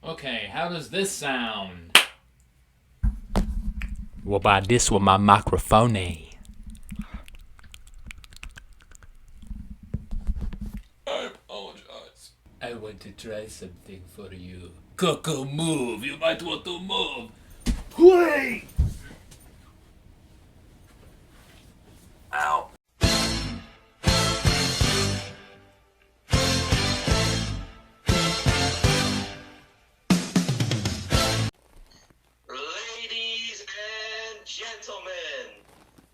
Okay, how does this sound? What about this with my microphone? I apologize. I want to try something for you. Coco, move. You might want to move. Play! Ow. Ladies and gentlemen,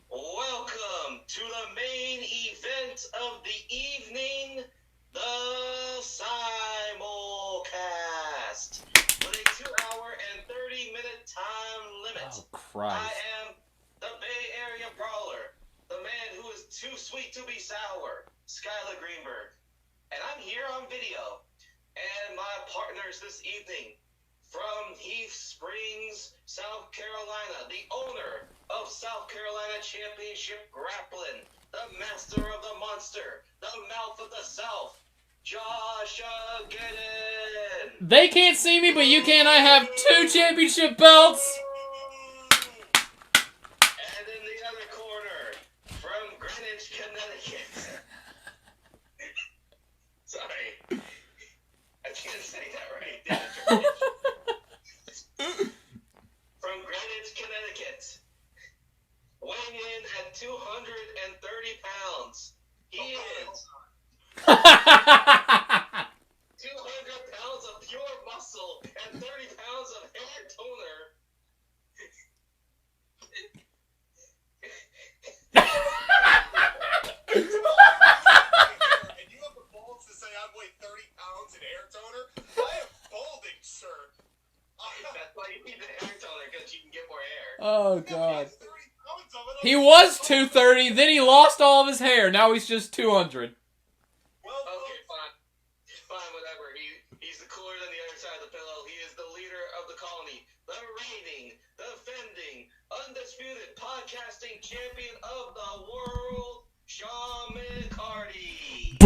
welcome to the main event of the evening, the simulcast, with a 2-hour and 30-minute time limit. Oh, Christ. I am the Bay Area Brawler, the man who is too sweet to be sour, Skyler Greenberg. And I'm here on video. And my partners this evening, from Heath Springs, South Carolina, the owner of South Carolina Championship Grappling, the master of the monster, the mouth of the South, JoshAgeddon. They can't see me, but you can. I have 2 championship belts. And in the other corner, from Greenwich, Connecticut. Sorry. I can't say that right. Damn it, from Greenwich, Connecticut, weighing in at 230 pounds. He is 200 pounds of pure muscle and 30 pounds of hair toner. And you have the balls to say I weigh 30 pounds in hair toner? I am balding, sir. That's why you need the hair toner, because you can get more hair. Oh, God. 30 pounds of it. He was 230, then he lost all of his hair. Now he's just 200. Well, Okay, fine. Fine, whatever. He's the cooler than the other side of the pillow. He is the leader of the colony, the reigning, defending, undisputed podcasting champion of the world, McCarty.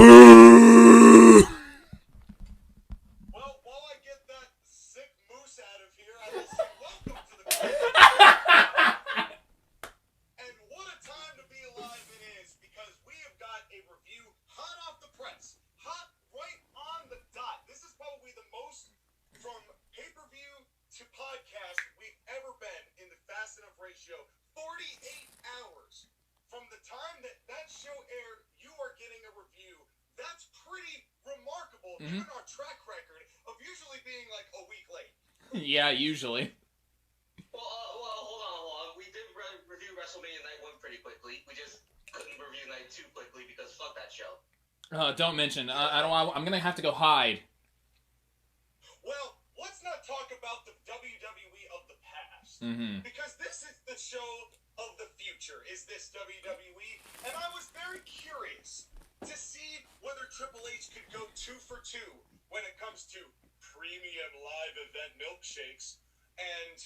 well, while I get that sick moose out of here, I will say welcome to the And what a time to be alive it is, because we have got a review hot off the press, hot right on the dot. This is probably the most from pay-per-view to podcast we've ever been in the Fast Enough ratio. 48 hours from the time that show aired, you are getting a review. That's pretty remarkable, given our track record of usually being like a week late. Yeah, usually. Well, hold on. We did review WrestleMania Night 1 pretty quickly. We just couldn't review Night 2 quickly because fuck that show. Don't mention. I don't. I'm gonna have to go hide. Well, let's not talk about the WWE of the past. Because this is the show of the future, is this WWE. And I was very curious to see whether Triple H could go 2 for 2 when it comes to premium live event milkshakes. And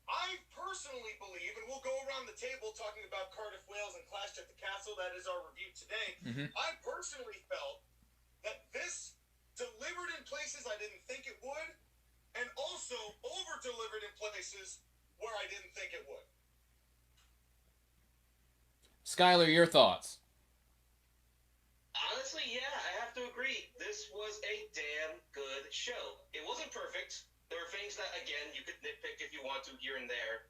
I personally believe, and we'll go around the table talking about Cardiff, Wales and Clash at the Castle, that is our review today. I personally felt that this delivered in places I didn't think it would, and also over-delivered in places where I didn't think it would. Skyler, your thoughts? Honestly, yeah, I have to agree. This was a damn good show. It wasn't perfect. There were things that, again, you could nitpick if you want to here and there.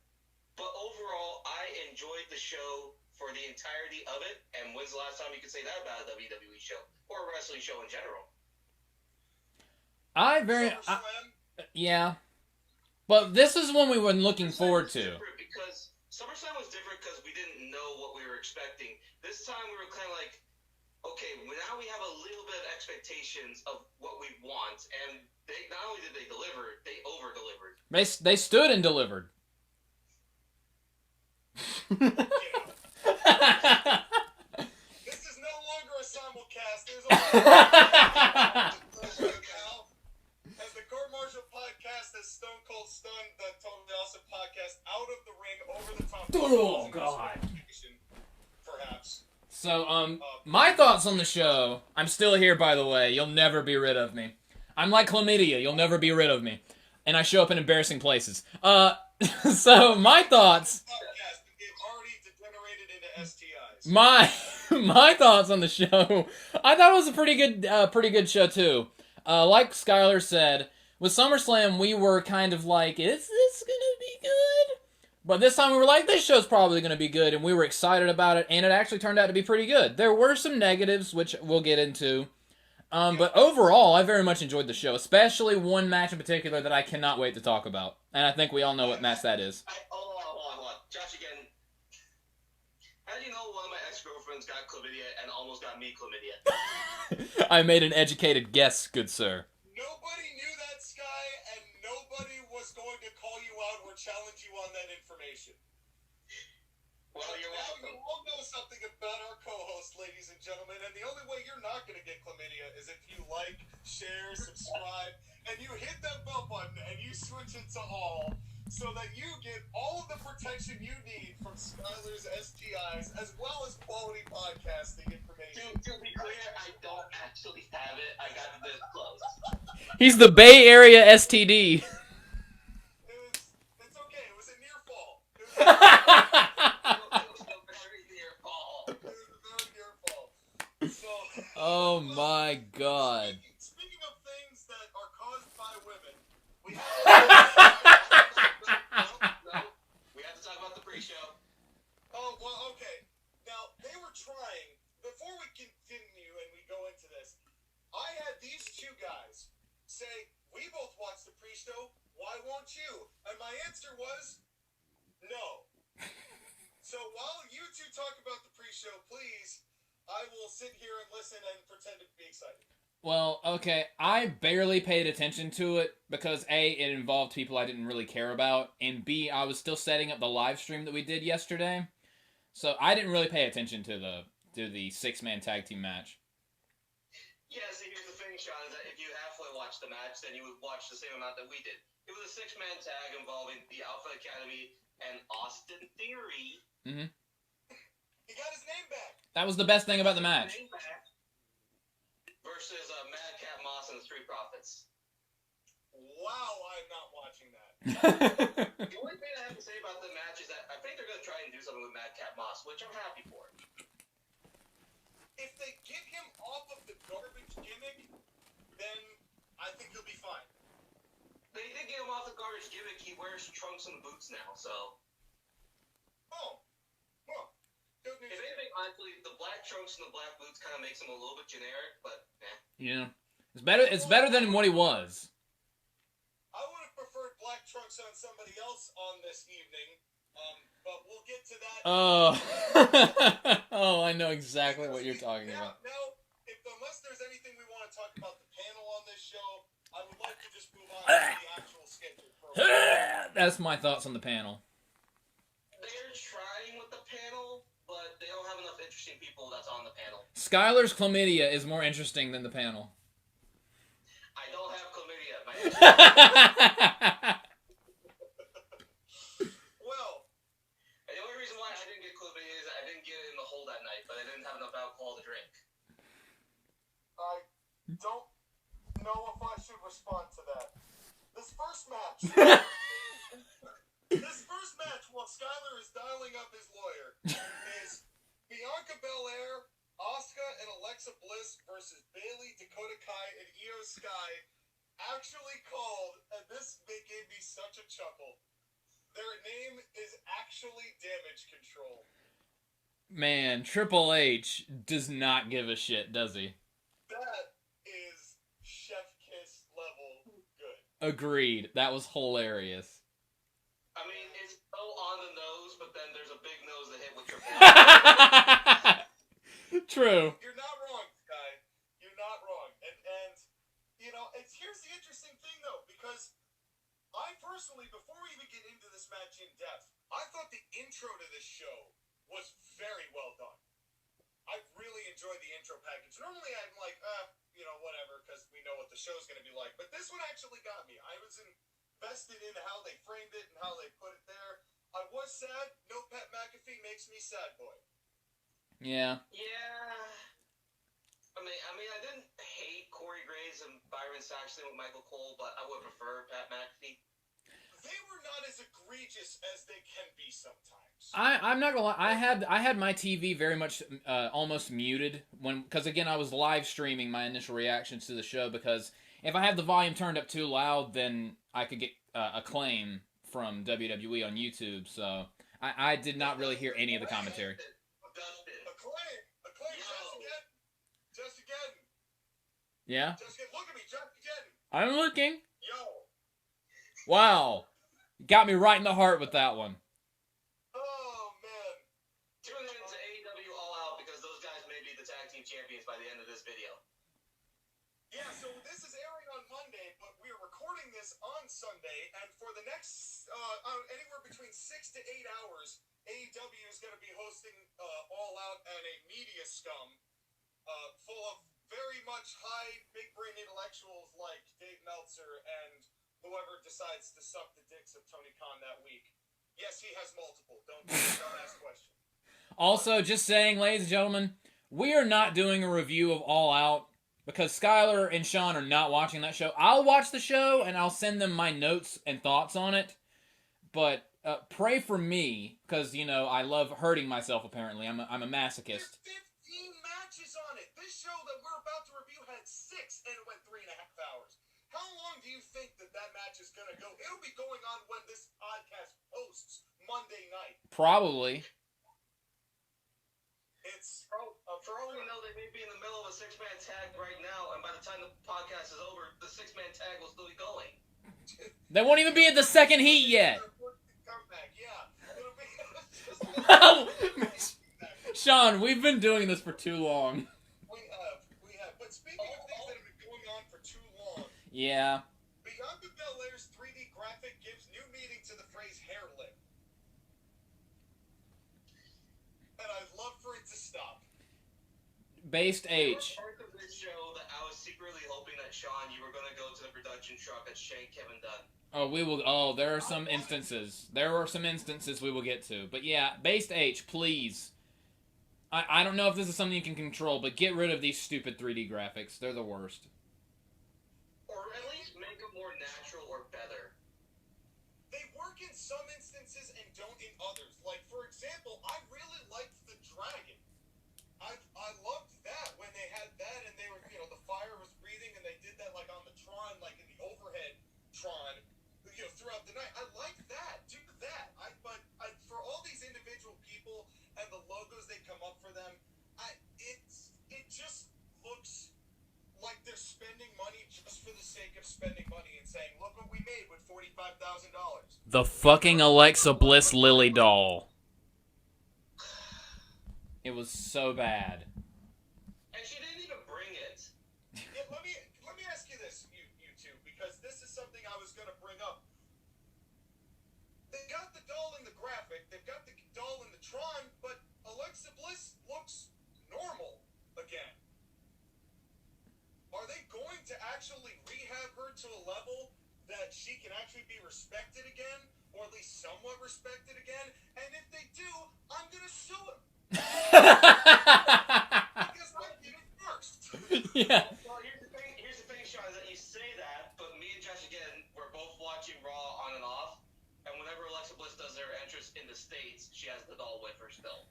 But overall, I enjoyed the show for the entirety of it. And when's the last time you could say that about a WWE show? Or a wrestling show in general? SummerSlam, Yeah. But this is one we were looking forward to. Because SummerSlam was different because we didn't know what we were expecting. This time we were kind of like, okay, now we have a little bit of expectations of what we want, and they not only did they deliver, they over-delivered. They stood and delivered. This is no longer a simulcast. There's a as the Court Martial podcast has Stone Cold Stunned the Totally Awesome podcast out of the ring over the top. Oh, God. Perhaps. So, my thoughts on the show. I'm still here, by the way. You'll never be rid of me. I'm like chlamydia. You'll never be rid of me. And I show up in embarrassing places. So my thoughts... Podcast that they've already degenerated into STIs. My thoughts on the show. I thought it was a pretty good show too. Like Skyler said, with SummerSlam we were kind of like, is this gonna be good? But this time we were like, this show's probably gonna be good, and we were excited about it, and it actually turned out to be pretty good. There were some negatives, which we'll get into. But overall, I very much enjoyed the show, especially one match in particular that I cannot wait to talk about. And I think we all know what match that is. Hold on. Josh, again. How do you know one of my ex-girlfriends got chlamydia and almost got me chlamydia? I made an educated guess, good sir. Nobody knew that, Sky, and nobody was going to call you out or challenge you on that information. Well, you're now welcome. you all know something about our co-host, ladies and gentlemen, and the only way you're not going to get chlamydia is if you like, share, subscribe, and you hit that bell button and you switch it to all, so that you get all of the protection you need from Skyler's STIs, as well as quality podcasting information. To be clear, I don't actually have it. I got this close. He's the Bay Area STD. It's okay. It was a near fall. It was a very near fall. So, Oh my god. speaking of things that are caused by women, we have... No, we have to talk about the pre-show. Oh, well, okay. Now, they were trying, before we continue and we go into this, I had these two guys say, we both watched the pre-show, why won't you? And my answer was, no. So while you two talk about the pre-show, please, I will sit here and listen and pretend to be excited. Well, okay, I barely paid attention to it because A, it involved people I didn't really care about, and B, I was still setting up the live stream that we did yesterday. So I didn't really pay attention to the six-man tag team match. Yeah, so here's the thing, Sean, is that if you halfway watched the match, then you would watch the same amount that we did. It was a six-man tag involving the Alpha Academy and Austin Theory. Mm-hmm. He got his name back. That was the best thing about the match. Versus Madcap Moss and the Street Profits. Wow, I'm not watching that. The only thing I have to say about the match is that I think they're going to try and do something with Madcap Moss, which I'm happy for. If they get him off of the garbage gimmick, then I think he'll be fine. They did get him off the garbage gimmick. He wears trunks and boots now, so... Oh. Well, good news. If anything, honestly, the black trunks and the black boots kind of makes him a little bit generic, but Yeah. It's better than what he was. I would have preferred black trunks on somebody else on this evening, but we'll get to that. Oh, I know exactly what you're talking about. Now, unless there's anything we want to talk about the panel on this show, I would like to just move on to the actual schedule program. That's my thoughts on the panel. they're trying with the panel, but they don't have enough interesting people that's on the panel. Skyler's chlamydia is more interesting than the panel. I don't have chlamydia. Well, And the only reason why I didn't get chlamydia is I didn't get it in the hole that night, but I didn't have enough alcohol to drink. I don't know if I should respond to that. This first match. While Skyler is dialing up his lawyer, is Bianca Belair, Asuka, and Alexa Bliss versus Bayley, Dakota Kai, and Io Sky. Actually called, and this gave me such a chuckle. Their name is actually Damage Control. Man, Triple H does not give a shit, does he? That is chef kiss level good. Agreed. That was hilarious. I mean, it's so on the nose, but then there's a big nose that hit with your True. You're not wrong, Sky. You're not wrong. And you know, here's the interesting thing, though, because I personally, before we even get into this match in depth, I thought the intro to this show was very well done. I really enjoyed the intro package. Normally I'm like, whatever, because we know what the show's going to be like. But this one actually got me. I was invested in how they framed it and how they put it there. I was sad. No Pat McAfee makes me sad, boy. Yeah. Yeah. I mean, I didn't hate Corey Graves and Byron Saxton with Michael Cole, but I would prefer Pat McAfee. They were not as egregious as they can be sometimes. I'm not gonna lie. I had my TV very much almost muted because again I was live streaming my initial reactions to the show, because if I have the volume turned up too loud, then I could get a claim from WWE on YouTube. So I did not really hear any of the commentary. Acclaim, JoshAgeddon. Yeah. Look at me, JoshAgeddon. I'm looking. Yo. Wow. Got me right in the heart with that one. Oh, man. Tune in to AEW All Out because those guys may be the tag team champions by the end of this video. Yeah, so this is airing on Monday, but we're recording this on Sunday, and for the next, anywhere between 6 to 8 hours, AEW is going to be hosting All Out and a media scum full of very much high, big-brain intellectuals like Dave Meltzer and whoever decides to suck the dicks of Tony Khan that week. Yes, he has multiple. Don't ask questions. Also, just saying, ladies and gentlemen, we are not doing a review of All Out because Skyler and Sean are not watching that show. I'll watch the show and I'll send them my notes and thoughts on it. But pray for me because, you know, I love hurting myself, apparently. I'm a masochist. There's 15 matches on it. This show that we're about to review had 6 and it went 3.5 hours. How long do you think that match is going to go? It'll be going on when this podcast posts Monday night. Probably. It's For all we know, they may be in the middle of a 6-man tag right now, and by the time the podcast is over, the 6-man tag will still be going. They won't even be at the second heat yet. Comeback, yeah. Sean, we've been doing this for too long. We have. But speaking of things that have been going on for too long, Yeah. Bianca Belair's 3D graphic gives new meaning to the phrase hair lip. And I'd love for it to stop. Based H. Part of this show that I was secretly hoping that, Sean, you were going to go to the production truck at Shane Kevin Dunn. Oh, we will. Oh, there are some instances. There are some instances we will get to. But yeah, Based H, please. I don't know if this is something you can control, but get rid of these stupid 3D graphics. They're the worst. Or at least make them more natural or better. They work in some instances and don't in others. Like, for example, I really liked the dragon. I loved that when they had that and they were, you know, the fire was breathing and they did that like on the Tron, like in the overhead Tron, you know, throughout the night. I liked that. Do that. But for all these individual people and the logos they come up for them, it just looks like they're spending money just for the sake of spending money and saying, look what we made with $45,000. The fucking Alexa Bliss Lily doll. It was so bad. And she didn't even bring it. Yeah, let me ask you this, you two, because this is something I was going to bring up. They got the doll in the graphic, they've got the doll in the Tron, but Alexa Bliss looks normal again. Are they going to actually rehab her to a level that she can actually be respected again, or at least somewhat respected again? And if they do, I'm going to sue them. Because I did it first. Yeah. Well, here's the thing, Sean, is that you say that, but me and JoshAgeddon, we're both watching Raw on and off, and whenever Alexa Bliss does her entrance in the States, she has the doll with her still.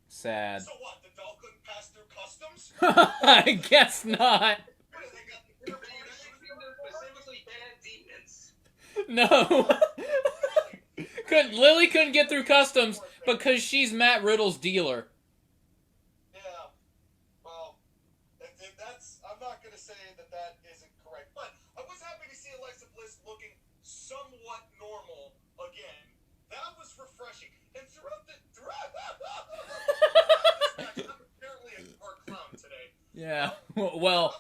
Sad. So what, the doll couldn't pass through customs? I guess not. What, they got the Specifically banned demons. No. Lily couldn't get through customs because she's Matt Riddle's dealer. Yeah. Well, that's. I'm not going to say that isn't correct, but I was happy to see Alexa Bliss looking somewhat normal again. That was refreshing. And throughout I'm apparently a part clown today. Yeah. Well,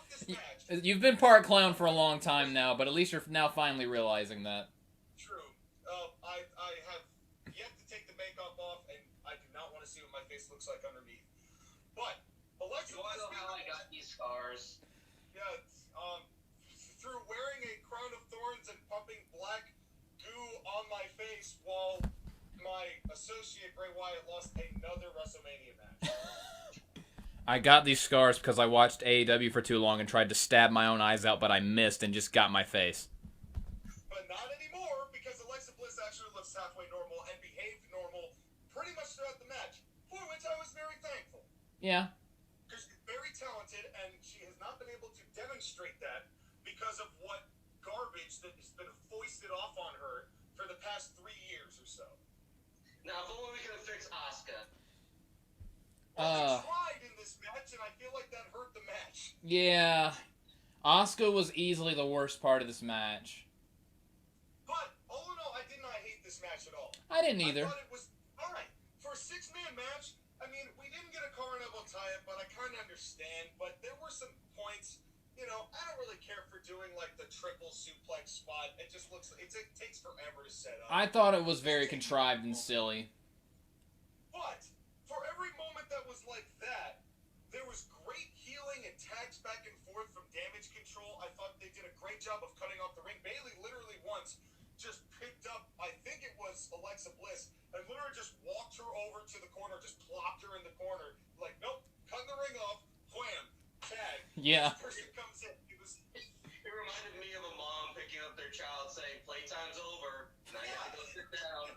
you've been part clown for a long time now, but at least you're now finally realizing that. True. I have yet to take the makeup off, and I do not want to see what my face looks like underneath. But Alexa You want to know how I got these scars? Yeah, through wearing a crown of thorns and pumping black goo on my face while my associate Bray Wyatt lost another WrestleMania match. I got these scars because I watched AEW for too long and tried to stab my own eyes out, but I missed and just got my face. But not anymore, because Alexa Bliss actually looks halfway normal and behaved normal pretty much throughout the match, for which I was very thankful. Yeah. Because she's very talented, and she has not been able to demonstrate that because of what garbage that has been foisted off on her for the past 3 years or so. Now, if only we could have fixed Asuka. Well, they tried in this match, and I feel like that hurt the match. Yeah. Asuka was easily the worst part of this match. But, all in all, I did not hate this match at all. I didn't either. I thought it was, alright, for a 6-man match, I mean, we didn't get a Colonial tie-up, but I kind of understand. But there were some points, you know, I don't really care for doing, like, the triple suplex spot. It just looks, it takes forever to set up. I thought it was very contrived and silly. But, for every moment that was like that, there was great healing and tags back and forth from damage control. I thought they did a great job of cutting off the ring. Bayley literally once just picked up, I think it was Alexa Bliss, and literally just walked her over to the corner, just plopped her in the corner. Like, nope, cut the ring off, wham, tag. Yeah. This person comes in. It reminded me of a mom picking up their child saying, playtime's over, now you have to go sit down.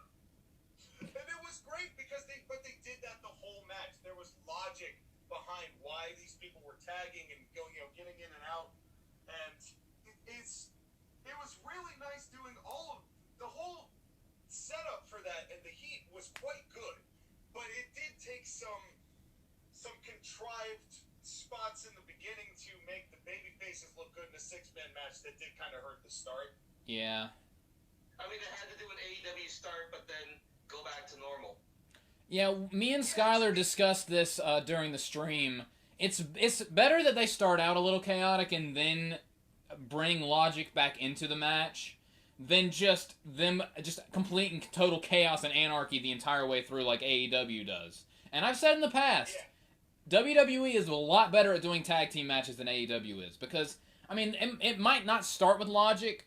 And it was great because they did that the whole match. There was logic behind why these people were tagging and going, you know, getting in and out. And it was really nice doing all of the whole setup for that, and the heat was quite good. But it did take some contrived spots in the beginning to make the baby faces look good in a 6-man match that did kind of hurt the start. Yeah. I mean, they had to do an AEW start, but then go back to normal. Yeah, me and Skyler discussed this during the stream. It's better that they start out a little chaotic and then bring logic back into the match than just complete and total chaos and anarchy the entire way through like AEW does. And I've said in the past, WWE is a lot better at doing tag team matches than AEW is, because, I mean, it might not start with logic,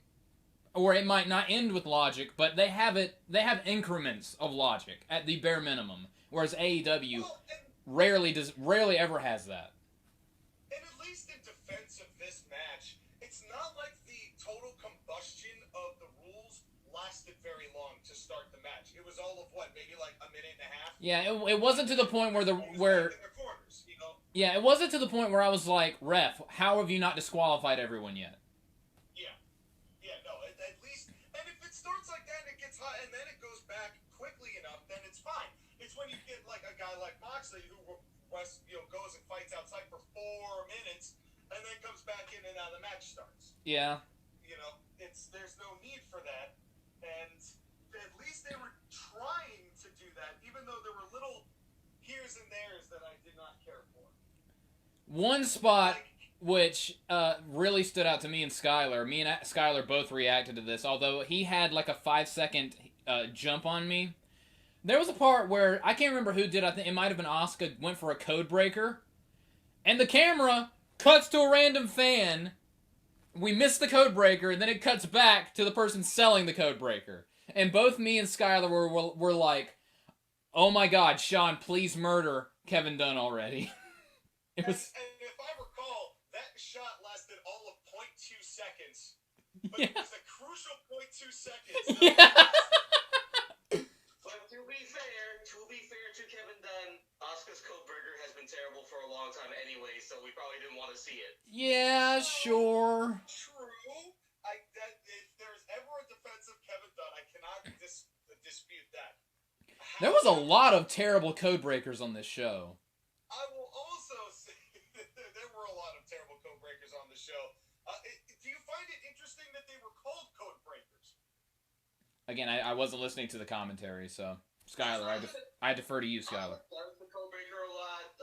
or it might not end with logic, but they have increments of logic at the bare minimum, whereas AEW rarely ever has that. And at least in defense of this match, it's not like the total combustion of the rules lasted very long to start the match. It was all of what, maybe like a minute and a half? Yeah, it wasn't to the point where in the corners, you know? Yeah, it wasn't to the point where I was like, ref, how have you not disqualified everyone yet? Yeah, no, at least, and if it starts like that and it gets hot and then it goes back quickly enough, then it's fine. It's when you get like a guy like Moxley who goes and fights outside for 4 minutes and then comes back in and now the match starts. Yeah. You know, there's no need for that, and at least they were trying to do that, even though there were little here's and there's that I did not care for. One spot which really stood out to me and Skyler. Me and Skyler both reacted to this, although he had like a 5-second jump on me. There was a part where, I can't remember who did, I think it might have been Asuka, went for a code breaker, and the camera cuts to a random fan. We missed the code breaker, and then it cuts back to the person selling the code breaker. And both me and Skyler were like, oh my god, Sean, please murder Kevin Dunn already. It was... And if I recall, that shot lasted all of 0.2 seconds. But Yeah. it was a crucial 0.2 seconds. Yeah. But to be fair to Kevin Dunn, Asuka's code breaker has been terrible for a long time anyway, so we probably didn't want to see it. Yeah, sure. True. If there's ever a defense of Kevin Dunn, I cannot dispute that. There was a lot of terrible code breakers on this show. I will also say there were a lot of terrible code breakers on the show. Do you find it interesting that they were called code breakers? Again, I wasn't listening to the commentary, so Skyler, I defer to you, Skyler. Does the code breaker a lot.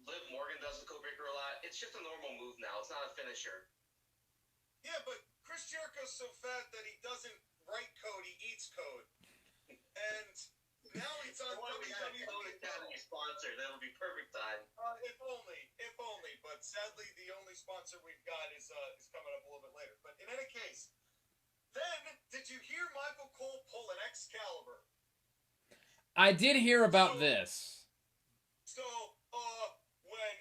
Liv Morgan does the code breaker a lot. It's just a normal move now. It's not a finisher. Yeah, but Chris Jericho's so fat that he doesn't write code, he eats code. And now he's on We got a Code Academy sponsor. That would be perfect time. If only. But sadly, the only sponsor we've got is coming up a little bit later. But in any case, then did you hear Michael Cole pull an Excalibur? I did hear about this. So, when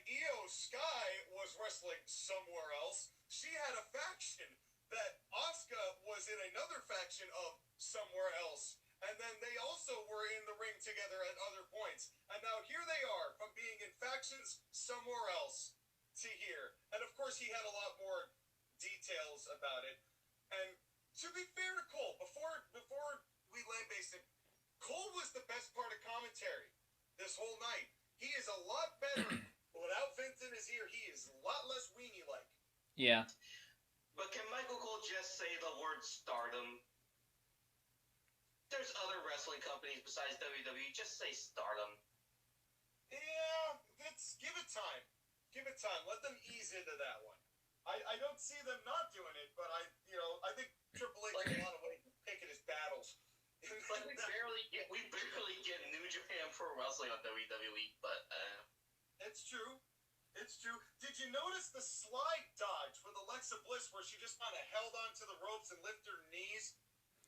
another faction of Somewhere Else. And then they also were in the ring together at other points. And now here they are, from being in factions somewhere else to here. And of course, he had a lot more details about it. And to be fair to Cole, before we land-based him, Cole was the best part of commentary this whole night. He is a lot better. Without Vince in his ear, he is a lot less weenie-like. Yeah. But can Michael Cole just say the word stardom? There's other wrestling companies besides WWE. Just say stardom. Yeah, give it time. Give it time. Let them ease into that one. I don't see them not doing it, but I think Triple H in a lot of ways is picking his battles. Like we barely get New Japan Pro Wrestling on WWE, but it's true. It's true. Did you notice the slide dodge with Alexa Bliss where she just kind of held onto the ropes and lifted her knees?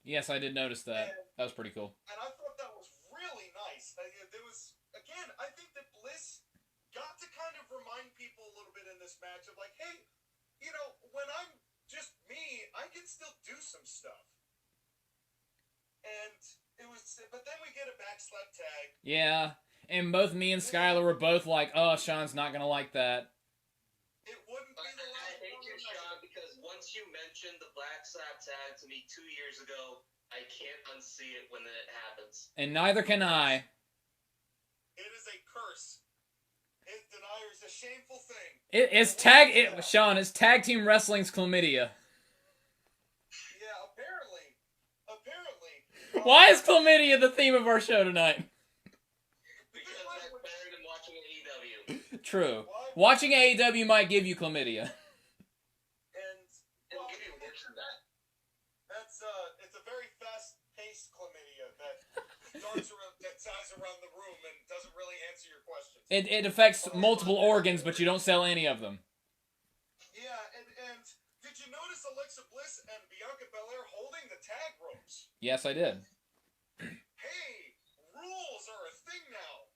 Yes, I did notice that. That was pretty cool. And I thought that was really nice. There was, again, I think that Bliss got to kind of remind people a little bit in this match of like, hey, when I'm just me, I can still do some stuff. And it was, but then we get a backslap tag. Yeah. And both me and Skyler were both like, oh, Sean's not going to like that. It wouldn't be the last I hate you, Sean, because once you mentioned the black slap tag to me 2 years ago, I can't unsee it when it happens. And neither can I. It is a curse. Denier is a shameful thing. Sean, it's tag team wrestling's chlamydia. Yeah, apparently. Why is chlamydia the theme of our show tonight? True. Watching AEW might give you chlamydia. And it'll give you worse than that. It's a very fast-paced chlamydia that darts around, that dies around the room and doesn't really answer your questions. It affects multiple organs, but you don't sell any of them. Yeah, and did you notice Alexa Bliss and Bianca Belair holding the tag ropes? Yes, I did. Hey, rules are a thing now.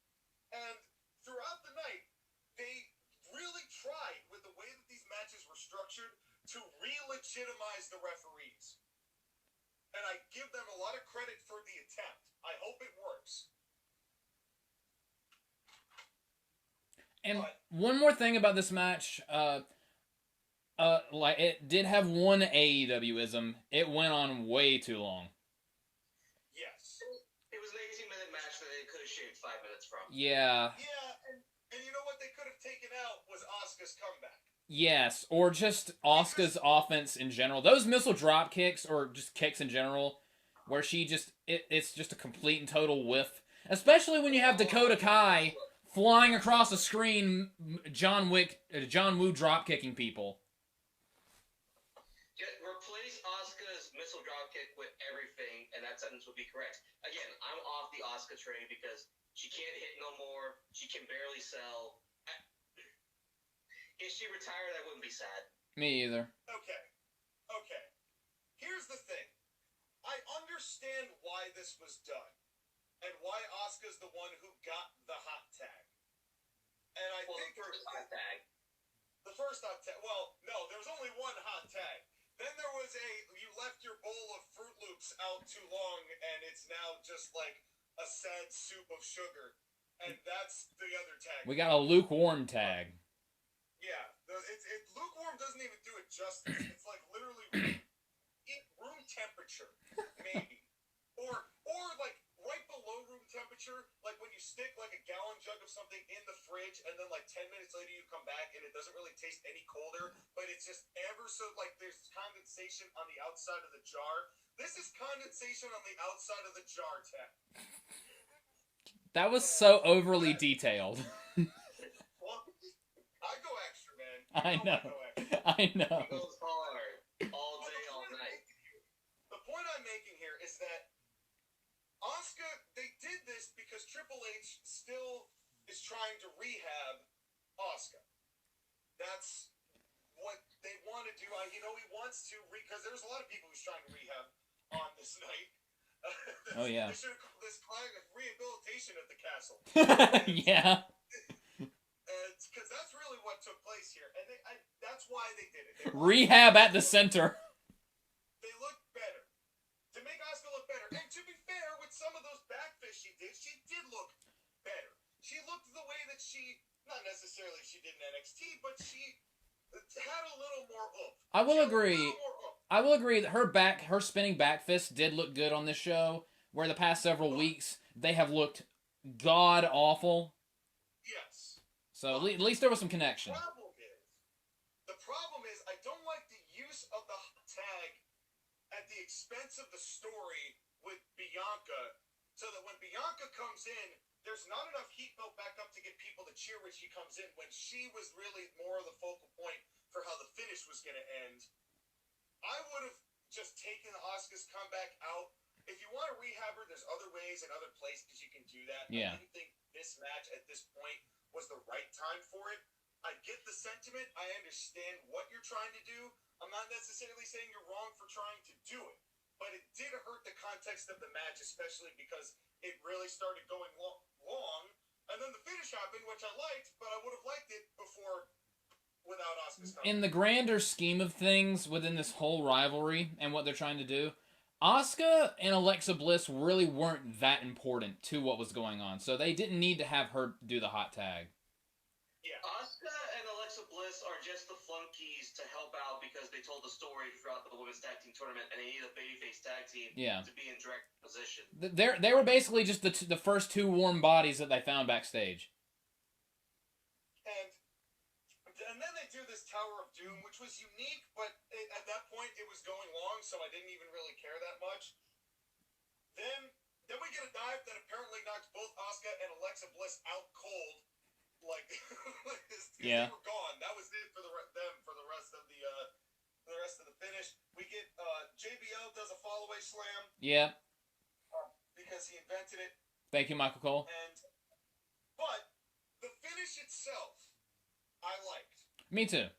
And throughout the night, they really tried, with the way that these matches were structured, to re-legitimize the referees. And I give them a lot of credit for the attempt. I hope it works. And one more thing about this match, like it did have one AEW-ism. It went on way too long. Yes. It was an 18-minute match that they could have shaved 5 minutes from. Yeah. Yeah, and you know what they could have taken out was Asuka's comeback. Yes, or just Asuka's offense in general. Those missile drop kicks, or just kicks in general, where she just, it's just a complete and total whiff. Especially when you have Dakota Kai flying across the screen, John Woo drop kicking people. Replace Asuka's missile drop kick with everything, and that sentence would be correct. Again, I'm off the Asuka train because she can't hit no more. She can barely sell. If she retired, I wouldn't be sad. Me either. Okay. Here's the thing. I understand why this was done, and why Asuka's the one who got the hot tag. And I think the first hot tag. The first hot tag. Well, no, there was only one hot tag. Then there was you left your bowl of Fruit Loops out too long, and it's now just like a sad soup of sugar. And that's the other tag. We got a lukewarm tag. Yeah, lukewarm doesn't even do it justice. It's like literally room temperature, maybe, or like right below room temperature, like when you stick like a gallon jug of something in the fridge, and then like 10 minutes later you come back and it doesn't really taste any colder, but it's just ever so like there's condensation on the outside of the jar. This is condensation on the outside of the jar, Ted. That was so overly detailed. I go extra, man. I know. I know. He goes hard all day, all night. The point I'm making here is that Asuka, they did this because Triple H still is trying to rehab Asuka. That's what they want to do. He wants to, because there's a lot of people he's trying to rehab on this night. Oh, yeah. They should have called this rehabilitation at the castle. Yeah. Because that's really what took place here. And that's why they did it. Rehab at the center. They look better. she, not necessarily she did in NXT, but she had a little more oomph. I will agree. I will agree that her spinning back fist did look good on this show, where the past several weeks they have looked god awful. Yes. So at least there was some connection. The problem is I don't like the use of the hot tag at the expense of the story with Bianca, so that when Bianca comes in, there's not enough heat built back up to get people to cheer when she comes in, when she was really more of the focal point for how the finish was going to end. I would have just taken Asuka's comeback out. If you want to rehab her, there's other ways and other places you can do that. Yeah. I didn't think this match at this point was the right time for it. I get the sentiment. I understand what you're trying to do. I'm not necessarily saying you're wrong for trying to do it. But it did hurt the context of the match, especially because it really started going long. And then the finish happened, which I liked, but I would have liked it before without Asuka's comeback. In the grander scheme of things within this whole rivalry and what they're trying to do, Asuka and Alexa Bliss really weren't that important to what was going on. So they didn't need to have her do the hot tag. Yeah. Asuka and Alexa Bliss are just the flunkies to help out because they told the story throughout the women's tag team tournament, and they need a babyface tag team to be in direct position. They were basically just the first two warm bodies that they found backstage. And then they do this Tower of Doom, which was unique, but at that point it was going long, so I didn't even really care that much. Then we get a dive that apparently knocks both Asuka and Alexa Bliss out cold. Like, they were gone. That was it for them for the rest of the finish. We get JBL does a fall-away slam. Yeah. Because he invented it. Thank you, Michael Cole. But the finish itself, I liked. Me too.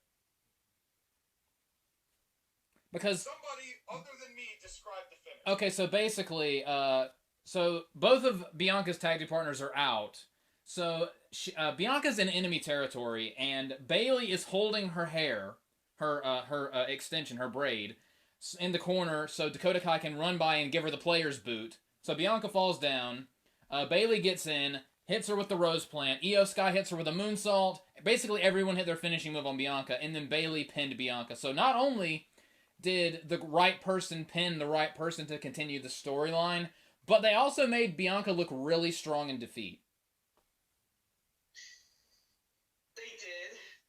Because somebody other than me described the finish. Okay, so basically, so both of Bianca's tag team partners are out. So Bianca's in enemy territory, and Bayley is holding her hair, her extension, her braid, in the corner, so Dakota Kai can run by and give her the player's boot. So Bianca falls down. Bayley gets in, hits her with the rose plant. Io Sky hits her with a moonsault. Basically, everyone hit their finishing move on Bianca, and then Bayley pinned Bianca. So not only did the right person pin the right person to continue the storyline, but they also made Bianca look really strong in defeat.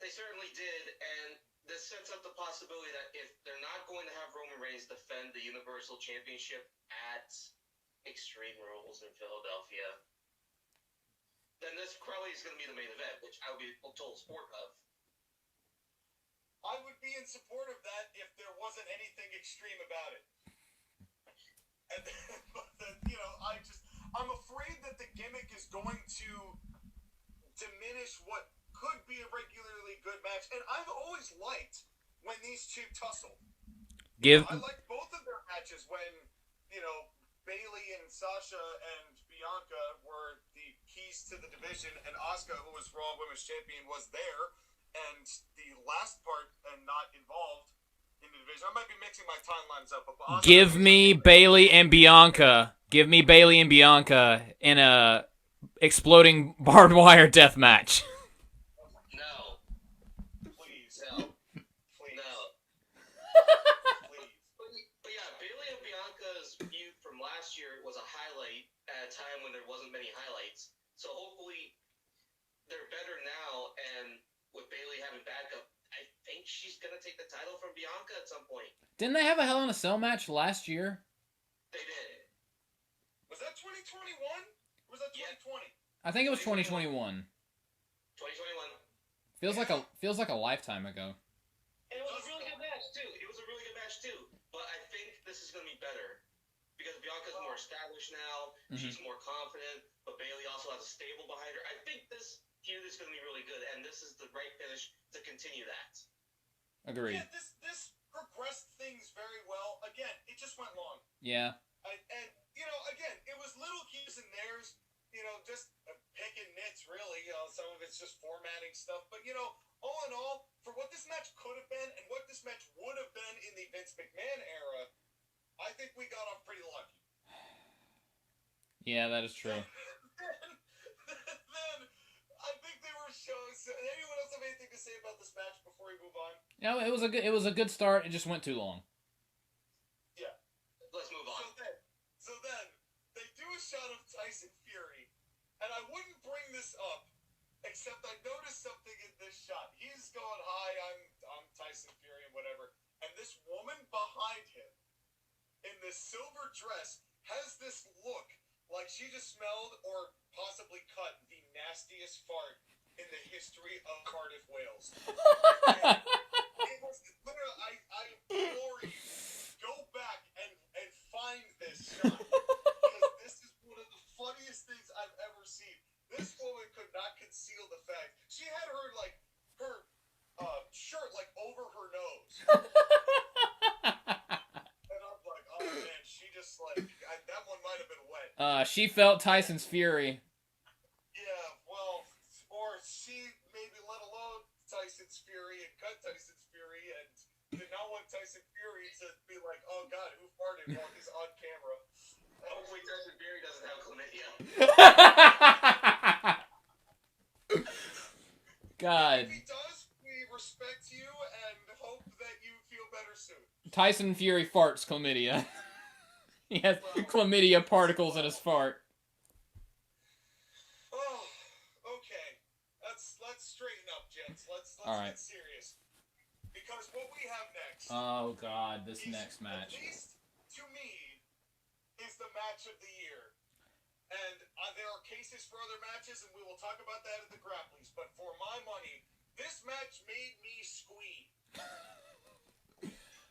They certainly did, and this sets up the possibility that if they're not going to have Roman Reigns defend the Universal Championship at Extreme Rules in Philadelphia, then this probably is going to be the main event, which I would be total support of. I would be in support of that if there wasn't anything extreme about it. And I'm afraid that the gimmick is going to diminish what could be a regularly good match. And I've always liked when these two tussle. I liked both of their matches when, Bayley and Sasha and Bianca were the keys to the division, and Asuka, who was Raw Women's Champion, was there. And the last part and not involved in the division. I might be mixing my timelines up. But Asuka, Give me Bayley and Bianca. Give me Bayley and Bianca in a exploding barbed wire death match. No. Please. No. Please. No. Please. But yeah, Bayley and Bianca's feud from last year was a highlight at a time when there wasn't many highlights. So hopefully they're better now, and with Bayley having backup, I think she's going to take the title from Bianca at some point. Didn't they have a Hell in a Cell match last year? They did. Was that 2021? Or was that 2020? I think it was 2021. 2021. Feels like a lifetime ago. And it was a really good match, too. But I think this is going to be better. Because Bianca's more established now. She's more confident. But Bayley also has a stable behind her. I think this feud is going to be really good. And this is the right finish to continue that. Agreed. Yeah, this progressed things very well. Again, it just went long. Yeah. And again, it was little keys and there's, just picking nits, really. Some of it's just formatting stuff. But, all in all, for what this match could have been and what this match would have been in the Vince McMahon era, I think we got off pretty lucky. Yeah, that is true. Then I think they show. So, anyone else have anything to say about this match before we move on? Yeah, it was a good start. It just went too long. Yeah. Let's move on. So then they do a shot of Tyson Fury, and I wouldn't bring this up, except I noticed something in this shot. He's going, "Hi, I'm Tyson Fury," and whatever. And this woman behind him, in this silver dress, has this look like she just smelled or possibly cut the nastiest fart in the history of Cardiff, Wales. And it was literally, I implore you, go back and find this shot. Because this is one of the funniest things I've ever seen. This woman could not conceal the fact. She had her shirt over her nose. And I'm like, oh man, she just that one might have been wet. She felt Tyson's fury. Yeah, well, or she maybe let alone Tyson's fury and cut Tyson's fury and did not want Tyson Fury to be like, oh god, who farted while he's on camera. Hopefully Tyson Fury doesn't have chlamydia. God. If he does, we respect you and hope that you feel better soon. Tyson Fury farts chlamydia. He has chlamydia particles in his fart. Oh, okay. Let's straighten up, gents. Let's All right. get serious. Because what we have next. Oh God, this next match. At least to me, is the match of the year. And there are cases for other matches, and we will talk about that at the grapplings. But for my money, this match made me squeal.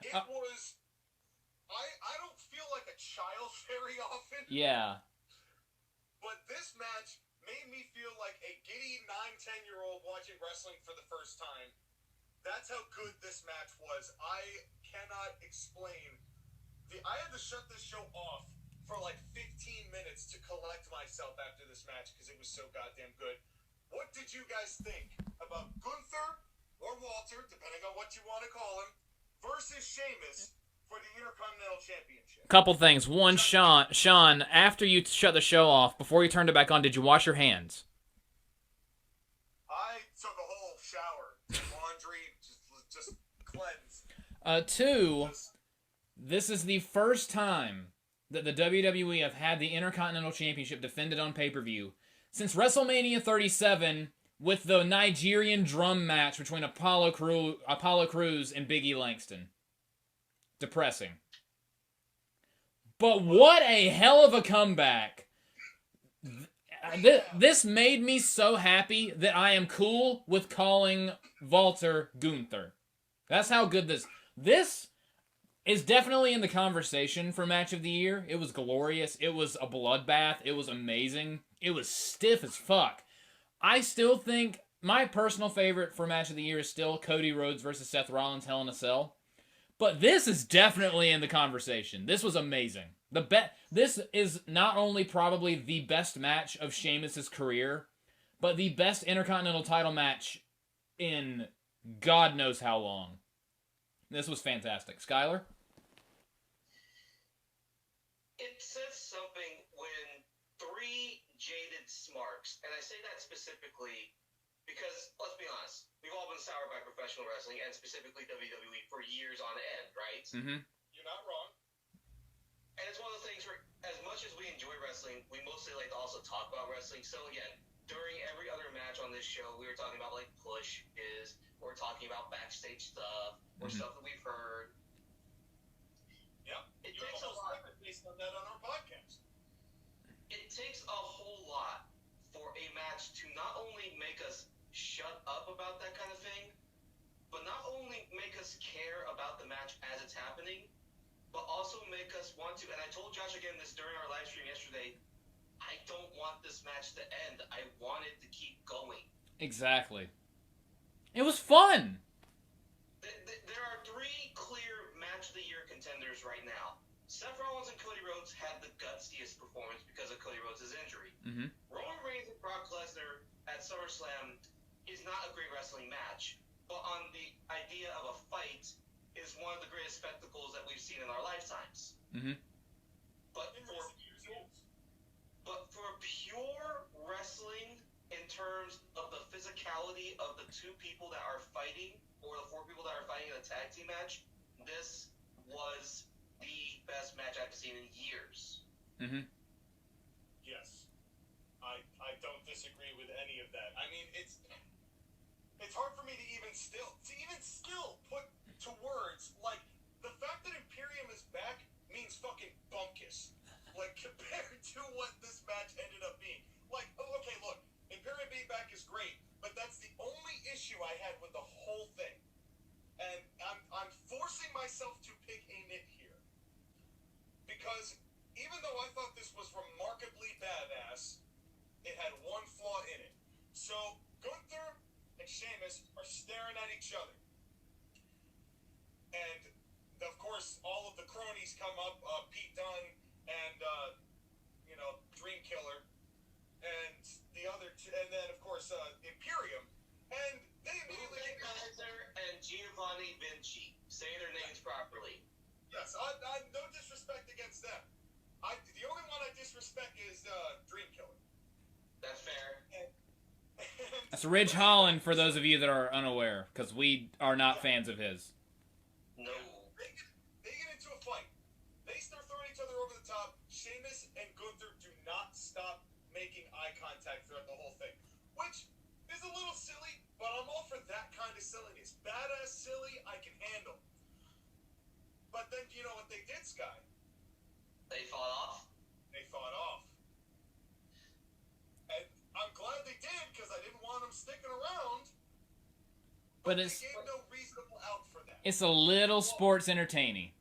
It was. I don't feel like a child very often. Yeah. But this match made me feel like a giddy 9-10-year-old watching wrestling for the first time. That's how good this match was. I cannot explain. I had to shut this show off for 15 minutes to collect myself after this match because it was so goddamn good. What did you guys think about Gunther or Walter, depending on what you want to call him, versus Sheamus for the Intercontinental Championship? Couple things. One, Sean, after you shut the show off, before you turned it back on, did you wash your hands? I took a whole shower. Laundry, just cleanse. Two, this is the first time that the WWE have had the Intercontinental Championship defended on pay-per-view since WrestleMania 37 with the Nigerian drum match between Apollo Crews and Big E Langston. Depressing. But what a hell of a comeback. This made me so happy that I am cool with calling Walter Gunther. That's how good this is definitely in the conversation for match of the year. It was glorious. It was a bloodbath. It was amazing. It was stiff as fuck. I still think my personal favorite for match of the year is still Cody Rhodes versus Seth Rollins Hell in a Cell. But this is definitely in the conversation. This was amazing. This is not only probably the best match of Sheamus' career, but the best Intercontinental title match in God knows how long. This was fantastic. Skyler? It says something when three jaded smarks, and I say that specifically because, let's be honest, we've all been soured by professional wrestling, and specifically WWE, for years on end, right? Mm-hmm. You're not wrong. And it's one of the things where, as much as we enjoy wrestling, we mostly like to also talk about wrestling. So again, during every other match on this show, we were talking about pushes, we're talking about backstage stuff, or stuff that we've heard. Yep. It takes a lot. Based on that on our podcast. It takes a whole lot for a match to not only make us shut up about that kind of thing, but not only make us care about the match as it's happening, but also make us want to, and I told Josh again this during our live stream yesterday, I don't want this match to end. I want it to keep going. Exactly. It was fun! There are three clear match of the year contenders right now. Seth Rollins and Cody Rhodes had the gutsiest performance because of Cody Rhodes' injury. Mm-hmm. Roman Reigns and Brock Lesnar at SummerSlam is not a great wrestling match, but on the idea of a fight is one of the greatest spectacles that we've seen in our lifetimes. Mm-hmm. But for pure wrestling in terms of the physicality of the two people that are fighting, or the four people that are fighting in a tag team match, this was the best match I've seen in years. Mm-hmm. Yes. I don't disagree with any of that. I mean, it's hard for me to even still put to words, like, the fact that Imperium is back means fucking bunkus. Like, compared to what this match ended up being. Like, oh, okay, look, Imperium being back is great, but that's the only issue I had with the whole thing. And I'm forcing myself to pick a nit here. Because even though I thought this was remarkably badass, it had one flaw in it. So, Gunther and Sheamus are staring at each other. And, of course, all of the cronies come up, Pete Dunne and, Dream Killer, and the other two, and then, of course, Imperium, and they immediately get... Kaiser and Giovanni Vinci, saying their names properly. Yes, I no disrespect against them. The only one I disrespect is Dream Killer. That's fair. That's Ridge Holland, for those of you that are unaware, because we are not fans of his. No. They get into a fight. They start throwing each other over the top. Sheamus and Gunther do not stop making eye contact throughout the whole thing, which is a little silly, but I'm all for that kind of silliness. Badass silly, I can handle. But then, you know what they did, Sky? They fought off. They fought off. And I'm glad they did, because I didn't want them sticking around. But they it's gave no reasonable out for that. a little sports entertaining.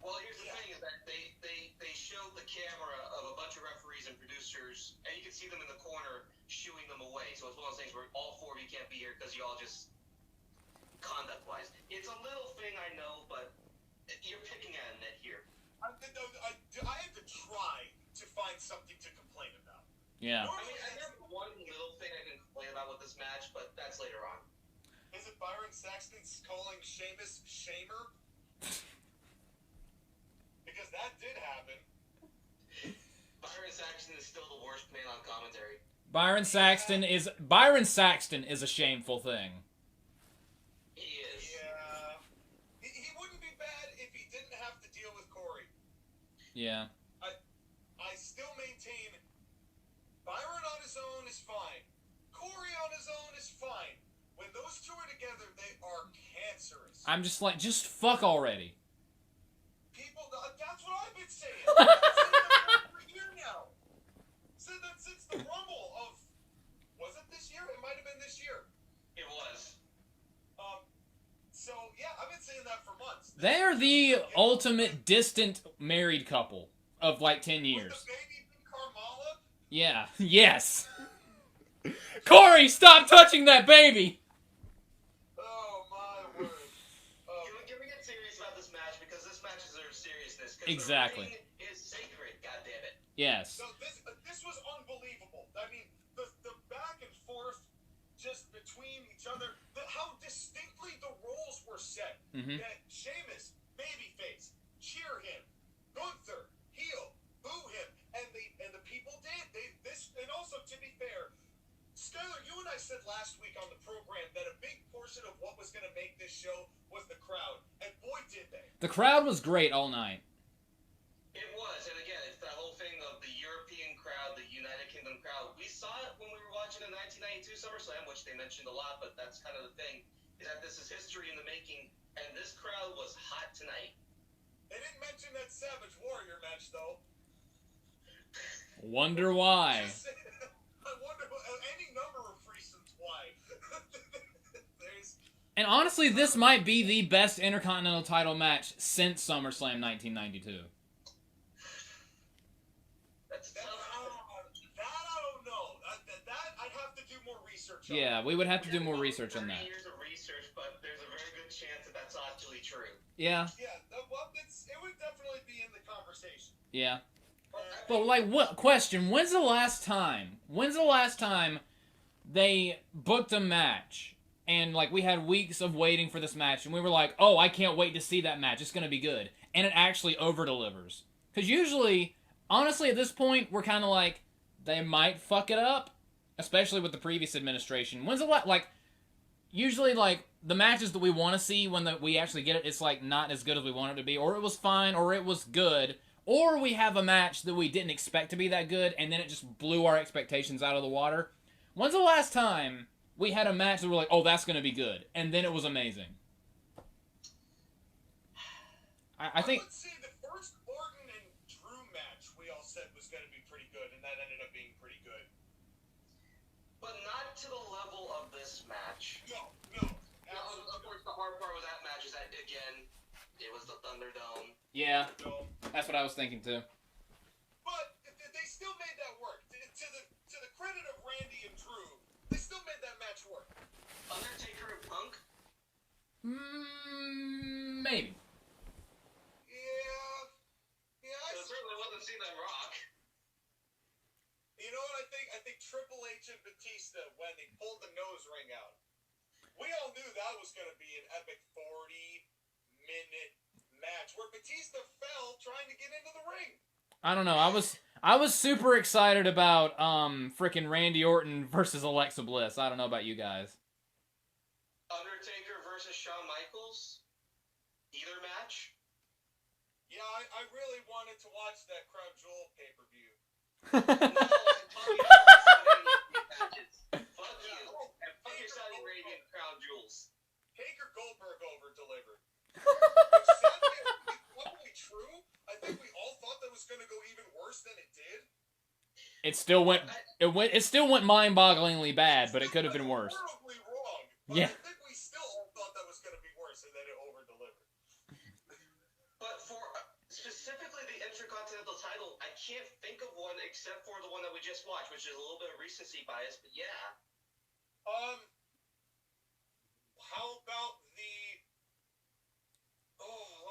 Well, here's the thing, is that they showed the camera of a bunch of referees and producers, and you can see them in the corner shooing them away. So it's one of those things where all four of you can't be here because you all just, conduct-wise. It's a little thing, I know, but you're picking at a nit here. I had to try to find something to complain about. Yeah. I mean, there's one little thing I can complain about with this match, but that's later on. Is it Byron Saxton's calling Sheamus Shamer? Because that did happen. Byron Saxton is still the worst man on commentary. Byron Saxton is a shameful thing. He is. Yeah. He wouldn't be bad if he didn't have to deal with Corey. Yeah. I still maintain Byron on his own is fine. Corey on his own is fine. When those two are together, they are cancerous. I'm just like, just fuck already. People, that's what I've been saying. I've said that for a year now. Said that since the Rumble of, was it this year? It might have been this year. It was. So, yeah, I've been saying that for months. They're the ultimate distant married couple of like 10 years. Was the baby Carmella? Yeah. Yes. Corey, stop touching that baby! Oh, my word. Can we get serious about this match? Because this match deserves seriousness. Exactly. The ring is sacred, goddammit. Yes. So this was unbelievable. I mean, the back and forth just between each other, how distinctly the roles were set. Mm-hmm. That Sheamus, babyface, cheer him. Gunther, heel, boo him. And the people did. And also, to be fair, Skyler, you and I said last week on the program that a big portion of what was going to make this show was the crowd. And boy, did they. The crowd was great all night. It was, and again, it's that whole thing of the European crowd, the United Kingdom crowd. We saw it when we were watching the 1992 SummerSlam, which they mentioned a lot, but that's kind of the thing, is that this is history in the making, and this crowd was hot tonight. They didn't mention that Savage Warrior match, though. Wonder why. I wonder any number of reasons why. And honestly, this might be the best Intercontinental title match since SummerSlam 1992. That's tough. That I don't know. That I'd have to do more research on. Yeah, we would have to do more research on 30 that. years of research, but there's a very good chance that that's actually true. Yeah, Yeah, well, it would definitely be in the conversation. yeah. But like, what question? When's the last time they booked a match and like we had weeks of waiting for this match and we were like, oh, I can't wait to see that match. It's gonna be good, and it actually over delivers. Because usually, honestly, at this point, we're kind of like, they might fuck it up, especially with the previous administration. When's the last, like, usually, like, the matches that we want to see when we actually get it, it's, like, not as good as we want it to be, or it was fine, or it was good, or we have a match that we didn't expect to be that good, and then it just blew our expectations out of the water. When's the last time we had a match that we're like, oh, that's going to be good, and then it was amazing? I think... I would say the first Orton and Drew match we all said was going to be pretty good, and that ended up being pretty good. But not to the level of this match. No. Of course, the hard part with that match is that, again, it was the Thunderdome. Yeah, that's what I was thinking, too. But they still made that work. To the credit of Randy and Drew, they still made that match work. Undertaker and Punk? Maybe. I certainly wasn't seeing them rock. You know what I think? I think Triple H and Batista, when they pulled the nose ring out, we all knew that was going to be an epic 40-minute match where Batista fell trying to get into the ring. I don't know. I was super excited about frickin' Randy Orton versus Alexa Bliss. I don't know about you guys. Undertaker versus Shawn Michaels? Either match? Yeah, I really wanted to watch that Crown Jewel pay-per-view. No, I'm talking about matches. Fuck you. And fuck your Saudi Arabian Crown Jewels. Taker Goldberg over-delivered. Which sadly is probably true. I think we all thought that was going to go even worse than it did. It still went mind-bogglingly bad, but it could have been worse. Horribly wrong. But Yeah. I think we still all thought that was going to be worse, and then it over-delivered. But for specifically the Intercontinental title, I can't think of one except for the one that we just watched, which is a little bit of recency bias, but yeah. How about the...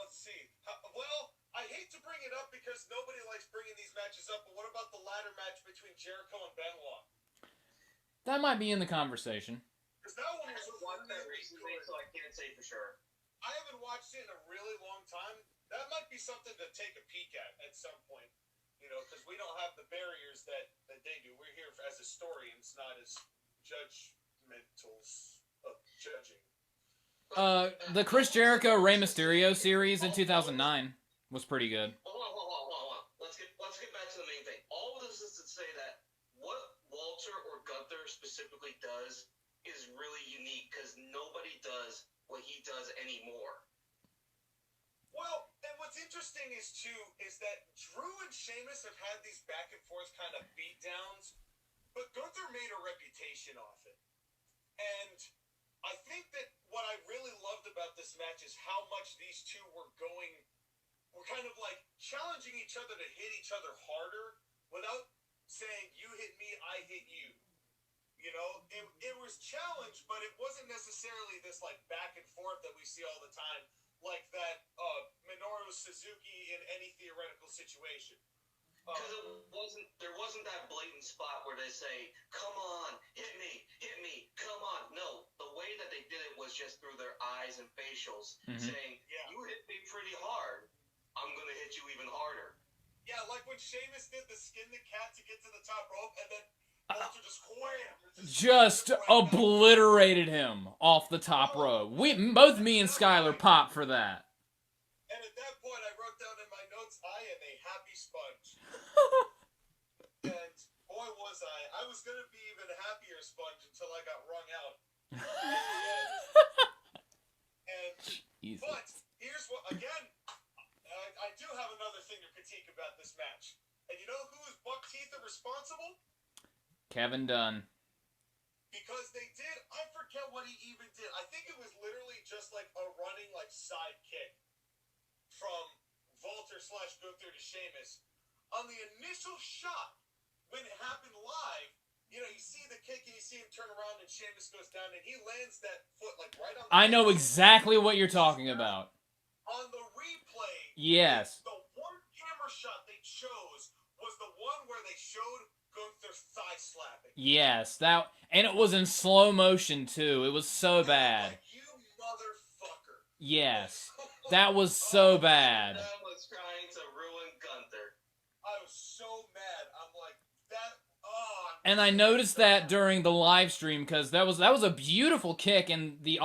let's see. Well, I hate to bring it up because nobody likes bringing these matches up, but what about the ladder match between Jericho and Benoit? That might be in the conversation. Because that one I was haven't watched that really recently, good. so I can't say for sure. I haven't watched it in a really long time. That might be something to take a peek at some point. You know, because we don't have the barriers that they do. We're here as historians, not as judgmentals of judging. The Chris Jericho Rey Mysterio series in 2009 was pretty good. Hold on. Let's get back to the main thing. All of this is to say that what Walter or Gunther specifically does is really unique because nobody does what he does anymore. Well, and what's interesting is that Drew and Sheamus have had these back and forth kind of beatdowns, but Gunther made a reputation off it. And I think that what I really loved about this match is how much these two were kind of like challenging each other to hit each other harder without saying, you hit me, I hit you. You know, it was challenged, but it wasn't necessarily this like back and forth that we see all the time, like that Minoru Suzuki in any theoretical situation. Because there wasn't that blatant spot where they say, come on, hit me, come on. No, the way that they did it was just through their eyes and facials, saying, you hit me pretty hard, I'm going to hit you even harder. Yeah, like when Sheamus did the skin the cat to get to the top rope, and then Walter just wham! Just obliterated him off the top rope. Both me and Skyler popped for that. And at that point, I wrote down in my notes, I am a happy sponge. And boy, was I. I was going to be even a happier sponge until I got wrung out. But here's what, again, I do have another thing to critique about this match. And you know who is buck teeth and responsible? Kevin Dunn. Because they did, I forget what he even did. I think it was literally just like a running like side kick from Walter/Gunther to Sheamus. On the initial shot, when it happened live, you know, you see the kick and you see him turn around and Sheamus goes down and he lands that foot like right on the I know exactly what you're talking about. On the replay, Yes. the one camera shot they chose was the one where they showed Gunther thigh slapping. Yes, and it was in slow motion too. It was so bad. Like, you motherfucker. Yes. That was so bad. That was trying to ruin Gunther. I was so mad. I'm like, that, And I noticed that during the live stream because that was a beautiful kick, and the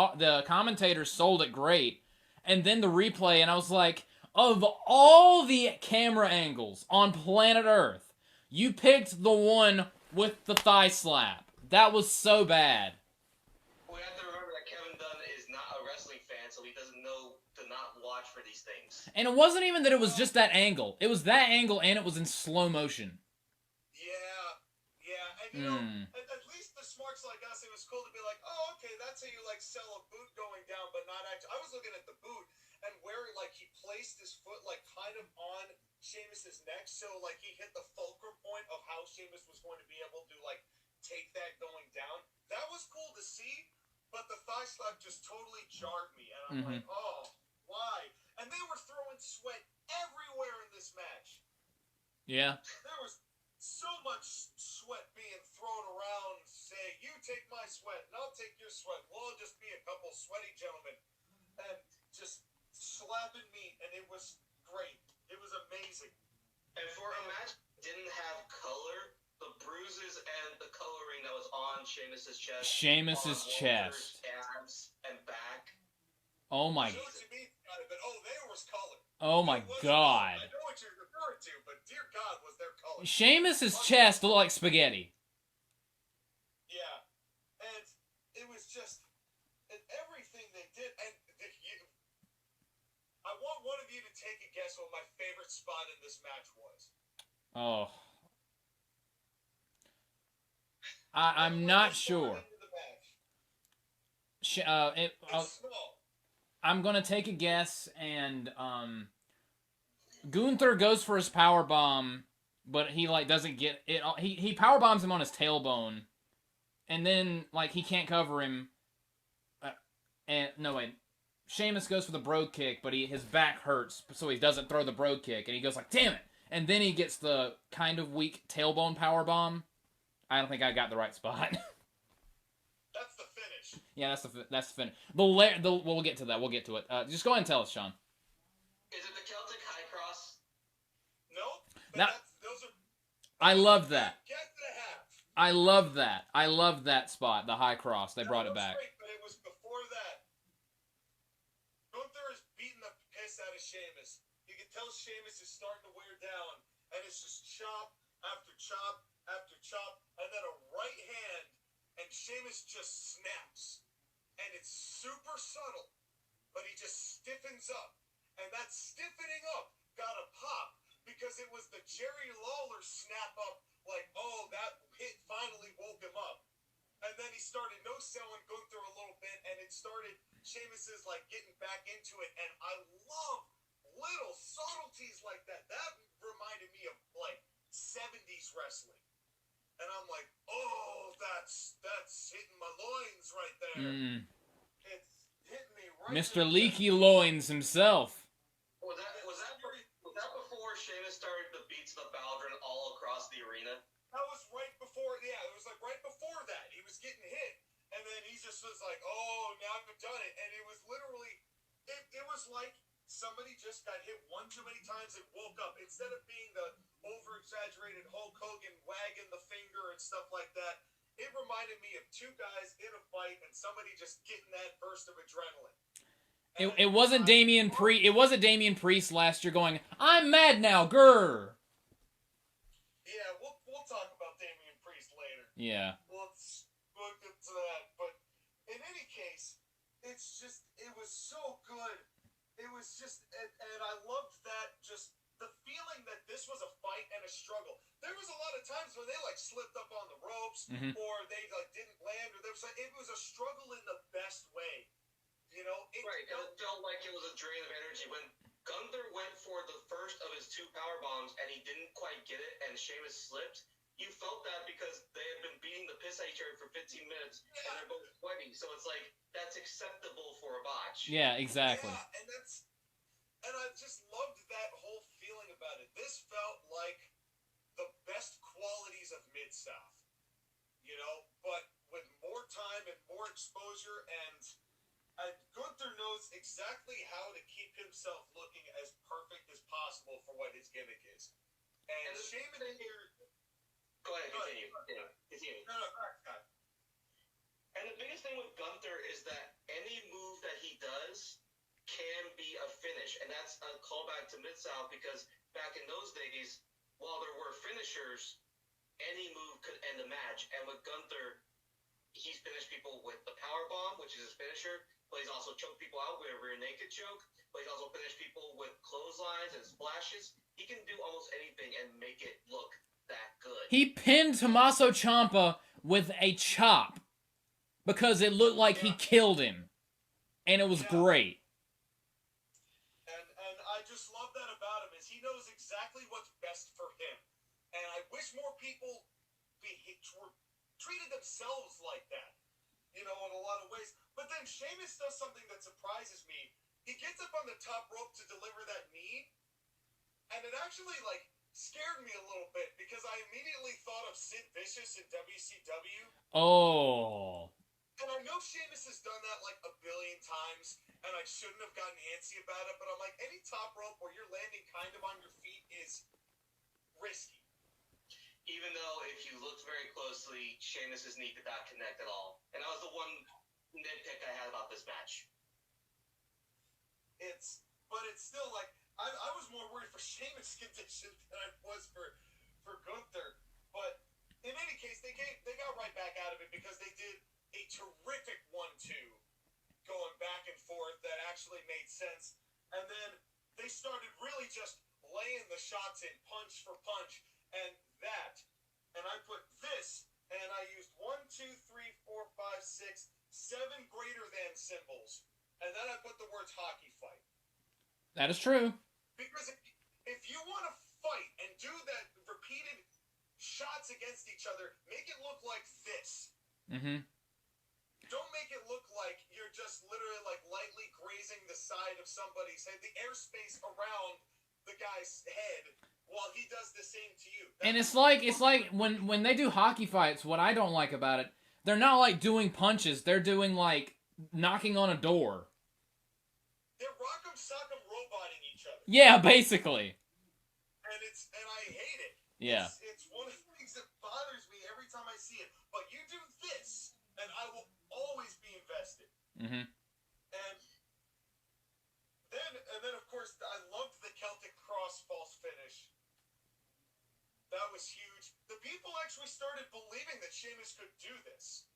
commentators sold it great. And then the replay, and I was like, of all the camera angles on planet Earth, you picked the one with the thigh slap. That was so bad. We have to remember that Kevin Dunn is not a wrestling fan, so he doesn't know to not watch for these things. And it wasn't even that it was just that angle. It was that angle, and it was in slow motion. And you know, at least the smarts like us, it was cool to be like, oh, okay, that's how you like sell a boot going down, but not actually. I was looking at the boot and where like he placed his foot like kind of on Sheamus's neck, so like he hit the fulcrum point of how Sheamus was going to be able to like take that going down. That was cool to see, but the thigh slap just totally jarred me, and I'm like, oh, why? And they were throwing sweat everywhere in this match. Yeah. There was so much sweat being thrown around, saying, you take my sweat, and I'll take your sweat. We'll just be a couple sweaty gentlemen. And just slapping me, and it was great. It was amazing. And for a match that didn't have color, the bruises and the coloring that was on Sheamus's chest. Sheamus's chest. Abs and back. Oh my. But there was color. Oh my God. I know what you're referring to, but dear God, was there color. Sheamus's chest looked like spaghetti. Yeah. And it was just, and everything they did, and I want one of you to take a guess what my favorite spot in this match was. Oh. I'm not sure. It's small. I'm gonna take a guess, and Gunther goes for his power bomb, but he like doesn't get it. He power bombs him on his tailbone, and then like he can't cover him. And no wait, Sheamus goes for the brogue kick, but his back hurts, so he doesn't throw the brogue kick, and he goes like, "Damn it!" And then he gets the kind of weak tailbone power bomb. I don't think I got the right spot. That's the finish. Yeah, that's the finish. We'll get to that. We'll get to it. Just go ahead and tell us, Sean. Is it the Celtic High Cross? No. Those are. I love that. Guess and a half. I love that. I love that spot. The high cross. They brought it back. Great, but it was before that. Gunther is beating the piss out of Sheamus. You can tell Sheamus is starting to wear down, and it's just chop after chop after chop, and then a right hand, and Sheamus just snaps. And it's super subtle, but he just stiffens up. And that stiffening up got a pop because it was the Jerry Lawler snap up, like, oh, that hit finally woke him up. And then he started no-selling Gunther a little bit, and it started Sheamus's, like, getting back into it. And I love little subtleties like that. That reminded me of, like, 70s wrestling. And I'm like, oh, that's hitting my loins right there. It's hitting me right Mr. there. Leaky Loins himself. Was that before Sheamus started the beats of the Baldwin all across the arena? That was right before, yeah, it was like right before that. He was getting hit, and then he just was like, oh, now I've done it. And it was literally, it was like somebody just got hit one too many times and woke up. Instead of being the over-exaggerated Hulk Hogan wagging the finger and stuff like that, it reminded me of two guys in a fight and somebody just getting that burst of adrenaline. It wasn't Damian Priest. It wasn't Damian Priest last year going, I'm mad now, grr. Yeah, we'll talk about Damian Priest later. Yeah. We'll get to that. But in any case, it was so good. It was just, and I loved that, just the feeling that this was a fight and a struggle. There was a lot of times when they like slipped up on the ropes, or they like didn't land, or it was a struggle in the best way. You know, It felt like it was a drain of energy. When Gunther went for the first of his two power bombs and he didn't quite get it, and Sheamus slipped, you felt that because they had been beating the piss out of each other for 15 minutes, and they're both sweating. So it's like, that's acceptable for a botch. Yeah, exactly. Yeah, and I just loved that whole feeling about it. This felt like the best qualities of Mid-South, you know, but with more time and more exposure, and Gunther knows exactly how to keep himself looking as perfect as possible for what his gimmick is. And Sheamus here... Go ahead, continue. Yeah. Continue. No, Scott. And the biggest thing with Gunther is that any move that he does can be a finish. And that's a callback to Mid-South because back in those days, while there were finishers, any move could end a match. And with Gunther, he's finished people with the power bomb, which is his finisher, but he's also choked people out with a rear naked choke, but he's also finished people with clotheslines and splashes. He can do almost anything and make it look that good. He pinned Tommaso Ciampa with a chop because it looked like he killed him, and it was great. And I just love that about him is he knows exactly what's best for him. And I wish more people treated themselves like that, in a lot of ways. But then Sheamus does something that surprises me. He gets up on the top rope to deliver that knee, and it actually, scared me a little bit because I immediately thought of Sid Vicious in WCW. Oh. And I know Sheamus has done that, a billion times, and I shouldn't have gotten antsy about it, but I'm like, any top rope where you're landing kind of on your feet is risky. Even though, if you looked very closely, Sheamus' knee did not connect at all. And that was the one nitpick I had about this match. But it's still I was more worried for Sheamus' condition than I was for Gunther. But in any case, they got right back out of it because they did a terrific 1-2 going back and forth that actually made sense. And then they started really just laying the shots in punch for punch. And I put this, and I used 1, 2, 3, 4, 5, 6, 7 greater than symbols. And then I put the words hockey fight. That is true. Because if you want to fight and do that repeated shots against each other, make it look like this. Mm-hmm. Don't make it look like you're just literally lightly grazing the side of somebody's head, the airspace around the guy's head while he does the same to you. And it's like when they do hockey fights, what I don't like about it, they're not doing punches, they're doing knocking on a door. They're rock'em sock'em roboting each other. Yeah, basically. And I hate it. Yeah. It's one of the things that bothers me every time I see it. But you do this, and I will always be invested. Mm-hmm. And then of course I loved the Celtic Cross false finish. That was huge. The people actually started believing that Sheamus could do this.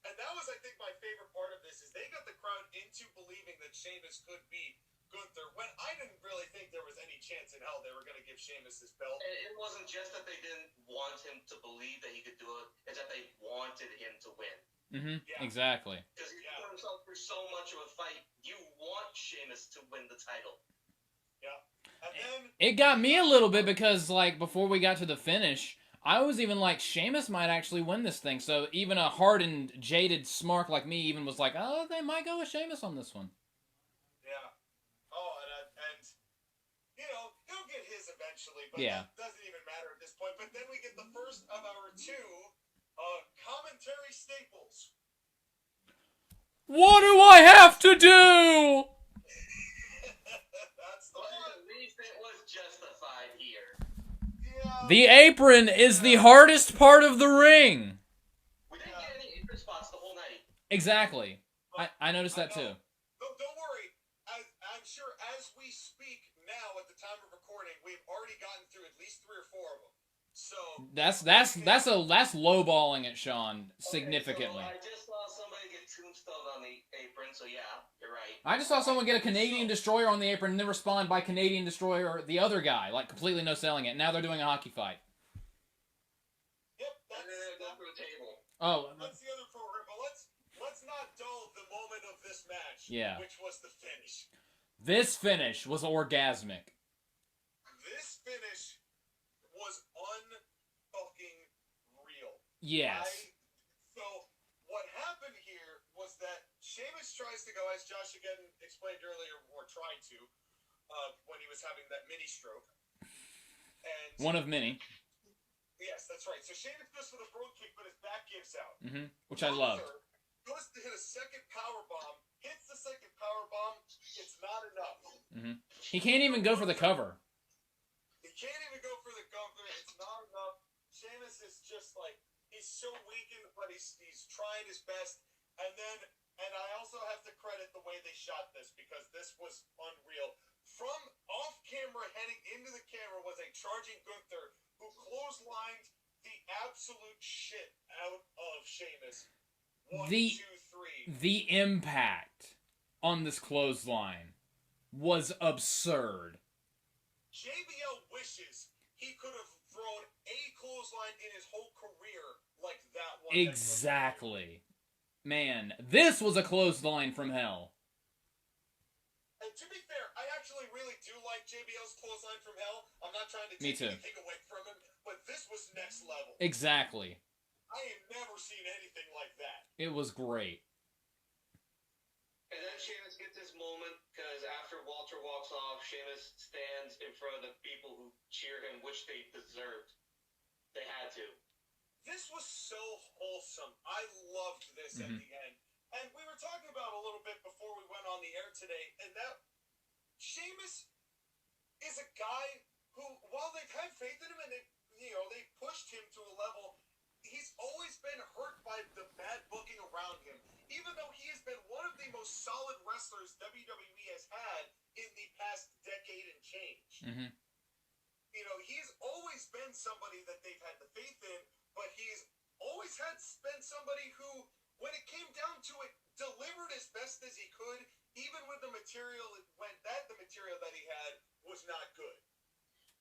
And that was, I think, my favorite part of this, is they got the crowd into believing that Sheamus could beat Gunther, when I didn't really think there was any chance in hell they were going to give Sheamus his belt. And it wasn't just that they didn't want him to believe that he could do it, it's that they wanted him to win. Mm-hmm. Yeah. Exactly. Because he put himself through so much of a fight, you want Sheamus to win the title. Yeah. And then It got me a little bit because, before we got to the finish, I was even like, Sheamus might actually win this thing. So even a hardened, jaded smark like me even was like, oh, they might go with Sheamus on this one. yeah. Oh, and he'll get his eventually, but Yeah. that doesn't even matter at this point. But then we get the first of our two commentary staples. What do I have to do? That's the But one. at least it was justified here. Yeah. The apron is the hardest part of the ring. We didn't get any apron spots the whole night. Exactly. I noticed that too. Don't worry. I'm sure as we speak now, at the time of recording, we've already gotten through at least 3 or 4 of them. So That's lowballing it, Sean, significantly. Okay, so I just saw somebody get tombstoned on the apron, so yeah, you're right. I just saw someone get a Canadian Destroyer on the apron and then respond by Canadian Destroyer the other guy, completely no selling it. Now they're doing a hockey fight. yep, And then they go through the table. Oh, that's the other program. But let's not dull the moment of this match. Yeah. Which was the finish. this finish was orgasmic. This finish was unfucking real. Yes. So what happened here was that Sheamus tries to go, as JoshAgeddon explained earlier, or tried to, when he was having that mini stroke. And One of many. yes, that's right. So Sheamus goes for the brogue kick, but his back gives out. Mm-hmm. Which I loved. Goes to hit a second power bomb, hits the second power bomb. It's not enough. Mm-hmm. He can't even go for the cover. He can't even go for the cover. It's not enough. Sheamus is just He's so weakened, but he's trying his best. And I also have to credit the way they shot this, because this was unreal. From off camera heading into the camera was a charging Gunther who clotheslined the absolute shit out of Sheamus. One, two, three. The impact on this clothesline was absurd. JBL wishes he could have thrown a clothesline in his whole career like that one. Exactly. Man, this was a clothesline from hell. And to be fair, I actually really do like JBL's clothesline from hell. I'm not trying to Me take too. anything away from him, but this was next level. Exactly. I ain't never seen anything like that. It was great. And then Sheamus gets this moment, because after Walter walks off, Sheamus stands in front of the people who cheer him, which they deserved. They had to. This was so wholesome. I loved this at the end. And we were talking about a little bit before we went on the air today, and that Sheamus is a guy who, while they've had faith in him and they pushed him to a level, he's always been hurt by the bad booking around him. Even though he has been one of the most solid wrestlers WWE has had in the past decade and change. Mm-hmm. He's always been somebody that they've had the faith in, but he's always been somebody who, when it came down to it, delivered as best as he could, even with the material the material that he had was not good.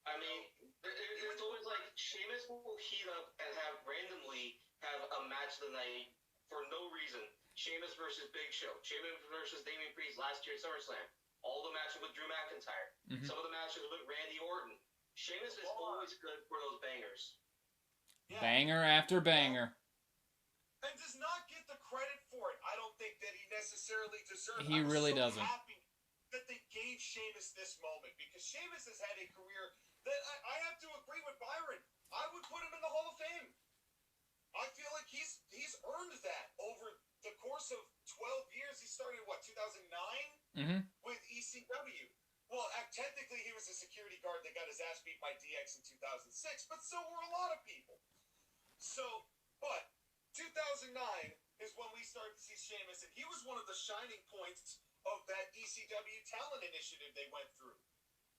I mean, it's always like Sheamus will heat up and randomly have a match of the night for no reason. Sheamus versus Big Show, Sheamus versus Damian Priest last year at SummerSlam, all the matches with Drew McIntyre, some of the matches with Randy Orton. Sheamus is always good for those bangers. Yeah. Banger after banger. And does not get the credit for it. I don't think that he necessarily deserves. He really doesn't. I'm happy that they gave Sheamus this moment, because Sheamus has had a career that I have to agree with Byron. I would put him in the Hall of Fame. I feel like he's earned that over the course of 12 years. He started, 2009? With ECW. Well, technically he was a security guard that got his ass beat by DX in 2006, but so were a lot of people. But 2009 is when we started to see Sheamus, and he was one of the shining points of that ECW talent initiative they went through.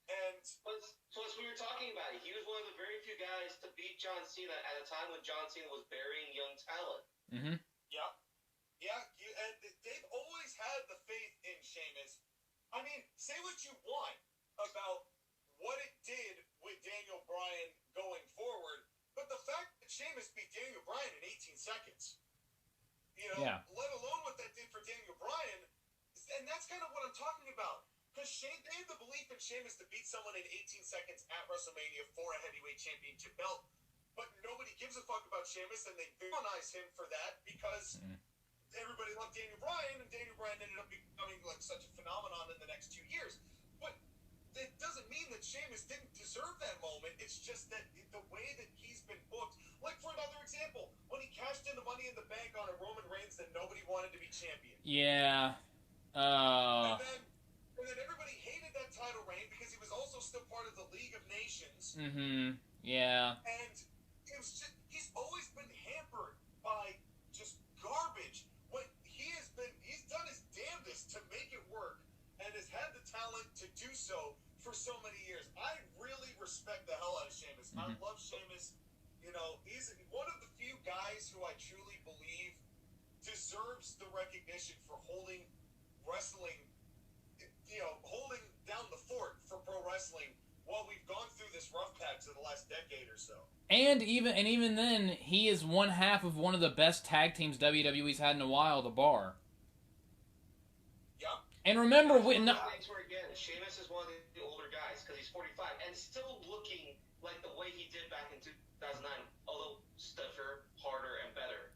And so as we were talking about it, he was one of the very few guys to beat John Cena at a time when John Cena was burying young talent. Yeah, and they've always had the faith in Sheamus. I mean, say what you want about what it did with Daniel Bryan going forward, but the fact that Sheamus beat Daniel Bryan in 18 seconds, let alone what that did for Daniel Bryan, and that's kind of what I'm talking about. Because they had the belief in Sheamus to beat someone in 18 seconds at WrestleMania for a heavyweight championship belt, but nobody gives a fuck about Sheamus, and they villainize him for that because everybody loved Daniel Bryan, and Daniel Bryan ended up becoming like such a phenomenon in the next 2 years. But it doesn't mean that Sheamus didn't deserve that moment. It's just that the way that he's been booked, like for another example, when he cashed in the Money in the Bank on a Roman Reigns that nobody wanted to be champion. Yeah. And then everybody hated that title reign because he was also still part of the League of Nations. Yeah. And it was just, he's always been hampered by just garbage. He's done his damnedest to make it work, and has had the talent to do so for so many years. I really respect the hell out of Sheamus. I love Sheamus. He's one of the few guys who I truly believe deserves the recognition for holding wrestling, holding down the fort for pro wrestling while we've gone through this rough patch of the last decade or so. And even then, he is one half of one of the best tag teams WWE's had in a while, The Bar. Yeah. And remember, Sheamus is one of the older guys because he's 45 and still looking like the way he did back in 2009, although stiffer, harder, and better.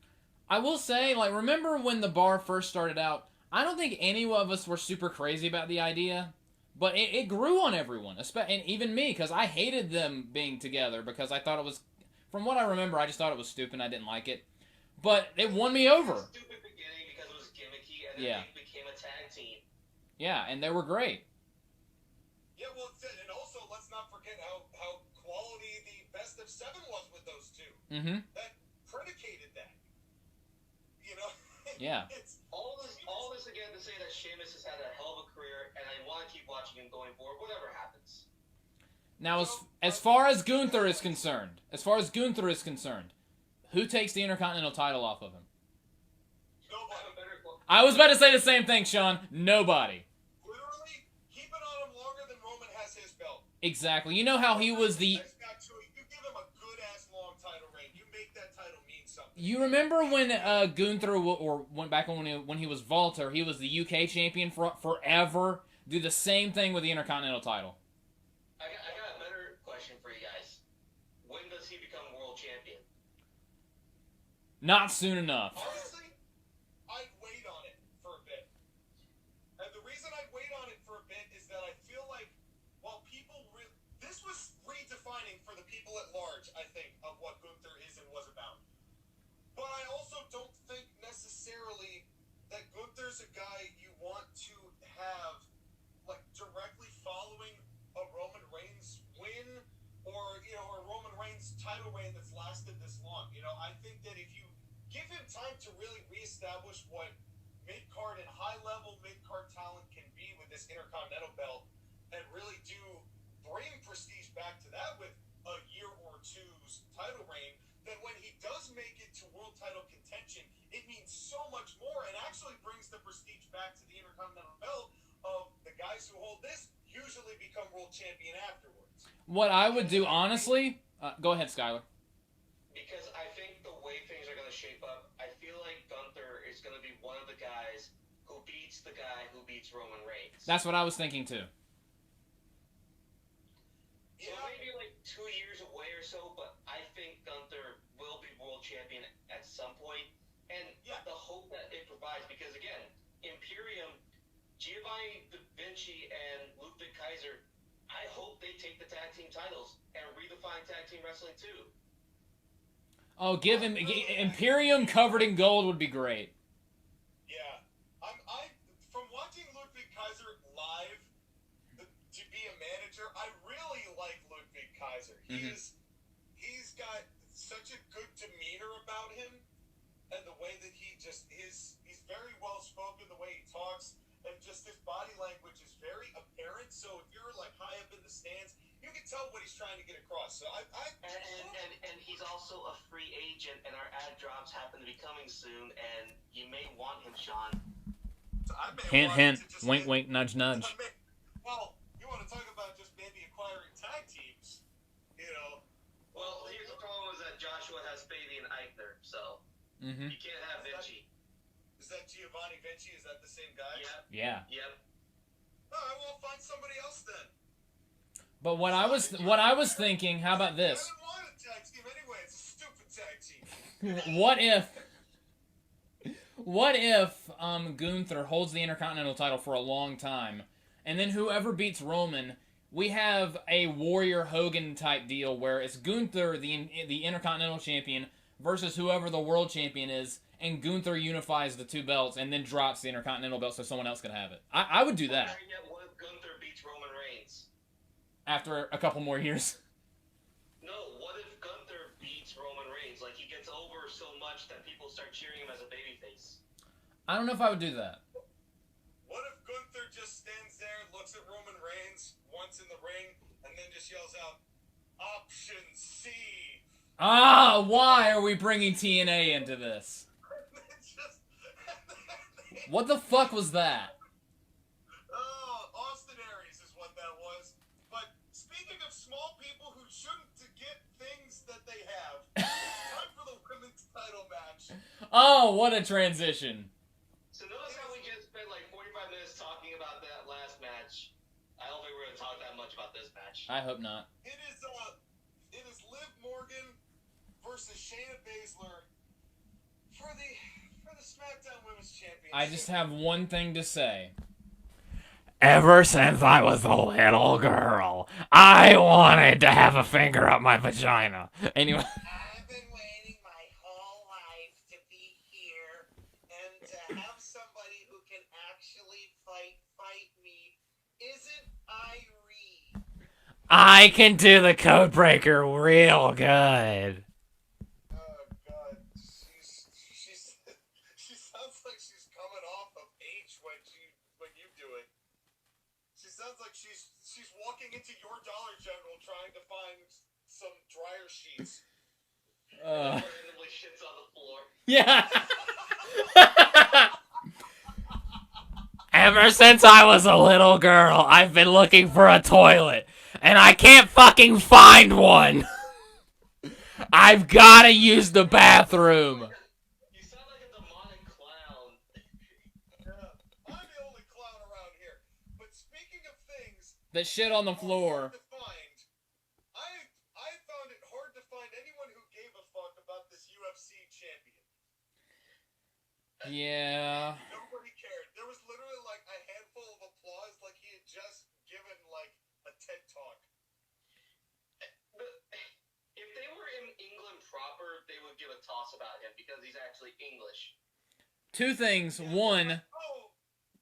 I will say, remember when The Bar first started out? I don't think any of us were super crazy about the idea, but it grew on everyone, and even me, because I hated them being together because I thought it was, from what I remember, I just thought it was stupid and I didn't like it. But it won me over. It was a stupid beginning because it was gimmicky, and then they became a tag team. Yeah, and they were great. Yeah, well, and also let's not forget how quality the best of 7 was with those two. That predicated Yeah. All this again to say that Sheamus has had a hell of a career, and I want to keep watching him going forward, whatever happens. Now, as far as Gunther is concerned, who takes the Intercontinental title off of him? I was about to say the same thing, Sean. Nobody. Literally, keep it on him longer than Roman has his belt. Exactly. You know how he was the... You give him a good-ass long title reign. You make that title mean something. You remember when Gunther, or went back when he was Walter, he was the UK champion for forever? Do the same thing with the Intercontinental title. I got a better question for you guys. When does he become world champion? Not soon enough. Honestly, I'd wait on it for a bit. And the reason I'd wait on it for a bit is that I feel like while people... this was redefining for the people at large, I think, of what Gunther is and was about. But I also don't think necessarily that Gunther's a guy you want to have like directly following a Roman Reigns win or a Roman Reigns title reign that's lasted this long. I think that if you give him time to really reestablish what mid-card and high-level mid-card talent can be with this Intercontinental belt and really do bring prestige back to that with a year or two's title reign, then when he does make it to world title contention, it means so much more and actually brings the prestige back to the Intercontinental belt of the guys who hold this usually become world champion afterwards. What I would do, honestly... go ahead, Skyler. Because I think the way things are going to shape up, I feel like Gunther is going to be one of the guys who beats the guy who beats Roman Reigns. That's what I was thinking, too. So maybe like 2 years away or so, but I think Gunther will be world champion at some point. And the hope that it provides, because again, Imperium, Giovanni Da Vinci and Ludwig Kaiser, I hope they take the tag team titles and redefine tag team wrestling too. Oh, give him... Imperium covered in gold would be great. Yeah. I from watching Ludwig Kaiser live to be a manager, I really like Ludwig Kaiser. He's got such a good demeanor about him, and the way that he's very well spoken, the way he talks, and just his body language is very apparent. So if you're like high up in the stands, you can tell what he's trying to get across. So and he's also a free agent, and our ad drops happen to be coming soon, and you may want him, Sean. So Hint, hint. Wink, wink, nudge, nudge. Well, you want to talk about just maybe acquiring tag teams, Well, here's the problem: is that Joshua has Fabian Eichner, so you can't have Vinci. Is that Giovanni Vinci? Is that the same guy? Yeah. Yep. All right, well, find somebody else then. But what I was thinking, how about this? I didn't want a tag team anyway. It's a stupid tag team. What if Gunther holds the Intercontinental title for a long time, and then whoever beats Roman, we have a Warrior Hogan type deal where it's Gunther, the Intercontinental champion, versus whoever the world champion is, and Gunther unifies the two belts and then drops the Intercontinental belt so someone else can have it. I would do that. What if Gunther beats Roman Reigns? After a couple more years. No, what if Gunther beats Roman Reigns? Like, he gets over so much that people start cheering him as a babyface. I don't know if I would do that. What if Gunther just stands there, looks at Roman Reigns once in the ring, and then just yells out, "Option C." Why are we bringing TNA into this? What the fuck was that? Austin Aries is what that was. But speaking of small people who shouldn't get things that they have, it's time for the women's title match. Oh, what a transition. So notice how we just spent like 45 minutes talking about that last match. I don't think we're going to talk that much about this match. I hope not. It is Liv Morgan versus Shayna Baszler for the SmackDown Women's Championship. I just have one thing to say. Ever since I was a little girl, I wanted to have a finger up my vagina. Anyway. I've been waiting my whole life to be here and to have somebody who can actually fight me. Isn't Irene? I can do the code breaker real good. Oh God, she sounds like sheets. Randomly shits on the floor. Yeah. Ever since I was a little girl, I've been looking for a toilet, and I can't fucking find one. I've gotta use the bathroom. You sound like a demonic clown. Yeah, I'm the only clown around here. But speaking of things That shit on the floor. hard to find, I found it hard to find anyone who gave a fuck about this UFC champion. Yeah. Nobody cared. There was literally like a handful of applause, like he had just given like a TED talk. If they were in England proper, they would give a toss about him because he's actually English. Two things. One, Oh,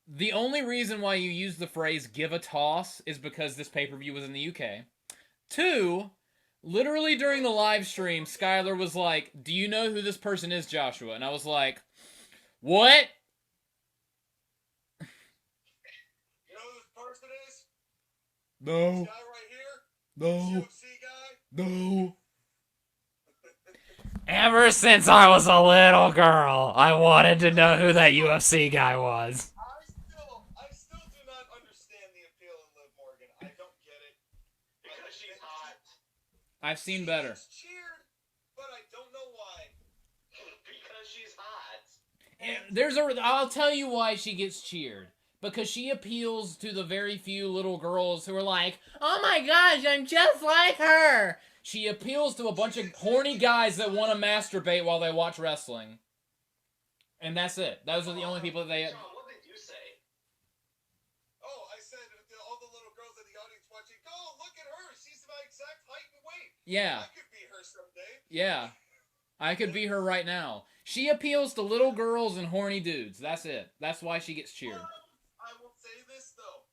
the only reason why you use the phrase give a toss is because this pay-per-view was in the UK. Two, literally during the live stream, Skyler was like, "Do you know who this person is, Joshua?" And I was like, "What?" you know who this person is? No. This guy right here? No. UFC guy? No. Ever since I was a little girl, I wanted to know who that UFC guy was. I still do not understand the appeal of Liv Morgan. I don't get it. Because she's hot. I've seen better. She's cheered, but I don't know why. Because she's hot. I'll tell you why she gets cheered. Because she appeals to the very few little girls who are like, "Oh my gosh, I'm just like her." She appeals to a bunch of horny guys that want to masturbate while they watch wrestling. And that's it. Those are the only people that they... John, what did you say? Oh, I said to all the little girls in the audience watching, "Oh, look at her. She's my exact height and weight. Yeah. I could be her someday." Yeah. I could be her right now. She appeals to little girls and horny dudes. That's it. That's why she gets cheered. I will say this, though.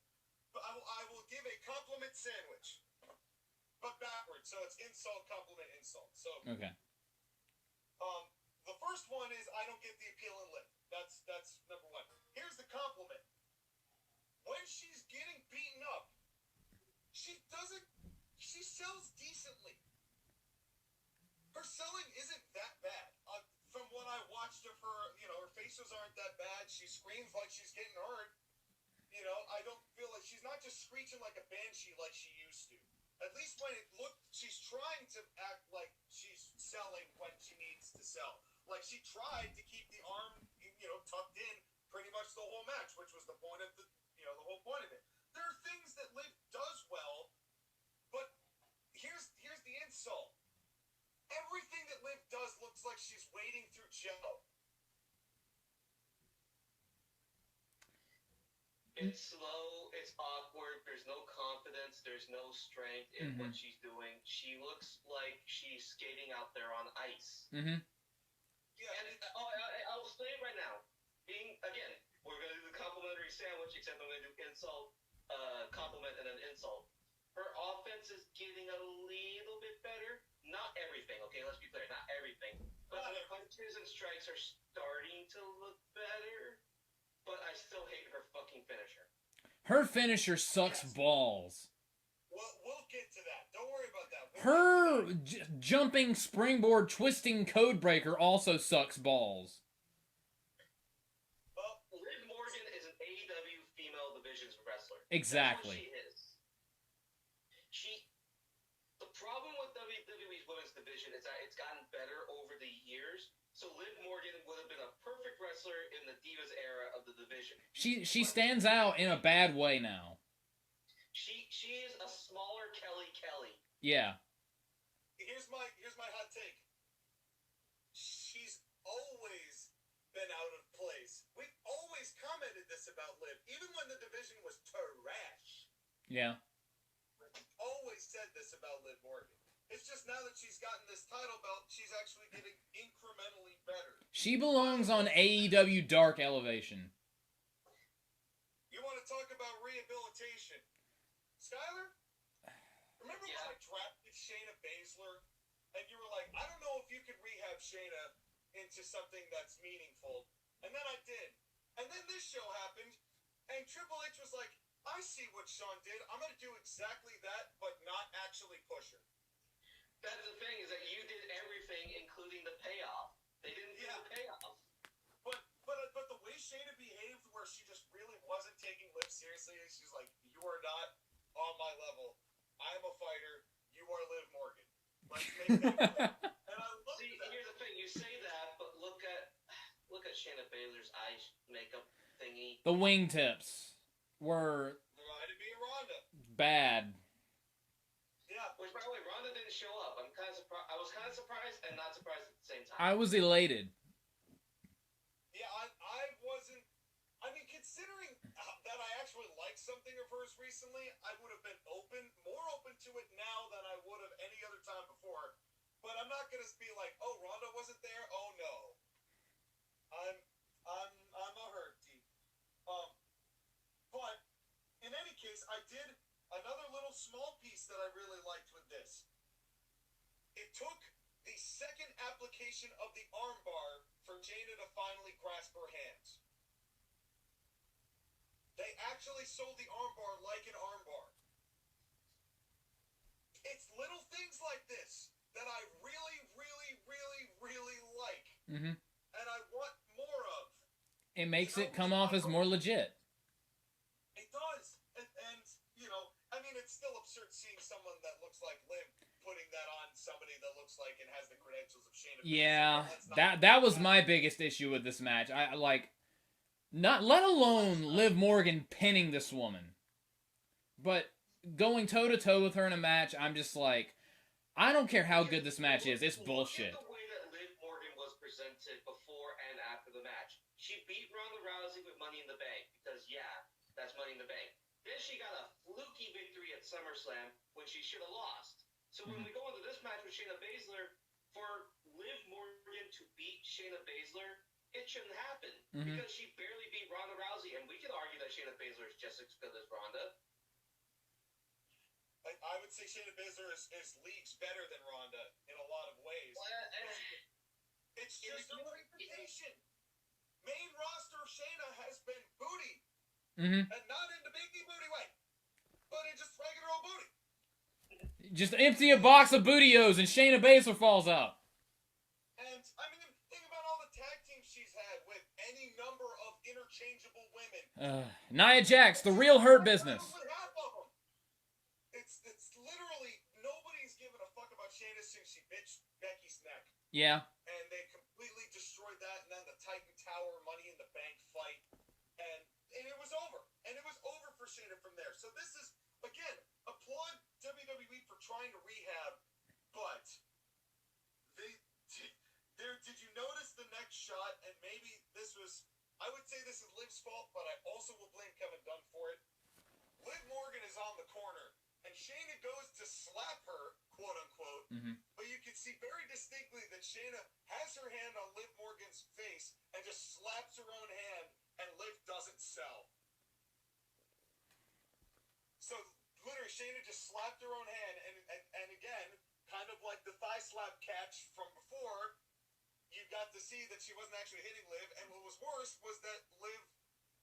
But I will give a compliment sandwich. But backwards, so it's insult, compliment, insult. So, Okay. the first one is I don't get the appeal in Liv. That's number one. Here's the compliment. When she's getting beaten up, she sells decently. Her selling isn't that bad. From what I watched of her, her faces aren't that bad. She screams like she's getting hurt. I don't feel like she's not just screeching like a banshee like she used to. At least when it looked, she's trying to act like she's selling when she needs to sell. Like she tried to keep the arm, tucked in pretty much the whole match, which was the point of the whole point of it. There are things that Liv does well, but here's the insult. Everything that Liv does looks like she's wading through jello. It's slow, it's awkward, there's no confidence, there's no strength in what she's doing. She looks like she's skating out there on ice. Mm-hmm. Yeah, and I'll say it right now. Again, we're going to do the complimentary sandwich, except I'm going to do insult, compliment, and an insult. Her offense is getting a little bit better. Not everything, okay? Let's be clear, not everything. But the punches and strikes are starting to look better. But I still hate her fucking finisher. Her finisher sucks balls. Well, we'll get to that. Don't worry about that. Her jumping springboard twisting codebreaker also sucks balls. Well, Liv Morgan is an AEW female divisions wrestler. Exactly. That's what she is. The problem with WWE's women's division is that it's gotten better over the years. So Liv Morgan would have been a perfect wrestler in the Divas era of the division. She stands out in a bad way now. She is a smaller Kelly. Yeah. Here's my hot take. She's always been out of place. We've always commented this about Liv, even when the division was trash. Yeah. We've always said this about Liv Morgan. It's just now that she's gotten this title belt, she's actually getting incrementally better. She belongs on AEW Dark Elevation. You want to talk about rehabilitation? Skyler? Remember when I drafted Shayna Baszler? And you were like, I don't know if you could rehab Shayna into something that's meaningful. And then I did. And then this show happened, and Triple H was like, I see what Shawn did. I'm going to do exactly that, but not actually push her. That's the thing, is that you did everything, including the payoff. They didn't do the payoff. But the way Shayna behaved, where she just really wasn't taking Liv seriously, she's like, "You are not on my level. I'm a fighter. You are Liv Morgan. Let's make that work." And I love that. Here's the thing: you say that, but look at Shayna Baszler's eye makeup thingy. The wingtips were Reminded me of Ronda. bad. Yeah. Which, by the way, Ronda didn't show up. I'm kind of surprised. I was kind of surprised and not surprised at the same time. I was elated. Yeah, I wasn't. I mean, considering that I actually liked something of hers recently, I would have been more open to it now than I would have any other time before. But I'm not gonna be like, "Oh, Ronda wasn't there." Oh no, I'm a hurty. But in any case, I did another little small piece that I really liked with this. It took the second application of the armbar for Jaina to finally grasp her hands. They actually sold the armbar like an armbar. It's little things like this that I really, really, really, really like. Mm-hmm. And I want more of. It makes it come off as more legit. It does. And you know, I mean, it's still absurd seeing someone that looks like Liv putting that on somebody that looks like and has the credentials of Shayna. Yeah, that was my biggest issue with this match. I like, not let alone Liv Morgan pinning this woman, but going toe to toe with her in a match. I'm just like, I don't care how good this match is. It's bullshit. Look at the way that Liv Morgan was presented before and after the match. She beat Ronda Rousey with Money in the Bank because, yeah, that's Money in the Bank. Then she got a fluky victory at SummerSlam when she should have lost. So when we go into this match with Shayna Baszler, for Liv Morgan to beat Shayna Baszler, it shouldn't happen because she barely beat Ronda Rousey, and we can argue that Shayna Baszler is just as good as Ronda. I would say Shayna Baszler is leagues better than Ronda in a lot of ways. It's just a reputation. Main roster of Shayna has been booty, and not in the biggie booty way, but in just regular old booty. Just empty a box of bootios and Shayna Baszler falls out. And I mean, think about all the tag teams she's had with any number of interchangeable women. Nia Jax, the real Hurt Business. With half of them. It's literally nobody's given a fuck about Shayna since she bitched Becky's neck. Yeah. And they completely destroyed that, and then the Titan Tower Money in the Bank fight, and it was over. And it was over for Shayna from there. So this is, again, applaud WWE for trying to rehab, but did you notice the next shot? And maybe this was, I would say this is Liv's fault, but I also will blame Kevin Dunn for it. Liv Morgan is on the corner, and Shayna goes to slap her, quote unquote, but you can see very distinctly that Shayna has her hand on Liv Morgan's face and just slaps her own hand, and Liv doesn't sell. So literally, Shayna just slapped her own hand, and again, kind of like the thigh slap catch from before, you got to see that she wasn't actually hitting Liv, and what was worse was that Liv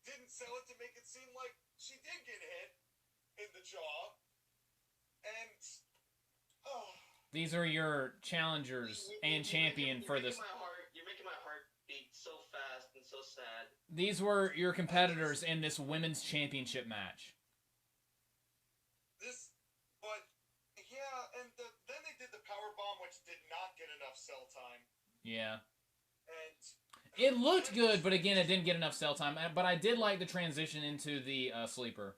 didn't sell it to make it seem like she did get hit in the jaw, and these are your challengers and champion for this. You're making my heart beat so fast and so sad. These were your competitors in this women's championship match. And then they did the power bomb, which did not get enough sell time. Yeah. And it looked good, but again, it didn't get enough sell time. But I did like the transition into the sleeper,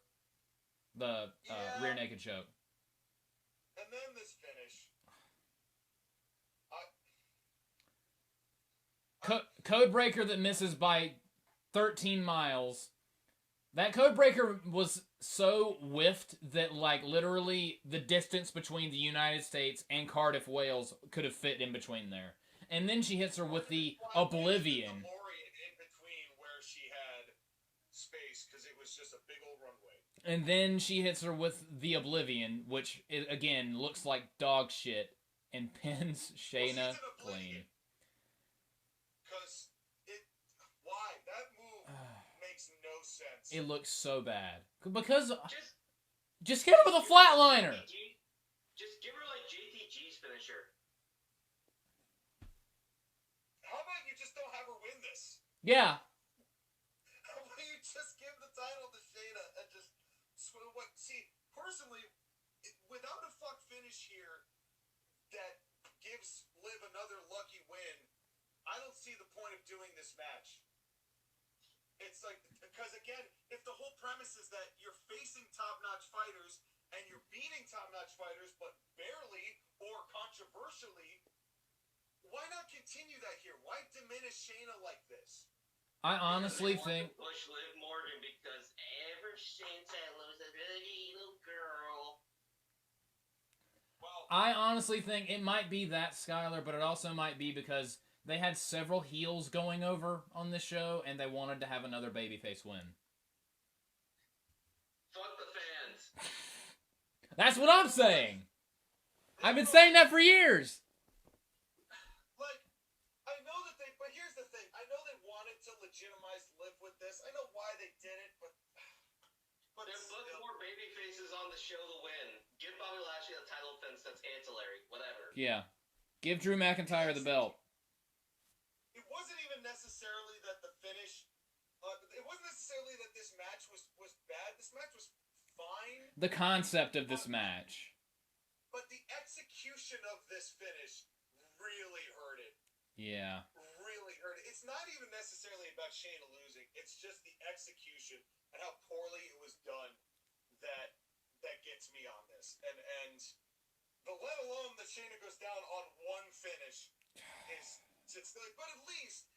the rear naked choke. And then this finish. Code breaker that misses by 13 miles. That code breaker was so whiffed that, like, literally the distance between the United States and Cardiff, Wales could have fit in between there. And then she hits her with the Oblivion. In between where she had space, because it was just a big old runway. And then she hits her with the Oblivion, which, again, looks like dog shit, and pins Shayna clean. Because why? That move makes no sense. It looks so bad. Because just hit her with a flatliner. Just give her like JT Becky G's finisher. How about you just don't have her win this? Yeah. How about you just give the title to Shayna and just what? See, personally, without a fuck finish here that gives Liv another lucky win, I don't see the point of doing this match. It's like, because again, if the whole premise is that you're facing top-notch fighters and you're beating top-notch fighters, but barely or controversially, why not continue that here? Why diminish Shayna like this? I honestly think... Push Liv Morgan because ever since I was a little girl... Well, I honestly think it might be that, Skyler, but it also might be because they had several heels going over on this show, and they wanted to have another babyface win. Fuck the fans. That's what I'm saying! I've been saying that for years! like, I know that they... But here's the thing. I know they wanted to legitimize Liv with this. I know why they did it, but There's both more baby faces on the show to win. Give Bobby Lashley a title defense that's ancillary. Whatever. Yeah. Give Drew McIntyre the belt. It wasn't even necessarily that the finish... it wasn't necessarily that this match was bad. This match was fine. The concept of this match. But the execution of this finish really hurt it. Yeah. Really hurt it. It's not even necessarily about Shayna losing. It's just the execution and how poorly it was done that gets me on this. And the let alone that Shayna goes down on one finish is it's like, but at least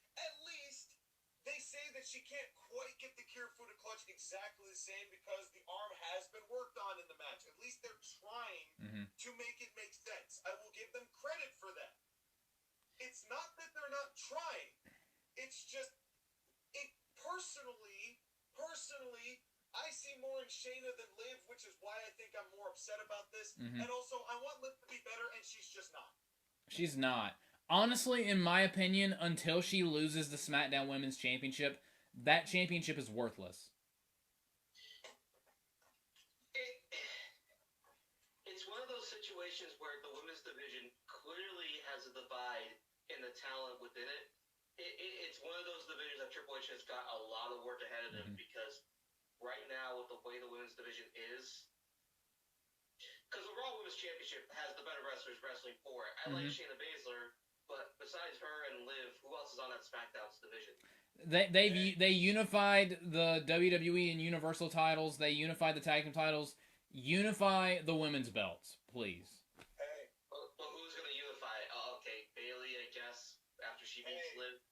they say that she can't quite get the Kirifuda clutch exactly the same because the arm has been worked on in the match. At least they're trying to make it make sense. I will give them credit for that. It's not that they're not trying. It's just personally, I see more in Shayna than Liv, which is why I think I'm more upset about this. And also, I want Liv to be better, and she's just not. She's not. Honestly, in my opinion, until she loses the SmackDown Women's Championship, that championship is worthless. It's one of those situations where the women's division clearly has a divide in the talent within it. It's one of those divisions that Triple H has got a lot of work ahead of him because right now, with the way the women's division is, because the Raw Women's Championship has the better wrestlers wrestling for it. I like Shayna Baszler, but besides her and Liv, who else is on that SmackDown's division? They unified the WWE and Universal titles. They unified the tag team titles. Unify the women's belts, please. Hey. But who's going to unify? Oh, okay, Bayley, I guess, after she beats Liv.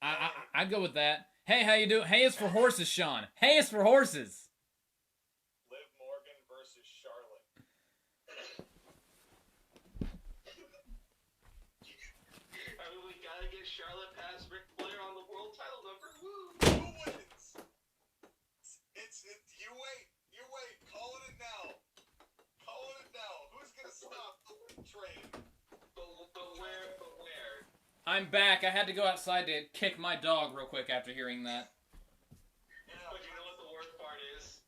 I'd go with that. Hey, how you doing? Hey is for horses, Sean. Hey is for horses. Liv Morgan versus Charlotte. I mean, we gotta get Charlotte past Ric Flair on the world title number. Woo! Who wins? You wait. Calling it now. Who's gonna stop the train? But where? I'm back. I had to go outside to kick my dog real quick after hearing that. Yeah, but you know what the worst part is? Is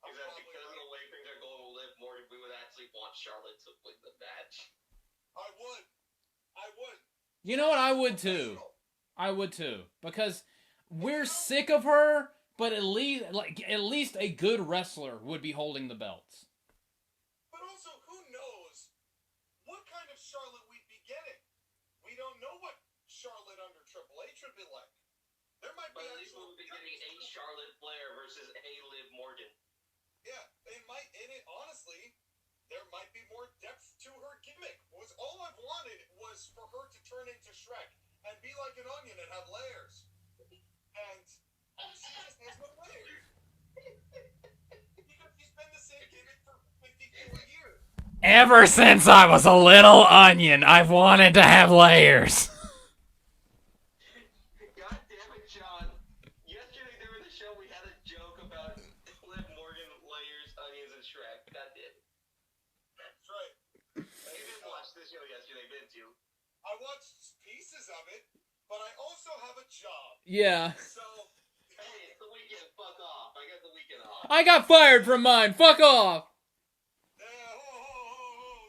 that because of the way things are going to Liv Morgan, we would actually want Charlotte to win the match. I would. You know what? I would too. Because we're sick of her, but at least a good wrestler would be holding the belts. But also, who knows what kind of Charlotte we'd be getting? We don't know what Charlotte under Triple H would be like. There might be at least we'll be getting a Charlotte Flair versus a Liv Morgan. Yeah, honestly, there might be more depth to her gimmick. All I've wanted was for her to turn into Shrek and be like an onion and have layers. And she just has no layers. Because she's been the same gimmick for 54 years. Ever since I was a little onion, I've wanted to have layers. God damn it, John. Yesterday during the show we had a joke about Liv Morgan, layers, onions, and Shrek. God damn it. That's right. You didn't watch the show yesterday, didn't you? I watched pieces of it, but I also have a job. Yeah. So, Hey, it's the weekend. Fuck off. I got the weekend off. I got fired from mine. Fuck off.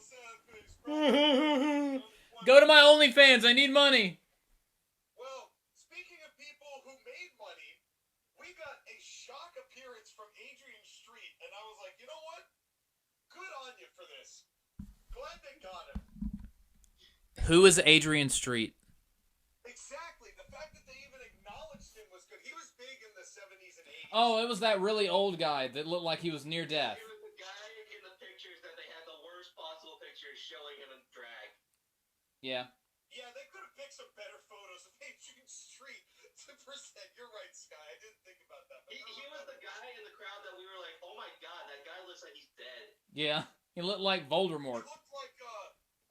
sad face, Go to my OnlyFans. I need money. Well, speaking of people who made money, we got a shock appearance from Adrian Street, and I was like, you know what? Good on you for this. Glad they got him. Who is Adrian Street? Exactly. The fact that they even acknowledged him was good. He was big in the 70s and 80s. Oh, it was that really old guy that looked like he was near death. He was the guy in the pictures that they had the worst possible pictures showing him in drag. Yeah. Yeah, they could have picked some better photos of Adrian Street to present. You're right, Sky. I didn't think about that. He was the guy in the crowd that we were like, oh my god, that guy looks like he's dead. Yeah. He looked like He Voldemort. looked like,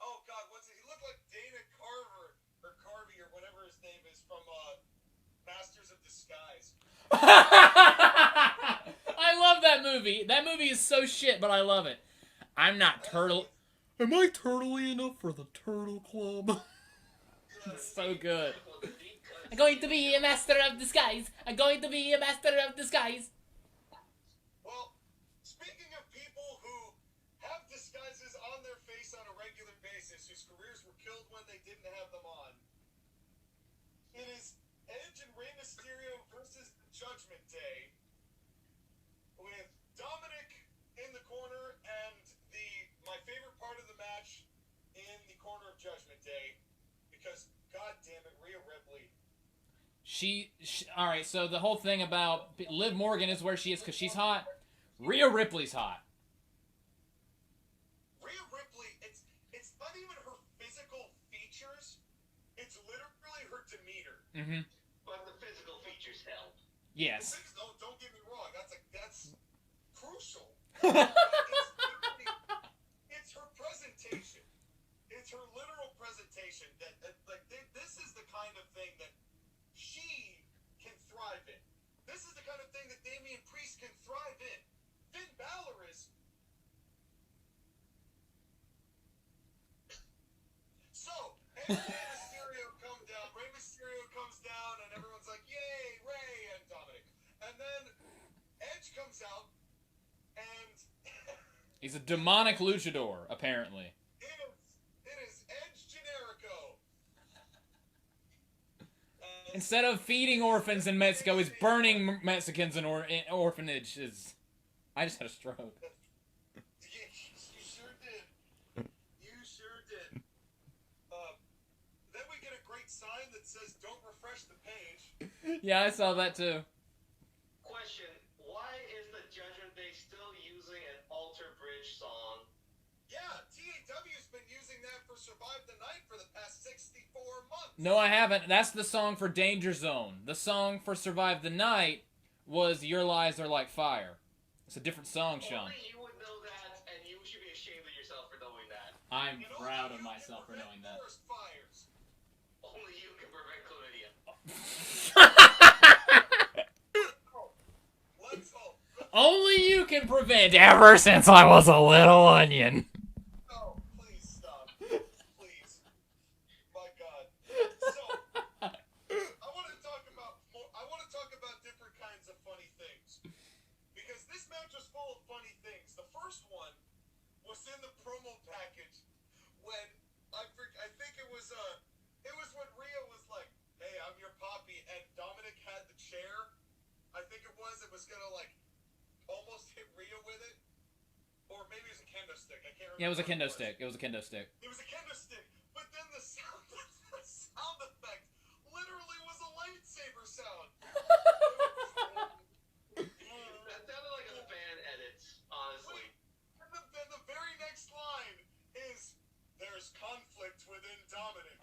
oh god, what's it? He looked like Dana Carver, or Carvey, or whatever his name is, from, Masters of Disguise. I love that movie. That movie is so shit, but I love it. I'm not turtle. Am I turtly enough for the Turtle Club? It's so good. I'm going to be a master of disguise. I'm going to be a master of disguise. Well, speaking of people who have disguises on their face on a regular basis, whose careers were killed when they didn't have them on, it is Edge and Rey Mysterio versus Judgment Day, with Dominic in the corner and my favorite part of the match in the corner of Judgment Day, because god damn it, Rhea Ripley. All right, so the whole thing about Liv Morgan is where she is because she's hot. Rhea Ripley's hot. Rhea Ripley, it's not even her physical features, it's literally her demeanor. Mm-hmm. But the physical features help. Yes. Don't get me wrong, that's crucial. It's her presentation. It's her literal presentation that this is the kind of thing that she can thrive in. This is the kind of thing that Damian Priest can thrive in. Finn Balor is. So, Rey Mysterio comes down, and everyone's like, yay, Rey and Dominic. And then Edge comes out, and He's a demonic luchador, apparently. it is Edge Generico. Instead of feeding orphans in Mexico, he's burning Mexicans in orphanages. I just had a stroke. You sure did. You sure did. Then we get a great sign that says, don't refresh the page. Yeah, I saw that too. Question, why is the Judgment Day still using an Alter Bridge song? Yeah, TAW's been using that for Survive the Night for the past 64 months. No, I haven't. That's the song for Danger Zone. The song for Survive the Night was Your Lies Are Like Fire. It's a different song, Sean. Only you would know that, and you should be ashamed of yourself for knowing that. I'm And proud only of you myself for can knowing prevent that. forest fires. Only you can prevent chlamydia. Let's hope. Only you can prevent ever since I was a little onion. No, please stop. Please. My God. So, I want to talk about different kinds of funny things, because this match was full of funny things. The first one was in the promo package when I think it was when Rhea was like, "Hey, I'm your poppy," and Dominic had the chair. I think it was gonna almost hit Rhea with it, or maybe it was a kendo stick. I can't remember. Yeah, it was a what kendo stick. It was a kendo stick. It was a kendo stick, but then the sound effect literally was a lightsaber sound. That sounded like a fan edit, honestly. And the very next line is, "There's conflict within Dominic."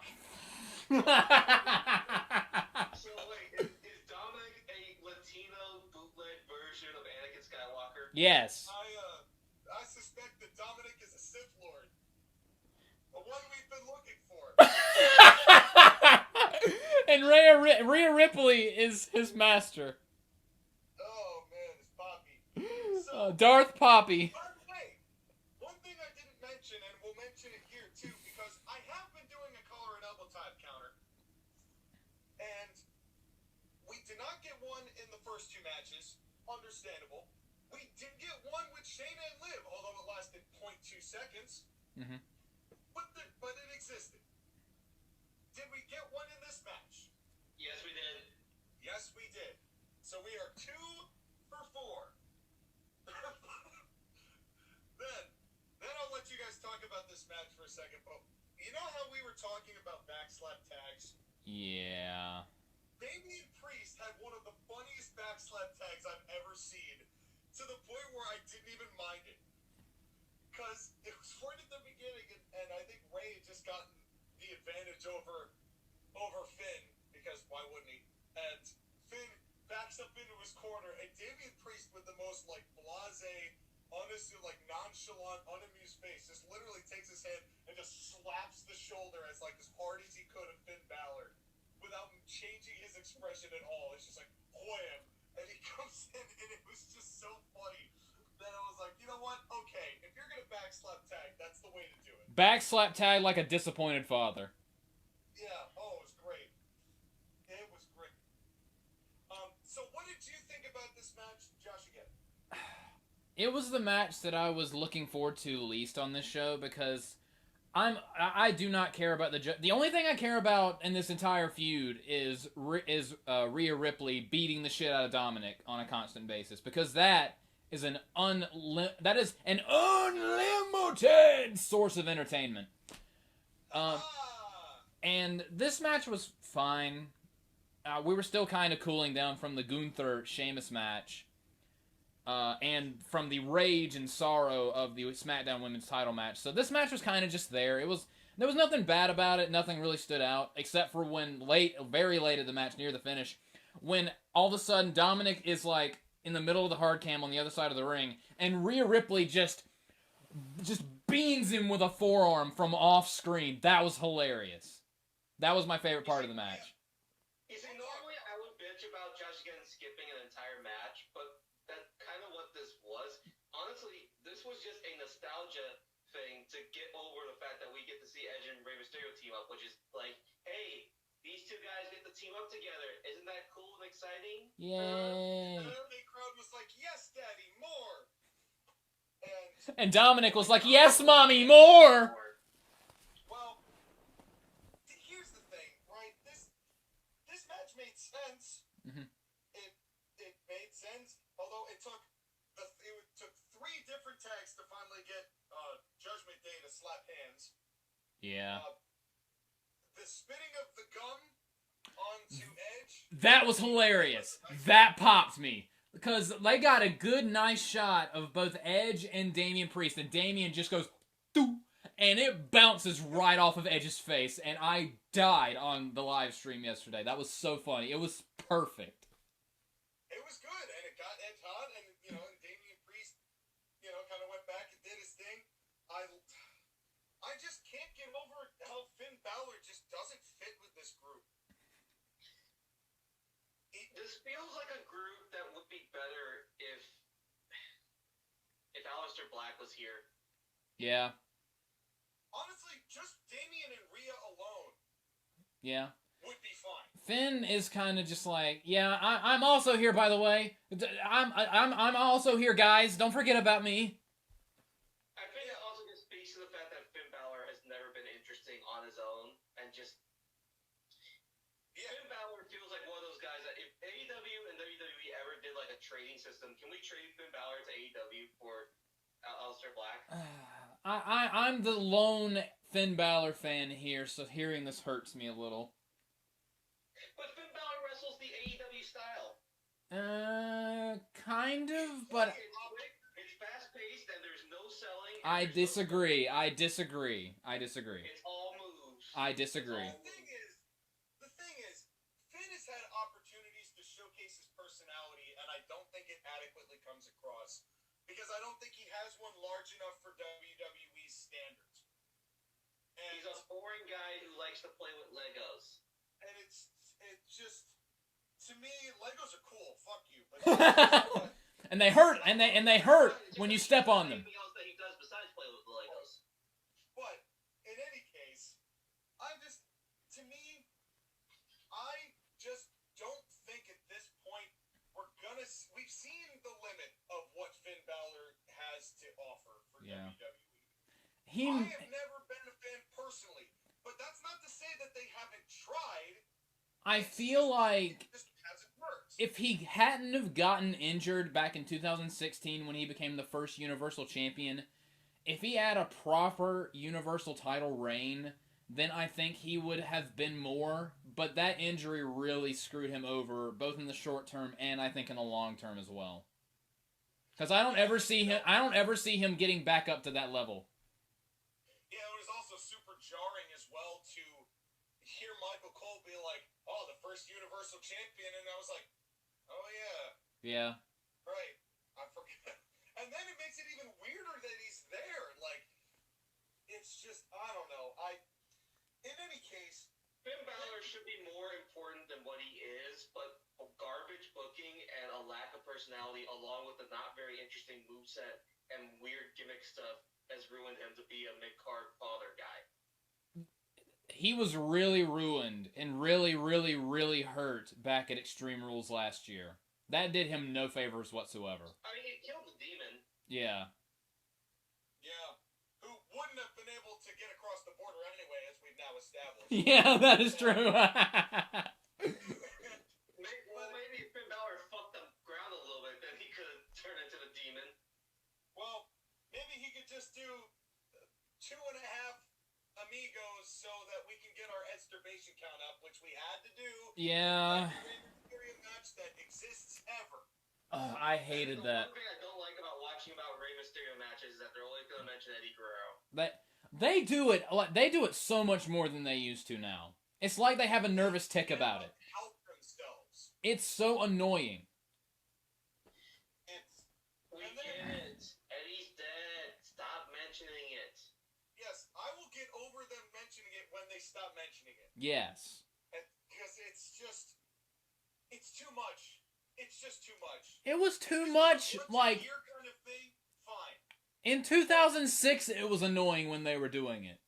So wait, is Dominic a Latino bootleg version of Anakin Skywalker? Yes. I suspect that Dominic is a Sith Lord. The one we've been looking for. And Rhea Ripley is his master. Oh man, it's Poppy. So, Darth Poppy. by the way, one thing I didn't mention, and we'll mention it here too, because I have been doing a collar and elbow tie counter, and we did not get one in the first two matches. Understandable. We did get one with Shayna and Liv, although it lasted 0.2 seconds. Mhm. But the consistent. Did we get one in this match? Yes, we did. Yes, we did. So we are 2 for 4. Then I'll let you guys talk about this match for a second. But you know how we were talking about backslap tags? Yeah. Damian Priest had one of the funniest backslap tags I've ever seen, to the point where I didn't even mind it. Because it was right at the beginning, and I think Ray had just gotten the advantage over Finn, because why wouldn't he? And Finn backs up into his corner, and Damian Priest, with the most, like, blasé, honestly, like, nonchalant, unamused face, just literally takes his hand and just slaps the shoulder as hard as he could of Finn Balor, without changing his expression at all. It's just like, wham! And he comes in, and it was just so funny. Then I was like, you know what? Okay, if you're gonna backslap tag, that's the way to do it. Backslap tag like a disappointed father. Yeah, oh, it was great. It was great. So what did you think about this match, Josh, again? It was the match that I was looking forward to least on this show, because I do not care about the only thing I care about in this entire feud is Rhea Ripley beating the shit out of Dominic on a constant basis, because that is an unlimited source of entertainment. And this match was fine. We were still kind of cooling down from the Gunther Sheamus match. And from the rage and sorrow of the SmackDown Women's title match. So this match was kind of just there. There was nothing bad about it. Nothing really stood out, except for when very late in the match, near the finish, when all of a sudden Dominic is like in the middle of the hard cam on the other side of the ring, and Rhea Ripley just beans him with a forearm from off screen. That was hilarious. That was my favorite part of the match. You see, normally I would bitch about JoshAgeddon skipping an entire match, but that's kind of what this was. Honestly, this was just a nostalgia thing to get over the fact that we get to see Edge and Rey Mysterio team up, which is like, hey, these two guys get to team up together. Isn't that cool and exciting? Yay. And the crowd was like, yes, Daddy, more! And Dominic was like, yes, Mommy, more! Well, here's the thing, right? This match made sense. Mm-hmm. It made sense, although it took 3 different tags to finally get Judgment Day to slap hands. Yeah. The spitting of the gum onto Edge. That was hilarious. That popped me. Because they got a good, nice shot of both Edge and Damian Priest, and Damian just goes, doo, and it bounces right off of Edge's face, and I died on the live stream yesterday. That was so funny. It was perfect. It was good, and it got Edge hot, and, and Damian Priest, kind of went back and did his thing. I just can't get over how Finn Balor just doesn't fit with this group. This feels like a group that would be better if Aleister Black was here. Yeah. Honestly, just Damian and Rhea alone. Yeah. Would be fine. Finn is kind of just like, yeah, I'm also here, by the way. I'm also here, guys. Don't forget about me. I think it also just speaks to the fact that Finn Balor has never been interesting on his own, and just Finn Balor feels like one of those guys that if AEW and WWE ever did like a trading system, can we trade Finn Balor to AEW for Aleister Black? I'm the lone Finn Balor fan here, so hearing this hurts me a little. But Finn Balor wrestles the AEW style. Kind of, but It's quick, it's fast-paced, and there's no selling. I disagree. No I disagree. It's all moves. I disagree. The thing is, Finn has had opportunities to showcase his personality, and I don't think it adequately comes across. Because I don't think he has one large enough for WWE's standards. And he's a boring guy who likes to play with Legos. And it's just, to me, Legos are cool. Fuck you. But and they hurt, and they hurt when you step on them. Anything else that he does besides play with the Legos. But in any case, I just don't think at this point we've seen the limit of what Finn Balor has to offer for WWE. I have never been a fan personally, but I feel like It just hasn't worked. if he hadn't have gotten injured back in 2016 when he became the first Universal Champion, if he had a proper Universal title reign, then I think he would have been more. But that injury really screwed him over, both in the short term and I think in the long term as well. Because I don't ever see him getting back up to that level. Yeah, it was also super jarring as well to hear Michael Cole be like, "Oh, the first Universal Champion," and I was like, "Oh yeah, Yeah. right, I forgot." And then it makes it even weirder that he's there. Like, it's just, I don't know. In any case, Finn Balor should be more important than what he is, but garbage booking and a lack of personality, along with the not very interesting moveset and weird gimmick stuff, has ruined him to be a mid-card father guy. He was really ruined and really, really, really hurt back at Extreme Rules last year. That did him no favors whatsoever. I mean, he killed the demon. Yeah. yeah, who wouldn't have been able to get across the border anyway, as we've now established. Yeah, that is true. Maybe if Finn Balor fucked the ground a little bit, then he could turn into the demon. Well, maybe he could just do 2.5 amigos so that we can get our masturbation count up, which we had to do. Yeah. Every match that exists ever. I hated that. One thing I don't like about watching about Rey Mysterio matches is that they're only going to mention Eddie Guerrero. They do it so much more than they used to now. It's like they have a nervous tick about it. Help themselves. It's so annoying. We get it. Eddie's dead. Stop mentioning it. Yes, I will get over them mentioning it when they stop mentioning it. Yes. Because it's too much. It's just too much. It was too much. Like, Your kind of thing, fine. in 2006, it was annoying when they were doing it.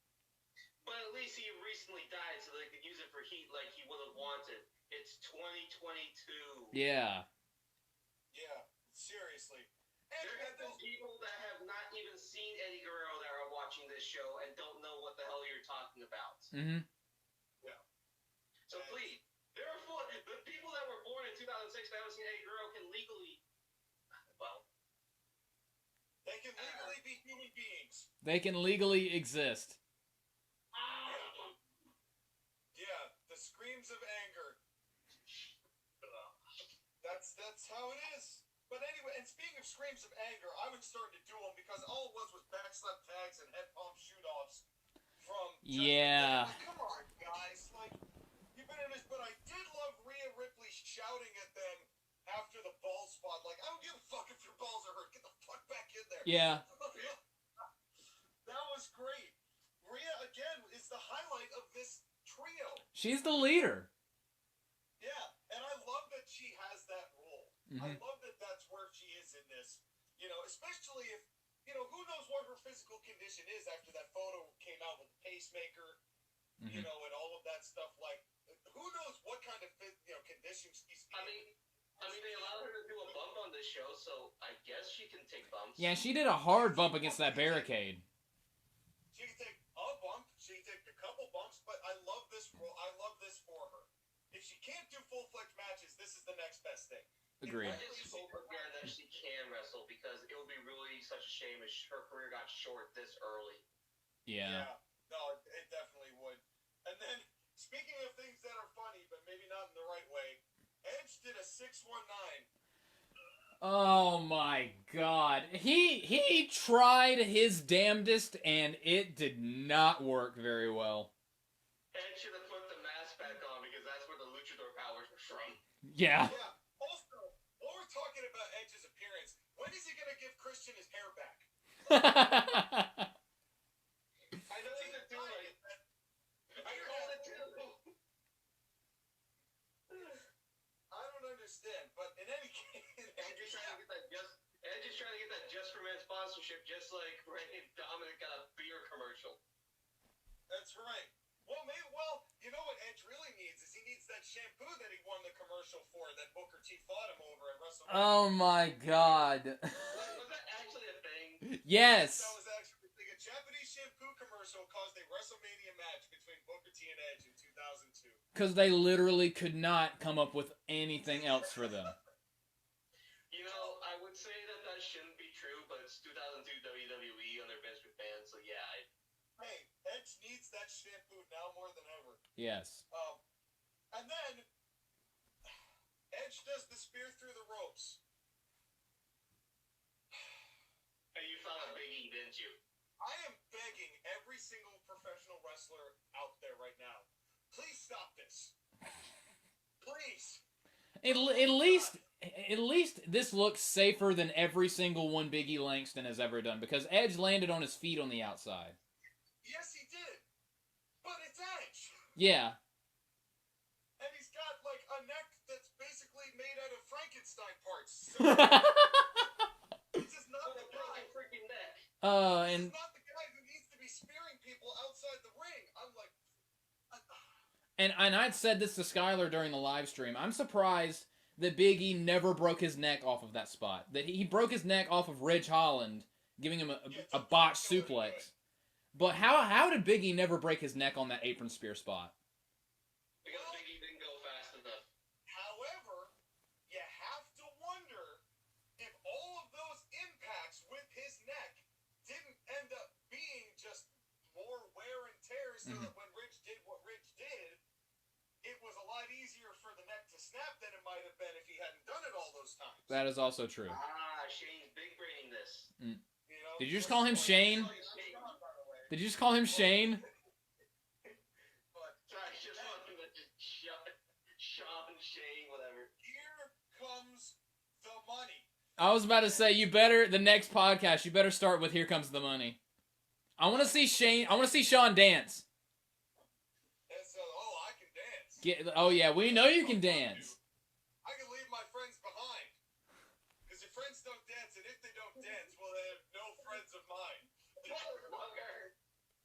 But at least he recently died, so they could use it for heat like he would have wanted. It's 2022. Yeah. Yeah, seriously. There have been people that have not even seen Eddie Guerrero that are watching this show and don't know what the hell you're talking about. Mm-hmm. Yeah. So please, the people that were born in 2006 that haven't seen Eddie Guerrero can legally, well, They can legally be human beings. They can legally exist. Yeah, the screams of anger. That's how it is. But anyway, and speaking of screams of anger, I was starting to do them because all it was backslap tags and head pump shoot-offs from... Yeah. Like, come on, guys. Like, you've been in this, but I did love Rhea Ripley shouting at them after the ball spot. Like, I don't give a fuck if your balls are hurt. Get the fuck back in there. Yeah. That was great. Rhea, again, is the highlight of this trio. She's the leader. Yeah, and I love that she has that role. Mm-hmm. I love that that's where she is in this. You know, especially if, you know, who knows what her physical condition is after that photo came out with the pacemaker, you know, and all of that stuff. Like, who knows what kind of, condition she's in. I mean, they allowed her to do a bump on this show, so I guess she can take bumps. Yeah, she did a hard bump against that barricade. She can take a bump, she can take a couple bumps, but I love this role. I love this for her. If she can't do full-fledged matches, this is the next best thing. Agreed. I just hope again that she can wrestle because it would be really such a shame if her career got short this early. Yeah. No, it definitely would. And then, speaking of things that are funny, but maybe not in the right way, Edge did a 619. Oh my god. He tried his damnedest and it did not work very well. Edge should have put the mask back on because that's where the luchador powers were from. Yeah. Yeah. Also, while we're talking about Edge's appearance, when is he going to give Christian his hair back? I know he's a doing it. I called it too. I don't understand, but in any case... Edge is trying to get that Just for Men sponsorship, just like Ray and Dominic got a beer commercial. That's right. Well, you know what Edge really needs is he needs that shampoo that he won the commercial for that Booker T fought him over at WrestleMania. Oh my god. Was that actually a thing? Yes. That was actually a thing. A Japanese shampoo commercial caused a WrestleMania match between Booker T and Edge in 2002. Because they literally could not come up with anything else for them. You know, I would say that shouldn't be true, but it's 2002 WWE on their Vince McMahon, so yeah. Hey, Edge needs that shampoo now more than ever. Yes. And then Edge does the spear through the ropes. And you found a biggie, didn't you? I am begging every single professional wrestler out there right now, please stop this. Please. At least this looks safer than every single one Big E Langston has ever done, because Edge landed on his feet on the outside. Yes, he did. But it's Edge. Yeah. And he's got, like, a neck that's basically made out of Frankenstein parts. So this is not the guy. Freaking neck. And This is not the guy who needs to be spearing people outside the ring. I'm like... And I'd said this to Skyler during the live stream. I'm surprised that Big E never broke his neck off of that spot. That he broke his neck off of Ridge Holland, giving him a botched suplex. But how did Big E never break his neck on that apron spear spot? Because Big E didn't go fast enough. However, you have to wonder if all of those impacts with his neck didn't end up being just more wear and tear, so that when Ridge did what Ridge did, it was a lot easier for the neck to snap than it might have been if he hadn't done it all those times. That is also true. Shane's big braining this. You know? Did you just call him Shane? Did you just call him Shane? Sorry, just wanted to Sean, Shane, whatever. Here comes the money. I was about to say, the next podcast, you better start with "Here Comes the Money." I want to see Sean dance. And so, I can dance. Oh yeah, we know you can dance. I can leave my friends behind. Because your friends don't dance, and if they don't dance, well, they have no friends of mine. Motherfucker.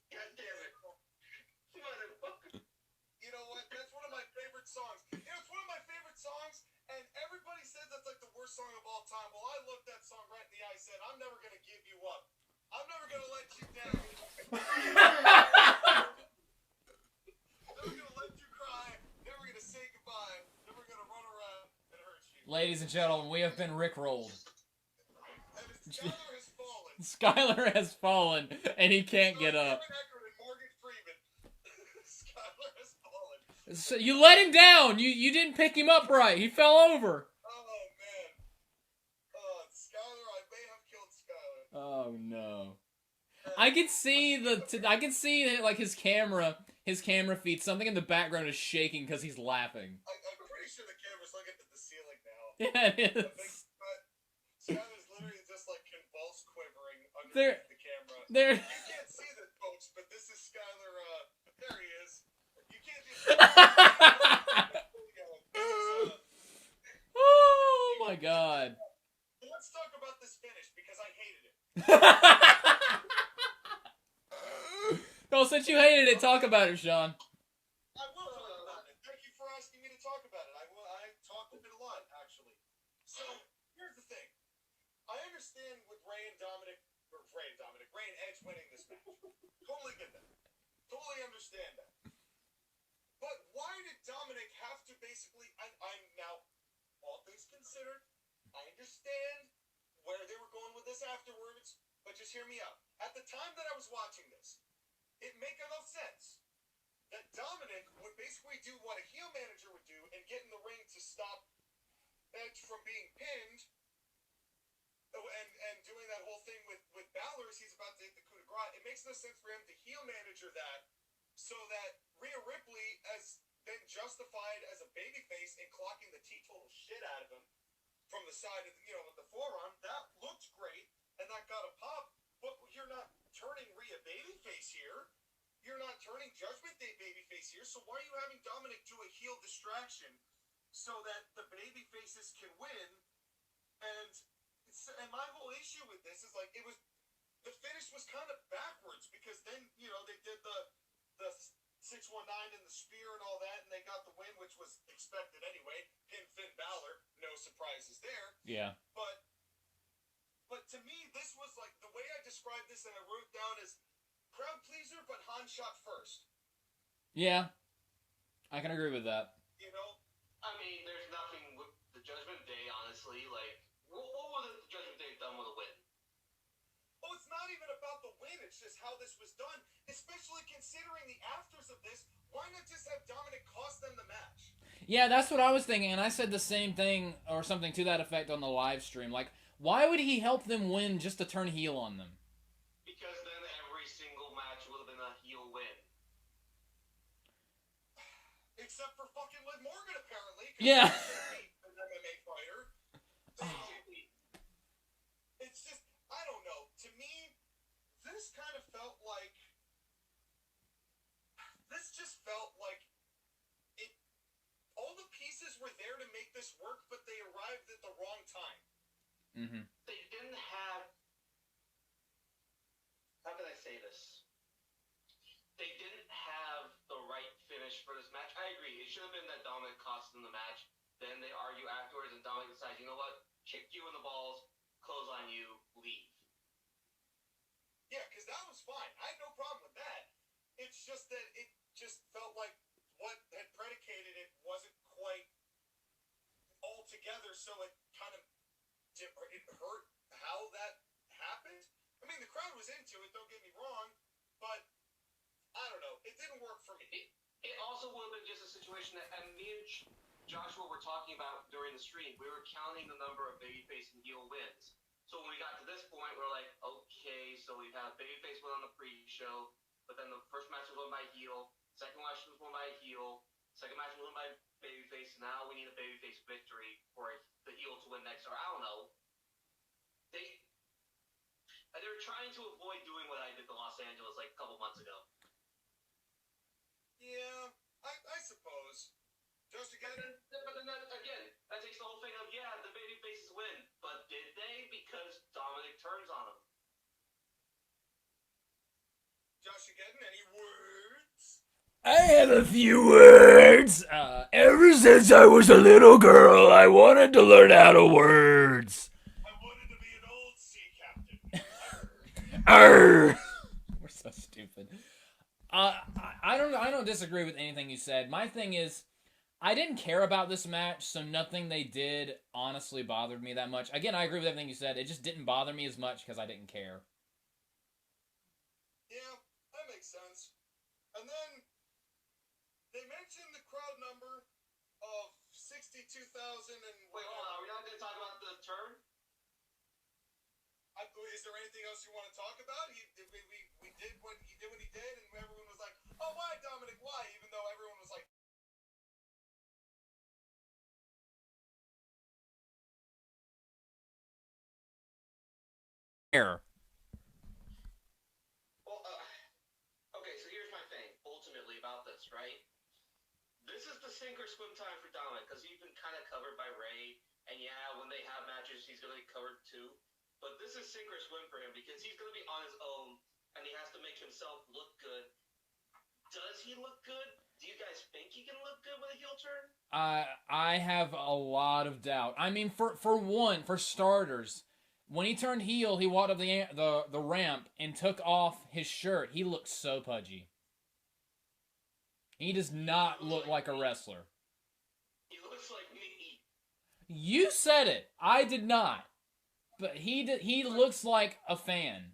God damn it. Motherfucker. You know what? That's one of my favorite songs. It's one of my favorite songs, and everybody says that's like the worst song of all time. Well, I looked that song right in the eye and said, I'm never going to give you up. I'm never going to let you down. Never going to let you cry. Never going to say goodbye. Never going to run around and hurt you. Ladies and gentlemen, we have been rickrolled. And Skyler has fallen. Skyler has fallen, and he can't get up. Skyler has fallen. So you let him down. You didn't pick him up right. He fell over. Oh, man. Skyler, I may have killed Skyler. Oh no. I can see like his camera feed. Something in the background is shaking because he's laughing. I'm pretty sure the camera's looking at the ceiling now. Yeah, it is. But Skyler's literally just like convulsed quivering There- underneath the camera. There. You can't see this, folks, but this is Skyler. There he is. You can't just. Oh my god. Let's talk about this finish because I hated it. No, since you hated it, talk about it, Sean. I will talk about it. Thank you for asking me to talk about it. I talked a bit a lot, actually. So, here's the thing. I understand with Ray and Edge winning this match. Totally get that. Totally understand that. But why did Dominic have to basically... I'm now, all things considered, I understand where they were going with this afterwards, but just hear me out. At the time that I was watching this, it made enough sense that Dominic would basically do what a heel manager would do and get in the ring to stop Edge from being pinned, and doing that whole thing with Brawler as he's about to hit the coup de grace. It makes no sense for him to heel manager that so that Rhea Ripley has been justified as a babyface and clocking the total shit out of him from the side of with the forearm. That looked great and that got a pop, but you're not turning Rhea babyface here. You're not turning Judgment Day babyface here. So why are you having Dominic do a heel distraction so that the babyfaces can win? And my whole issue with this is like the finish was kind of backwards because then they did the 619 and the spear and all that, and they got the win, which was expected anyway. Pin Finn Balor, no surprises there. Yeah. But to me, this was like the way I described this, and I wrote down as crowd pleaser, but Han shot first. Yeah. I can agree with that. You know? I mean, there's nothing with the Judgment Day, honestly. Like, what would the Judgment Day have done with a win? Oh, it's not even about the win. It's just how this was done. Especially considering the afters of this. Why not just have Dominic cost them the match? Yeah, that's what I was thinking, and I said the same thing or something to that effect on the live stream. Like, why would he help them win just to turn heel on them? Because then every single match would have been a heel win. Except for fucking Liv Morgan, apparently. Yeah. An MMA fighter. It's just, I don't know. To me, this kind of felt like. This just felt like it. All the pieces were there to make this work, but they arrived at the wrong time. Mm-hmm. They didn't have. How can I say this? They didn't have the right finish for this match. I agree. It should have been that Dominic cost them the match. Then they argue afterwards, and Dominic decides, you know what? Kick you in the balls, clothesline you, leave. Yeah, because that was fine. I had no problem with that. It's just that it just felt like what had predicated it wasn't quite all together, so it kind of it hurt how that happened. I mean, the crowd was into it, don't get me wrong, but I don't know. It didn't work for me. It also would have been just a situation that, and me and Joshua were talking about during the stream. We were counting the number of babyface and heel wins. So when we got to this point, we're like, okay, so we've had a babyface win on the pre-show, but then the first match was won by heel, second match was won by heel, second match was won by babyface. Now we need a babyface victory for the heel to win next, or I don't know. They were trying to avoid doing what I did to Los Angeles like a couple months ago. Yeah, I suppose. JoshAgeddon? But then again, that takes the whole thing of, yeah, the baby faces win. But did they? Because Dominic turns on them. JoshAgeddon, any words? I have a few words. Ever since I was a little girl, I wanted to learn how to words. I wanted to be an old sea captain. Arr. We're so stupid. I don't disagree with anything you said. My thing is, I didn't care about this match, so nothing they did honestly bothered me that much. Again, I agree with everything you said. It just didn't bother me as much because I didn't care. Yeah, that makes sense. And then they mentioned the crowd number of 62,000 and... Wait, hold on. Are we not going to talk about the turn? Is there anything else you want to talk about? We did what he did, and everyone was like, oh, why, Dominic, why? Even though everyone was like, Here. Well, okay, so here's my thing, ultimately, about this, right? This is the sink or swim time for Dominic, because he's been kind of covered by Ray, and yeah, when they have matches, he's going to be covered too. But this is sink or swim for him, because he's going to be on his own, and he has to make himself look good. Does he look good? Do you guys think he can look good with a heel turn? I have a lot of doubt. I mean, for starters, when he turned heel, he walked up the ramp and took off his shirt. He looked so pudgy. He does not look like a wrestler. He looks like me. You said it. I did not. But he looks like a fan.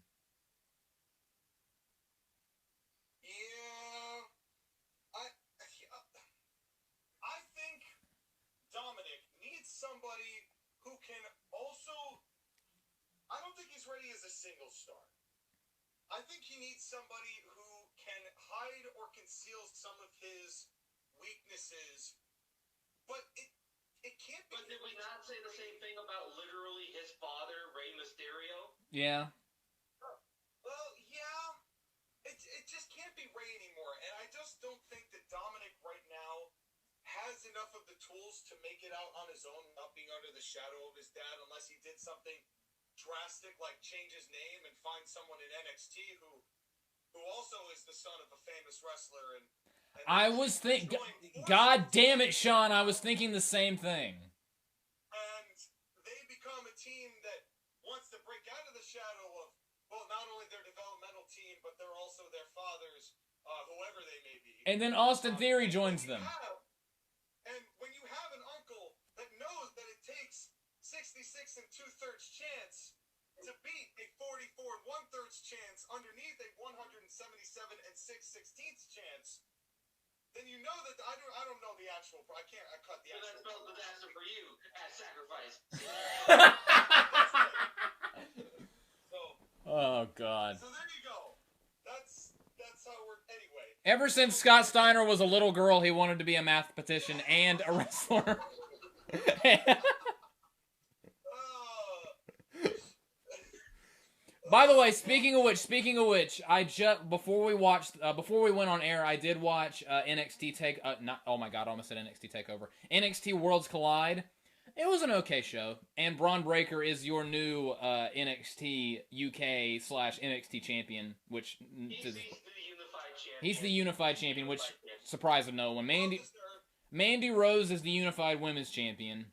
yeah, I think Dominic needs somebody who can also... I don't think he's ready as a single star. I think he needs somebody who can hide or conceal some of his weaknesses, but it can't be... But did we not say the same thing about literally his father, Rey Mysterio? Yeah. Well, yeah. It just can't be Ray anymore, and I just don't think that Dominic right now has enough of the tools to make it out on his own without being under the shadow of his dad, unless he did something drastic like change his name and find someone in NXT who also is the son of a famous wrestler. And I was thinking... God damn it, Sean, I was thinking the same thing. And they become a team that wants to break out of the shadow of, well, not only their developmental team, but they're also their fathers, whoever they may be. And then Austin Theory joins them. Have and 2/3 chance to beat a 44 and 1/3 chance underneath a 177 and 6/16 chance, then you know that I don't know the actual. I cut the So that actual. spells disaster for you at sacrifice. So, Oh God. so there you go. That's how we're anyway. Ever since Scott Steiner was a little girl, he wanted to be a mathematician and a wrestler. By the way, speaking of which, I just before we went on air, I did watch NXT oh my God, I almost said NXT Takeover. NXT Worlds Collide. It was an okay show, and Braun Breaker is your new NXT UK / NXT champion, which he's the unified champion, which surprised no one. Mandy Rose is the unified women's champion,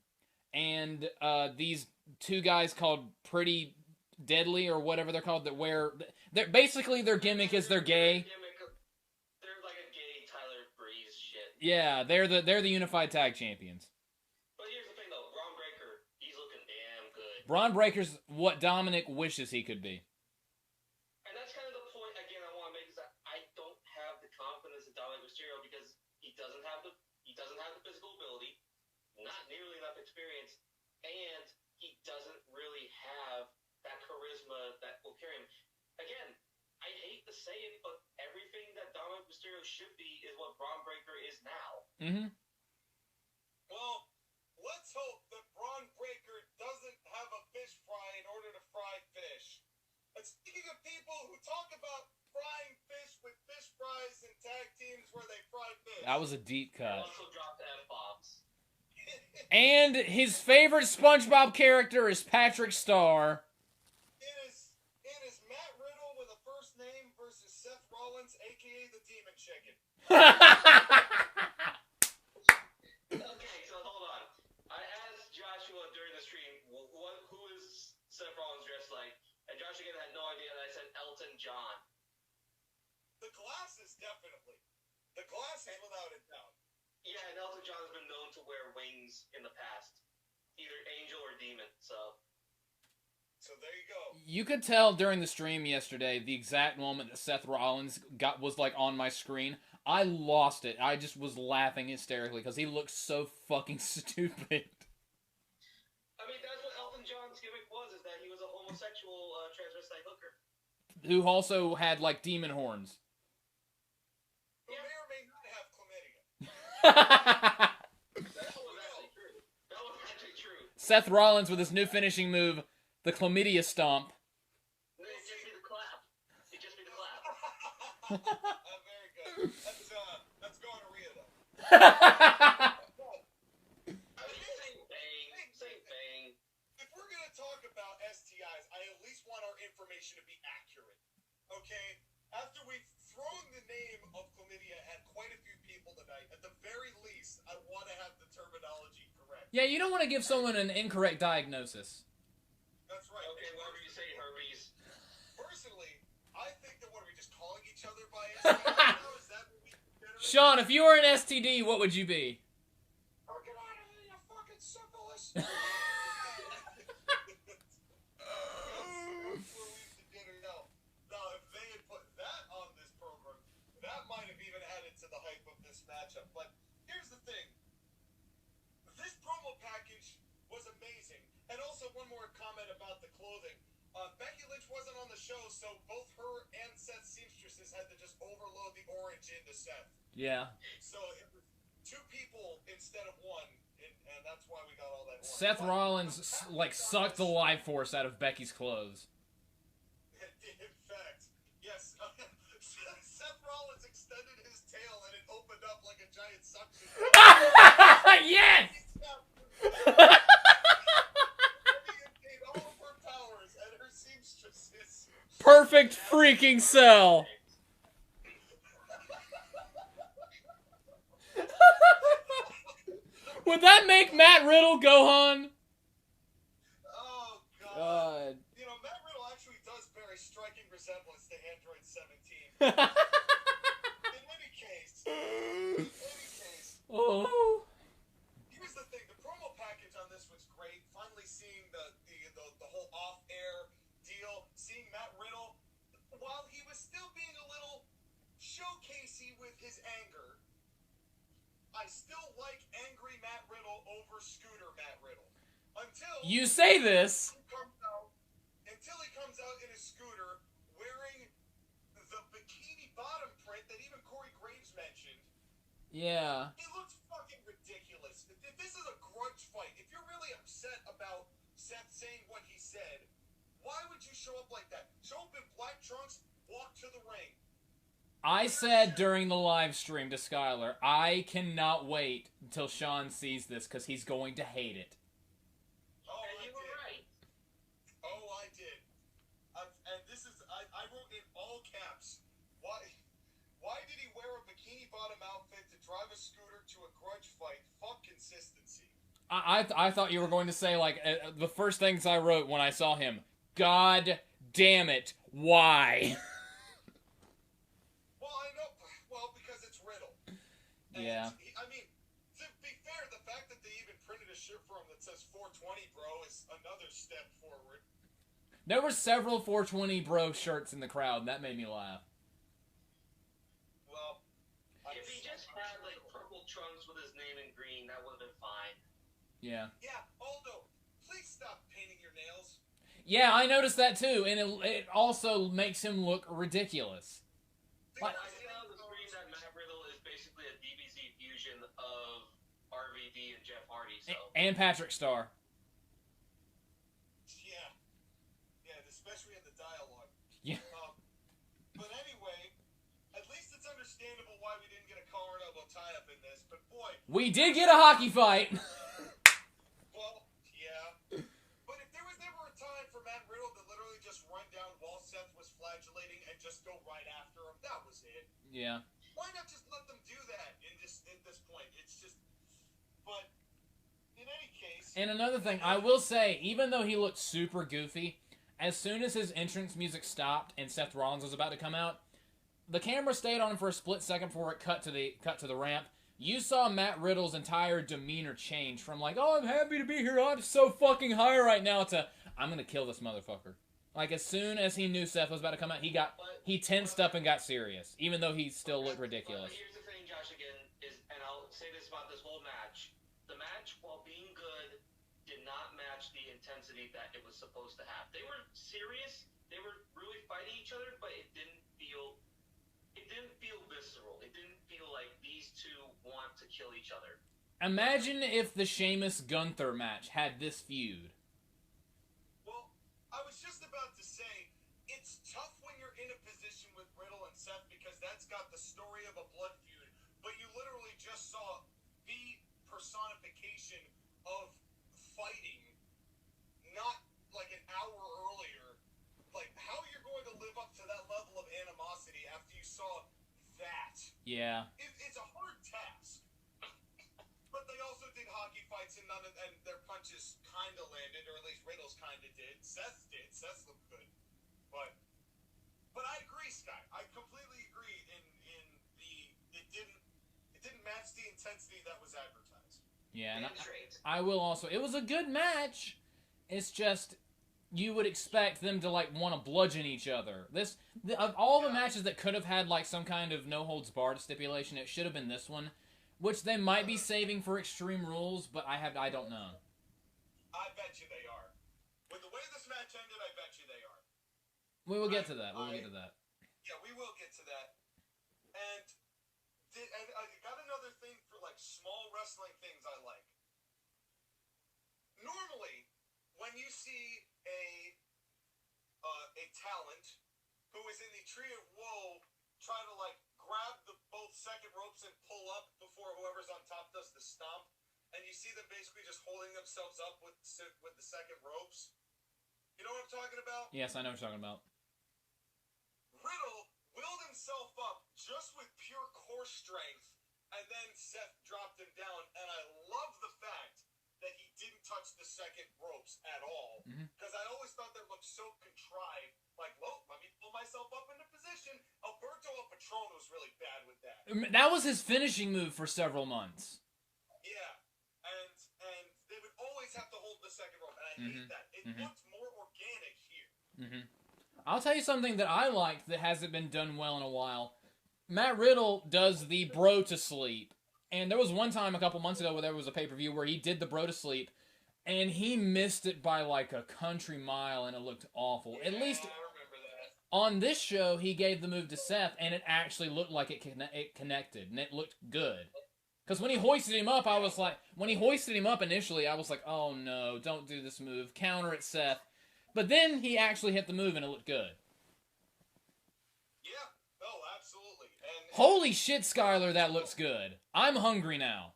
and these two guys called Pretty Deadly or whatever they're called basically their gimmick is they're gay. They're like a gay Tyler Breeze shit. Yeah, they're the unified tag champions. But here's the thing though, Braun Breaker, he's looking damn good. Braun Breaker's what Dominic wishes he could be. And that's kind of the point again I want to make is that I don't have the confidence in Dominic Mysterio because he doesn't have the physical ability, not nearly enough experience, and he doesn't really have that charisma that will carry him. Again, I hate to say it, but everything that Dominic Mysterio should be is what Braun Breaker is now. Mm-hmm. Well, let's hope that Braun Breaker doesn't have a fish fry in order to fry fish. And speaking of people who talk about frying fish with fish fries and tag teams where they fry fish. That was a deep cut. Also dropped F-bombs. And his favorite SpongeBob character is Patrick Star. It is Matt Riddle with a first name versus Seth Rollins, aka the Demon Chicken. Okay, so hold on. I asked Joshua during the stream, who is Seth Rollins dressed like? And Josh again had no idea, and I said Elton John. The glasses, definitely. The glasses, without a doubt. Yeah, and Elton John has been known to wear wings in the past. Either angel or demon, so there you go. You could tell during the stream yesterday, the exact moment that Seth Rollins was like on my screen, I lost it. I just was laughing hysterically because he looked so fucking stupid. I mean, that's what Elton John's gimmick was, is that he was a homosexual transvestite hooker. Who also had like demon horns. Who may or may not have chlamydia. That was actually true. Seth Rollins with his new finishing move, the chlamydia stomp. No, it'd just be the clap. It'd just be the clap. Very good. That's gonorrhea, though. Same thing. If we're going to talk about STIs, I at least want our information to be accurate. Okay? After we've thrown the name of chlamydia at quite a few people tonight, at the very least, I want to have the terminology correct. Yeah, you don't want to give someone an incorrect diagnosis. That's right. Okay, whatever you say, herpes. Personally, I think that what are we just calling each other by STI now? Is that what we generally... Sean, if you were an STD, what would you be? Oh, get out of here, you fucking syphilis! Now, if they had put that on this program, that might have even added to the hype of this matchup. But here's the thing. This promo package was amazing. And also one more comment about the clothing. Becky Lynch wasn't on the show, so both her and Seth seamstresses had to just overload the orange into Seth. Yeah. So it was two people instead of one, and that's why we got all that orange. Seth Rollins like sucked the life force out of Becky's clothes. In fact, yes. Seth Rollins extended his tail and it opened up like a giant suction. Yes! All of her powers and her seamstresses. Perfect freaking sell. Would that make Matt Riddle Gohan? Oh, God. God. You know, Matt Riddle actually does bear a striking resemblance to Android 17. In any case. Oh. Here's the thing. The promo package on this was great. Finally seeing the with his anger, I still like angry Matt Riddle over Scooter Matt Riddle. Until You say this. Until he comes out in his scooter wearing the bikini bottom print that even Corey Graves mentioned. Yeah. It looks fucking ridiculous. If this is a grudge fight, if you're really upset about Seth saying what he said, why would you show up like that? Show up in black trunks, walk to the ring. I said during the live stream to Skyler, I cannot wait until Sean sees this because he's going to hate it. Oh, And you were right. Oh, I did. And this is, I wrote in all caps, why did he wear a bikini bottom outfit to drive a scooter to a grudge fight? Fuck consistency. I thought you were going to say, like, the first things I wrote when I saw him, God damn it, why? Well, I know, because it's Riddle. And Yeah. I mean, to be fair, the fact that they even printed a shirt for him that says 420 bro is another step forward. There were several 420 bro shirts in the crowd, and that made me laugh. Well, If he just had like purple trunks with his name in green, that would have been fine. Yeah. yeah, Aldo, please stop painting your nails. Yeah, I noticed that too, and it also makes him look ridiculous. What? I see on the screen that Matt Riddle is basically a DBZ fusion of RVD and Jeff Hardy. So And Patrick Starr. Yeah, especially in the dialogue. Yeah. But anyway, at least it's understandable why we didn't get a collar and elbow tie-up in this, but boy... We did get a hockey fight! Well, yeah. But if there was never a time for Matt Riddle to literally just run down while Seth was flagellating and just go right after him, that was it. Yeah. Why not just let them do that at this point? It's just... But, in any case... And another thing, I will say, even though he looked super goofy, as soon as his entrance music stopped and Seth Rollins was about to come out, the camera stayed on him for a split second before it cut to the ramp. You saw Matt Riddle's entire demeanor change from like, oh, I'm happy to be here, I'm so fucking high right now, to, I'm gonna kill this motherfucker. Like, as soon as he knew Seth was about to come out, he tensed up and got serious, even though he still looked ridiculous. But here's the thing, Josh, again, and I'll say this about this whole match. The match, while being good, did not match the intensity that it was supposed to have. They were serious, they were really fighting each other, but it didn't feel visceral. It didn't feel like these two want to kill each other. Imagine if the Sheamus-Gunther match had this feud. Well, I was just about to say, it's tough when you're in a position with Riddle and Seth because that's got the story of a blood feud, but you literally just saw the personification of fighting not like an hour earlier. Like, how you're going to live up to that level of animosity after you saw that? Yeah. It's a hard task. But they also did hockey fights and their punches kind of landed, or at least Riddle's kind of did. Seth's did. Seth's looked good. But I agree, Sky. I completely agree it didn't match the intensity that was advertised. Yeah, and Straight. I will also, it was a good match. It's just, you would expect them to, like, want to bludgeon each other. Of all the matches that could have had, like, some kind of no-holds-barred stipulation, it should have been this one, which they might be saving for Extreme Rules, but I don't know. I bet you they are. With the way this match ended, I bet you they are. We will get to that. Yeah, we will get to that. And I got another thing for, like, small wrestling things I like. Normally, when you see a talent who is in the Tree of Woe try to, like, grab both second ropes and pull up before whoever's on top does the stomp, and you see them basically just holding themselves up with the second ropes. You know what I'm talking about? Yes, I know what you're talking about. Riddle willed himself up just with pure core strength, and then Seth dropped him down, and I love the fact that he didn't touch the second ropes at all, because I always thought that looked so contrived, like, well, let me pull myself up into position. Alberto El Patron was really bad with that. That was his finishing move for several months. Yeah, and they would always have to hold the second rope, and I hate that. It looked more organic here. I'll tell you something that I liked that hasn't been done well in a while. Matt Riddle does the bro to sleep. And there was one time a couple months ago where there was a pay-per-view where he did the bro to sleep, and he missed it by like a country mile, and it looked awful. At least I remember that. on this show, he gave the move to Seth, and it actually looked like it connected, and it looked good. Because when he hoisted him up, initially, I was like, oh no, don't do this move. Counter it, Seth. But then he actually hit the move, and it looked good. Yeah, no, absolutely. And Holy shit, Skyler, that looks good. I'm hungry now.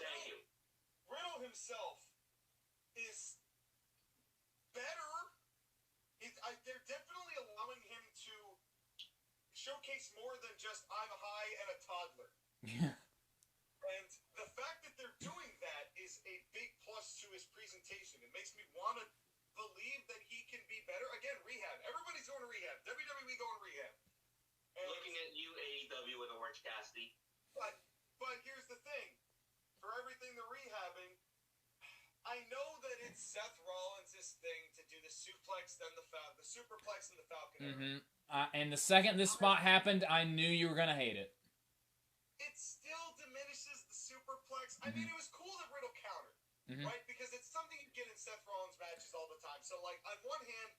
Thank you. Riddle himself is better. They're definitely allowing him to showcase more than just I'm high and a toddler. Yeah. And the fact that they're doing that is a big plus to his presentation. It makes me want to believe that he can be better. Again, rehab. Everybody's going to rehab. WWE going to rehab. And Looking at you, AEW with Orange Cassidy. But here's the thing. For everything they're rehabbing, I know that it's Seth Rollins' thing to do the suplex, then the superplex, and the Falcon. Mm-hmm. And the second this spot happened, I knew you were going to hate it. It still diminishes the superplex. I mean, it was cool that Riddle countered, right? Because it's something you get in Seth Rollins matches all the time. So, like, on one hand,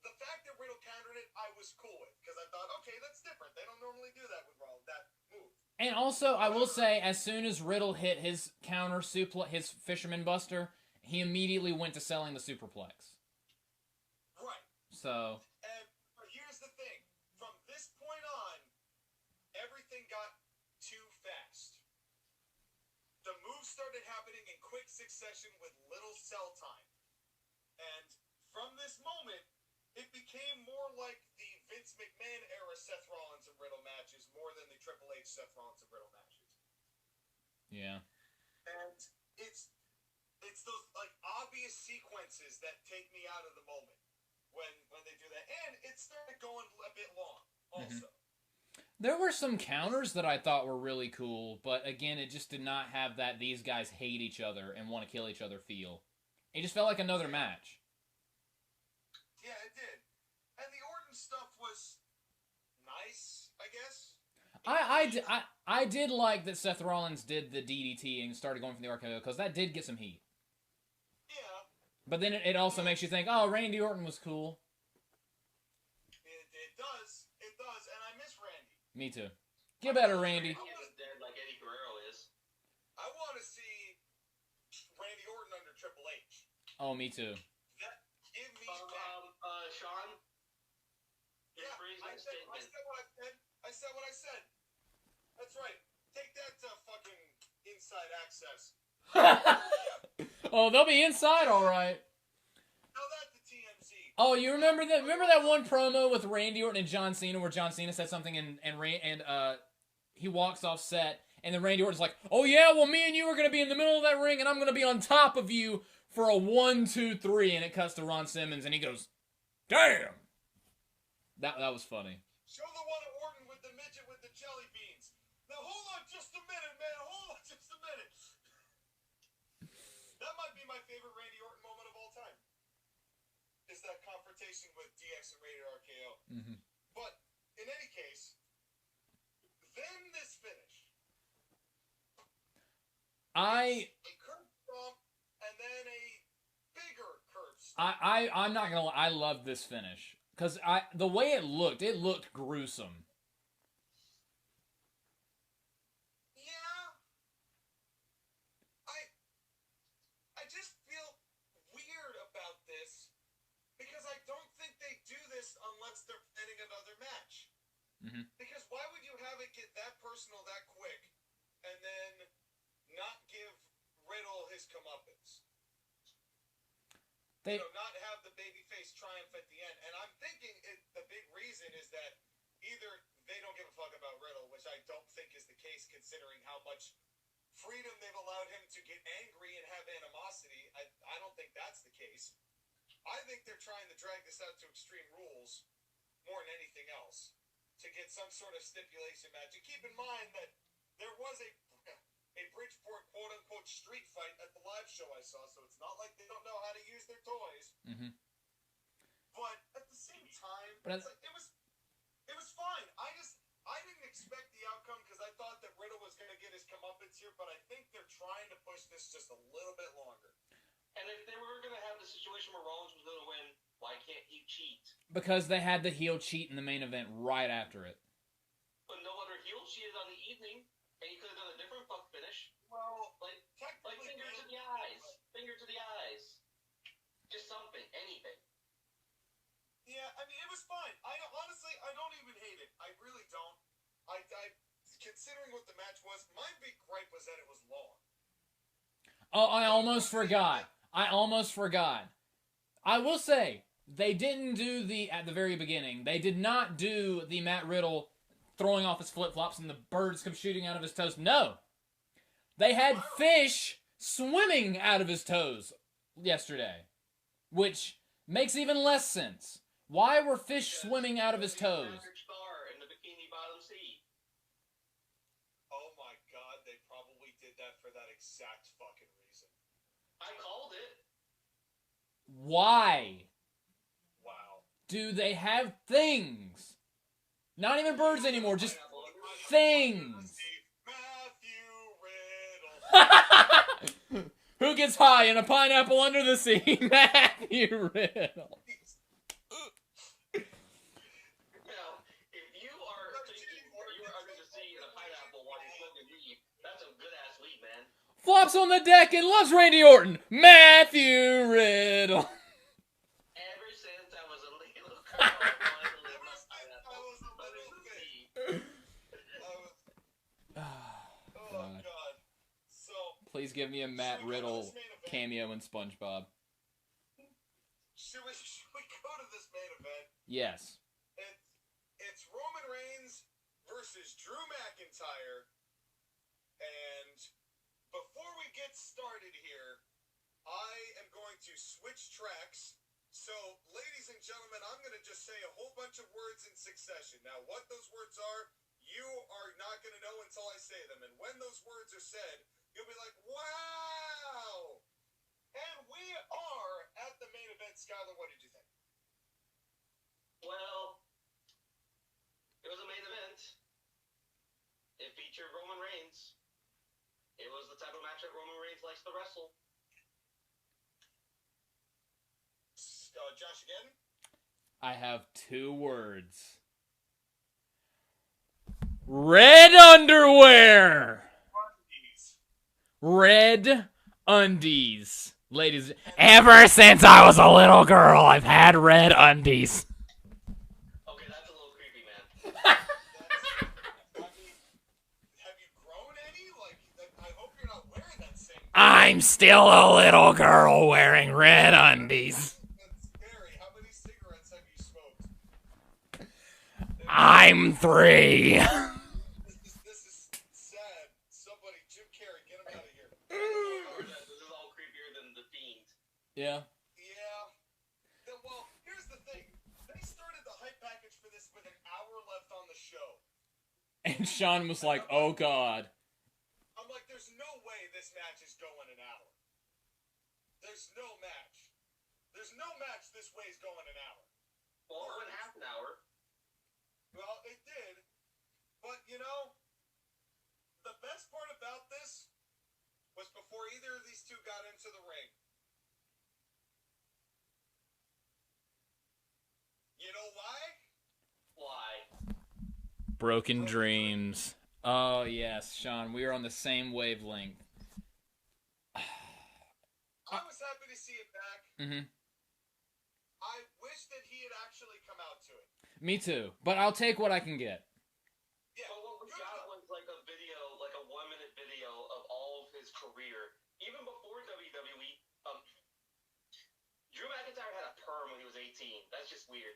the fact that Riddle countered it, I was cool with. Because I thought, okay, that's different. They don't normally do that with Rollins, that move. And also, I will say, as soon as Riddle hit his counter suplex, his Fisherman Buster, he immediately went to selling the superplex. Right. So... But here's the thing. From this point on, everything got too fast. The moves started happening in quick succession with little sell time. And from this moment, it became more like the Vince McMahon era Seth Rollins and Riddle matches more than the Triple H Seth Rollins and Riddle matches. Yeah. And it's those like obvious sequences that take me out of the moment when they do that. And it started going a bit long also. There were some counters that I thought were really cool, but again, it just did not have that these guys hate each other and want to kill each other feel. It just felt like another match. Yeah, it did. And the Orton stuff was nice, I guess. I did like that Seth Rollins did the DDT and started going for the RKO, because that did get some heat. Yeah. But then it also makes you think, oh, Randy Orton was cool. It does. It does. And I miss Randy. Me too. Get better, Randy. He was dead like Eddie Guerrero is. I want to see Randy Orton under Triple H. Oh, me too. Give me that. Sean? Yeah, I said what I said. That's right. Take that fucking inside access. Oh, they'll be inside, all right. Tell that to TMZ. Oh, you remember that? Remember that one promo with Randy Orton and John Cena, where John Cena said something and he walks off set, and then Randy Orton's like, "Oh yeah, well me and you are gonna be in the middle of that ring, and I'm gonna be on top of you for a 1, 2, 3," and it cuts to Ron Simmons, and he goes, "Damn!" That was funny. Show the one at Orton with the midget with the jelly beans. Now hold on just a minute, man. Hold on just a minute. That might be my favorite Randy Orton moment of all time. Is that confrontation with DX and Rated RKO. But in any case, then this finish. A curb stomp and then a bigger curb stomp. I'm not gonna lie, I love this finish. Because the way it looked gruesome. Yeah. I just feel weird about this because I don't think they do this unless they're planning another match. Because why would you have it get that personal that quick and then not give Riddle his comeuppance? Not have the babyface triumph at the end. And I'm thinking the big reason is that either they don't give a fuck about Riddle, which I don't think is the case considering how much freedom they've allowed him to get angry and have animosity. I don't think that's the case. I think they're trying to drag this out to Extreme Rules more than anything else to get some sort of stipulation match. And keep in mind that there was a Bridgeport quote-unquote street fight at the live show I saw, so it's not like they don't know how to use their toys. But at the same time, it was fine. I didn't but I think they're trying to push this just a little bit longer. And if they were going to have the situation where Rollins was going to win, why can't he cheat? Because they had the heel cheat in the main event right after it. But no other heel cheated on the evening, and he could have done a different fuck finish. Well, Like finger to the eyes. Finger to the eyes. Just something. Anything. yeah, I mean, it was fine. Honestly, I don't even hate it. I really don't. I considering what the match was, my big gripe was that it was long. Oh, I almost forgot. I will say, they didn't do at the very beginning, they did not do the Matt Riddle throwing off his flip-flops and the birds come shooting out of his toes. No. They had fish swimming out of his toes yesterday, which makes even less sense. Why were fish swimming out of his toes? Star in the Bikini Bottom Sea. Oh my god, they probably did that for that exact fucking reason. I called it. Why Wow. do they have things? Not even birds anymore, just things. Matthew Riddle. Who gets high in a pineapple under the sea? Matthew Riddle. Now, if you are thinking you are under the sea in a pineapple while you're smoking weed, that's a good ass weed, man. Flops on the deck and loves Randy Orton. Matthew Riddle. Ever since I was a little girl, I wanted to live my pineapple under the sea. Oh god. So, Please give me a Matt Riddle cameo in SpongeBob. should we go to this main event? Yes. It's Roman Reigns versus Drew McIntyre. And before we get started here, I am going to switch tracks. So, ladies and gentlemen, I'm going to just say a whole bunch of words in succession. Now, what those words are, you are not going to know until I say them. And when those words are said, you'll be like, wow! And we are at the main event. Skyler, what did you think? Well, it was a main event. It featured Roman Reigns. It was the type of match that Roman Reigns likes to wrestle. Josh again? I have 2 words. Red underwear! Red undies. Ladies, Ever since I was a little girl, I've had red undies. Okay, that's a little creepy, man. I mean, have you grown any? Like, I hope you're not wearing that same. I'm still a little girl wearing red undies. That's scary. How many cigarettes have you smoked? I'm 3. This is sad. Somebody, Jim Carrey, get him out of here. This is all creepier than The Fiend. yeah. Yeah. Well, here's the thing. They started the hype package for this with an hour left on the show. And Sean was like, oh god. I'm like, there's no way this match is going an hour. There's no match. There's no match this way is going an hour. Well, it went half an hour. Well, it did. But, you know, the best part about this was before either of these two got into the ring. You know why? Why? Broken dreams. Oh, yes, Sean, we are on the same wavelength. I was happy to see it back. Mm-hmm. I wish that he had actually come out to it. Me too, but I'll take what I can get. Yeah, But what we got was like a video, like a 1-minute video of all of his career, even before WWE. Drew McIntyre had a perm when he was 18. That's just weird.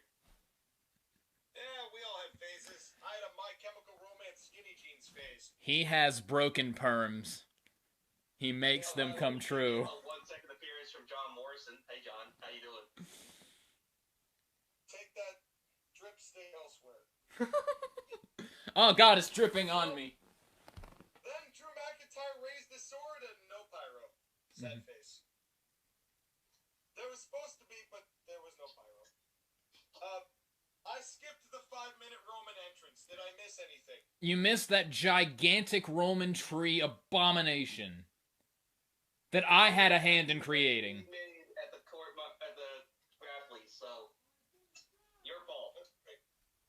Yeah, we all had phases. I had a My Chemical Romance skinny jeans phase. He has broken perms. He makes them come true. A 1-second appearance from John Morrison. Hey, John, how you doing? Take that drip, stay elsewhere. Oh god, it's dripping on me. Then Drew McIntyre raised the sword and no pyro. Sad face. There was supposed to be, but there was no pyro. I skipped the 5-minute Roman entrance. Did I miss anything? You missed that gigantic Roman tree abomination that I had a hand in creating. Made at the Grappling, so your fault.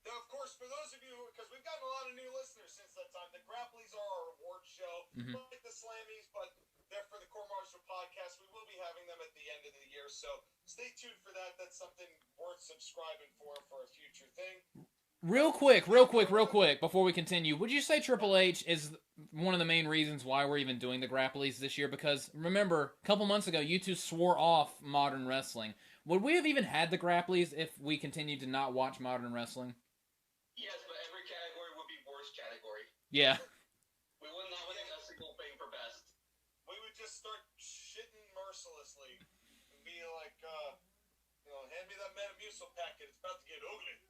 Now, of course, for those of you, because we've gotten a lot of new listeners since that time, the Grapplies are our award show, like the Slammies, but they're for the Court Martial podcast. We will be having them at the end of the year, so stay tuned for that. That's something worth subscribing for a future thing. Real quick, before we continue, would you say Triple H is one of the main reasons why we're even doing the Grapplies this year? Because, remember, a couple months ago, you two swore off modern wrestling. Would we have even had the Grapplies if we continued to not watch modern wrestling? Yes, but every category would be worst category. Yeah. We would not win a single thing for best. We would just start shitting mercilessly and be like, hand me that Metamucil packet. It's about to get ugly.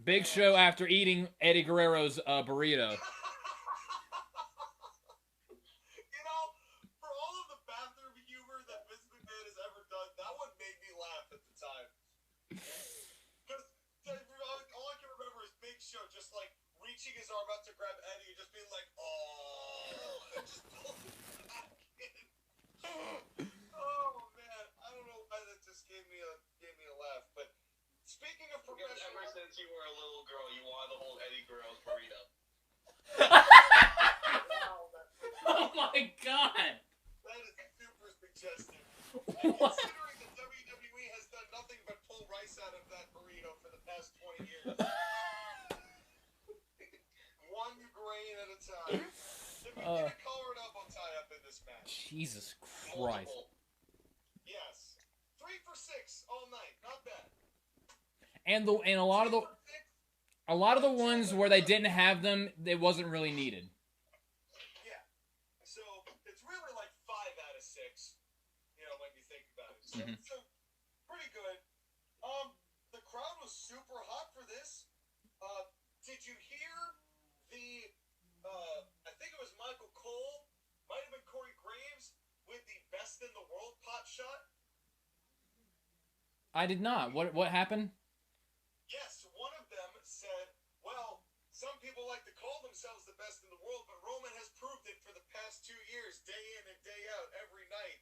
Big Show after eating Eddie Guerrero's burrito. For all of the bathroom humor that Vince McMahon has ever done, that one made me laugh at the time. Because all I can remember is Big Show just like reaching his arm out to grab Eddie and just being like, oh, and just pulling it back in. Oh man, I don't know why that just gave me a laugh, but. Speaking of Because professional... ever since you were a little girl, you wanted to hold Eddie Guerrero's burrito. Oh my god! That is super suggestive. And considering that WWE has done nothing but pull rice out of that burrito for the past 20 years. One grain at a time. Did we get a collar and elbow tie up in this match? Jesus Christ. Multiple. Yes. 3 for 6 all night. Not bad. And a lot of the ones where they didn't have them, it wasn't really needed. Yeah. So it's really like 5 out of 6. When you think about it. So pretty good. The crowd was super hot for this. Did you hear the? I think it was Michael Cole, might have been Corey Graves with the best in the world pot shot. I did not. What happened? Yes, one of them said, well, some people like to call themselves the best in the world, but Roman has proved it for the past 2 years, day in and day out, every night.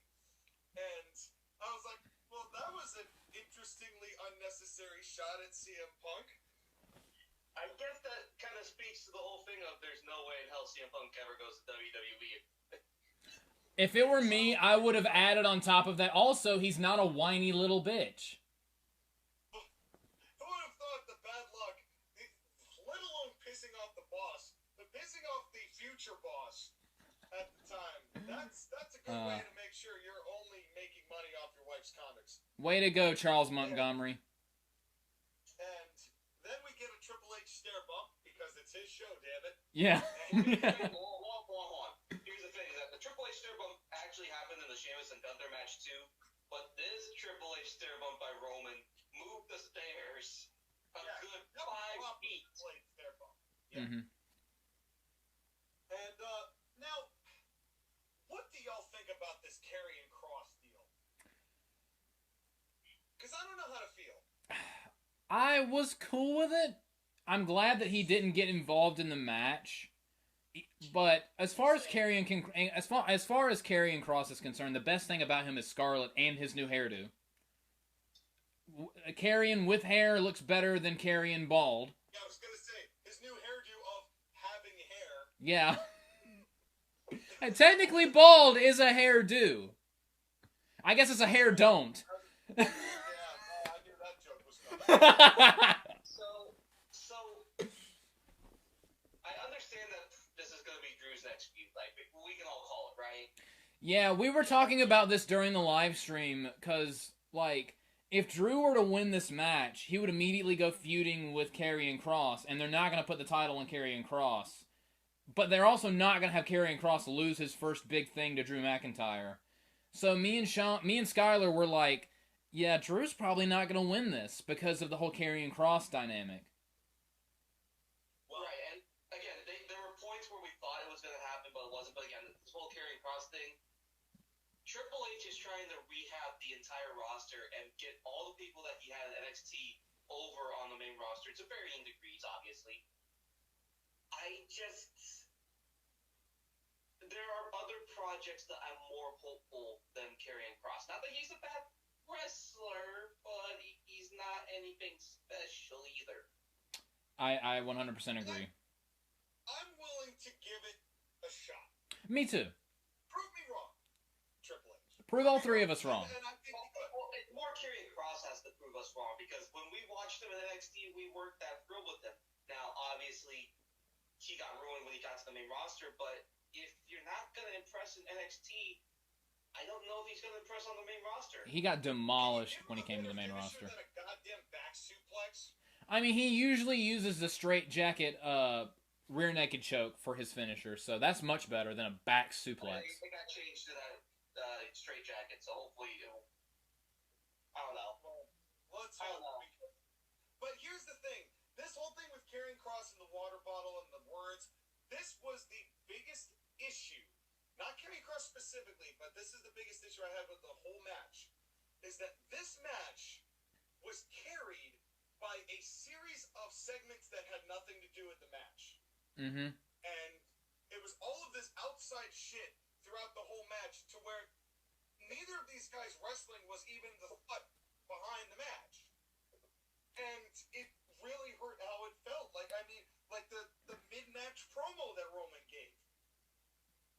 And I was like, well, that was an interestingly unnecessary shot at CM Punk. I guess that kind of speaks to the whole thing of there's no way in hell CM Punk ever goes to WWE. If it were me, I would have added on top of that, also, he's not a whiny little bitch. Pissing off the boss, but pissing off the future boss at the time. That's a good way to make sure you're only making money off your wife's comics. Way to go, Charles Montgomery. And then we get a Triple H stare bump because it's his show, damn it. Yeah. Hold on. Here's the thing: that the Triple H stare bump actually happened in the Sheamus and Gunther match too, but this Triple H stare bump by Roman moved the stairs a good 5 feet. Stare bump. Yeah. Mm-hmm. And now, what do y'all think about this Karrion Kross deal? Because I don't know how to feel. I was cool with it. I'm glad that he didn't get involved in the match. But as far as Karrion Kross is concerned, the best thing about him is Scarlett and his new hairdo. Karrion with hair looks better than Karrion bald. Yeah, I was gonna say his new hairdo of having hair. Yeah. And technically, bald is a hairdo. I guess it's a hair don't. I knew that joke was coming. So I understand that this is gonna be Drew's next feud. Like we can all call it, right? Yeah, we were talking about this during the live stream because, like, if Drew were to win this match, he would immediately go feuding with Karrion Kross, and they're not going to put the title on Karrion Kross. But they're also not going to have Karrion Kross lose his first big thing to Drew McIntyre. So me and Skyler were like, yeah, Drew's probably not going to win this because of the whole Karrion Kross dynamic. Right, and again, there were points where we thought it was going to happen, but it wasn't. But again, this whole Karrion Kross thing, Triple H is trying to rehab the entire roster and get all the people that he had at NXT over on the main roster to varying degrees, obviously. I there are other projects that I'm more hopeful than Karrion Kross. Not that he's a bad wrestler, but he's not anything special either. I 100% agree. I'm willing to give it a shot. Me too. Prove me wrong, Triple H. Prove all three of us wrong. And I think well, more Karrion Kross has to prove us wrong, because when we watched him in NXT, we weren't that thrilled with him. Now, obviously, he got ruined when he got to the main roster, but if you're not going to impress in NXT, I don't know if he's going to impress on the main roster. He got demolished when he came to the main roster. Than a goddamn back suplex. I mean, he usually uses the straight jacket, rear naked choke for his finisher, so that's much better than a back suplex. It got changed to that straight jacket, so hopefully it'll... I don't know. Let's hope. But here's the thing. This whole thing with Karrion Kross and the water bottle and the words, this was the biggest issue. Not Karrion Kross specifically, but this is the biggest issue I had with the whole match. Is that this match was carried by a series of segments that had nothing to do with the match. Mm-hmm. And it was all of this outside shit throughout the whole match to where neither of these guys wrestling was even the thought behind the match. And it really hurt how it felt. Like, I mean, like the mid-match promo that Roman gave.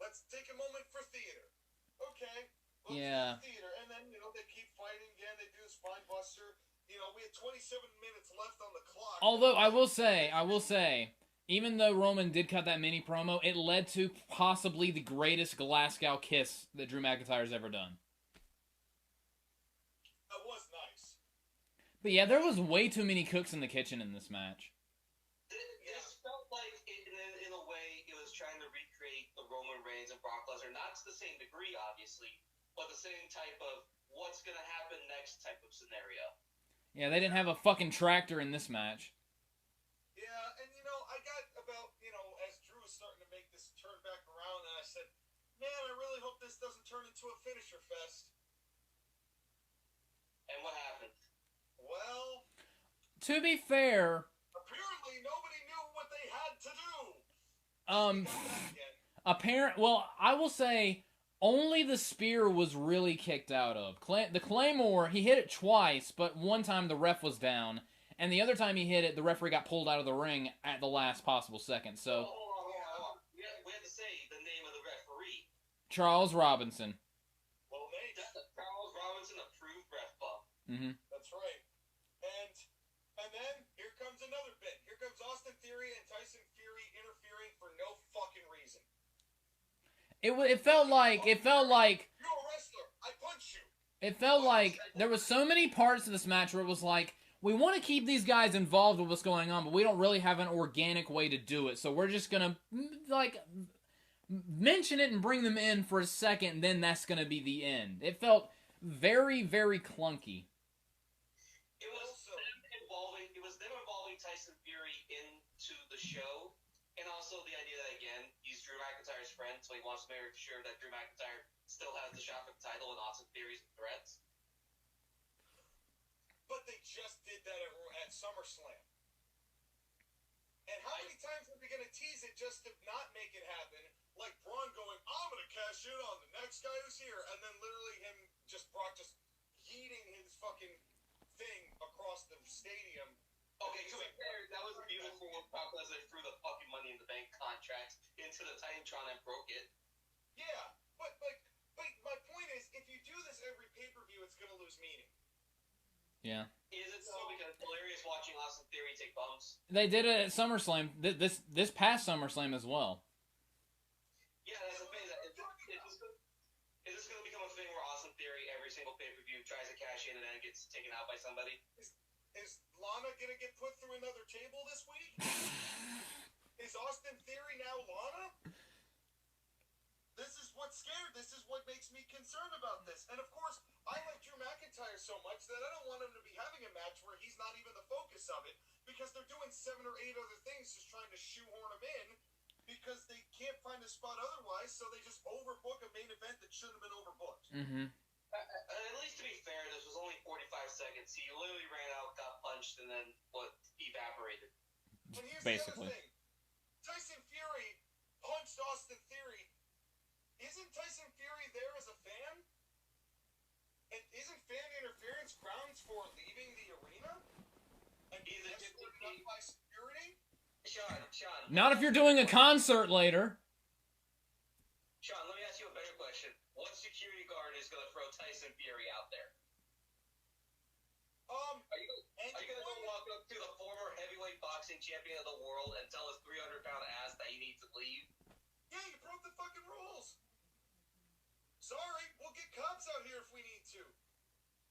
Let's take a moment for theater. Okay. Yeah. Theater. And then, they keep fighting again. They do the spine buster. We had 27 minutes left on the clock. Although, I will say, even though Roman did cut that mini promo, it led to possibly the greatest Glasgow kiss that Drew McIntyre's ever done. That was nice. But yeah, there was way too many cooks in the kitchen in this match. This felt like, in a way, it was trying to recreate the Roman Reigns and Brock Lesnar. Not to the same degree, obviously, but the same type of what's going to happen next type of scenario. Yeah, they didn't have a fucking tractor in this match. Yeah, and I got about, as Drew was starting to make this turn back around, and I said, man, I really hope this doesn't turn into a finisher fest. And what happened? Well, To be fair, apparently nobody knew what they had to do. Well, I will say, only the spear was really kicked out of. The Claymore, he hit it twice, but one time the ref was down, and the other time he hit it, the referee got pulled out of the ring at the last possible second, so... Hold on. We had to say the name of the referee. Charles Robinson. Well, Charles Robinson, approved ref bump. Mm-hmm. That's right. And then, here comes another bit. Here comes Austin Theory and Tyson Fury interfering for no fucking reason. It felt like You're a wrestler. I punch you. It felt like there was so many parts of this match where it was like, we want to keep these guys involved with what's going on, but we don't really have an organic way to do it, so we're just gonna, mention it and bring them in for a second, and then that's gonna be the end. It felt very, very clunky. It was them involving Tyson Fury into the show, and also the idea that, again, he's Drew McIntyre's friend, so he wants to make sure that Drew McIntyre still has the shot for the title and Austin Theory's threats. But they just did that at SummerSlam. And how many times are we going to tease it just to not make it happen? Like Braun going, I'm going to cash in on the next guy who's here. And then literally Brock just yeeting his fucking thing across the stadium. Okay, to be fair, that was beautiful when Brock Lesnar threw the fucking Money in the Bank contract into the Titantron and broke it. Yeah, but my point is, if you do this every pay-per-view, it's going to lose meaning. Yeah. Is it so? Because it's hilarious watching Austin Theory take bumps. They did it at SummerSlam, this past SummerSlam as well. Yeah, that's the thing. Is this going to become a thing where Austin Theory, every single pay-per-view, tries to cash in and then it gets taken out by somebody? Is Lana going to get put through another table this week? Is Austin Theory now Lana? This is what's scared. This is what makes me concerned about this. And of course, I like Drew McIntyre so much that I don't want him to be having a match where he's not even the focus of it, because they're doing 7 or 8 other things just trying to shoehorn him in because they can't find a spot otherwise, so they just overbook a main event that shouldn't have been overbooked. Mm-hmm. At least to be fair, this was only 45 seconds. He literally ran out, got punched, and then evaporated. And here's Basically. the other thing. Tyson Sean. Not if you're doing a concert later. Sean, let me ask you a better question. What security guard is going to throw Tyson Fury out there? Are you going to go walk up to the former heavyweight boxing champion of the world and tell his 300-pound ass that he needs to leave? Yeah, you broke the fucking rules. Sorry, we'll get cops out here if we need to.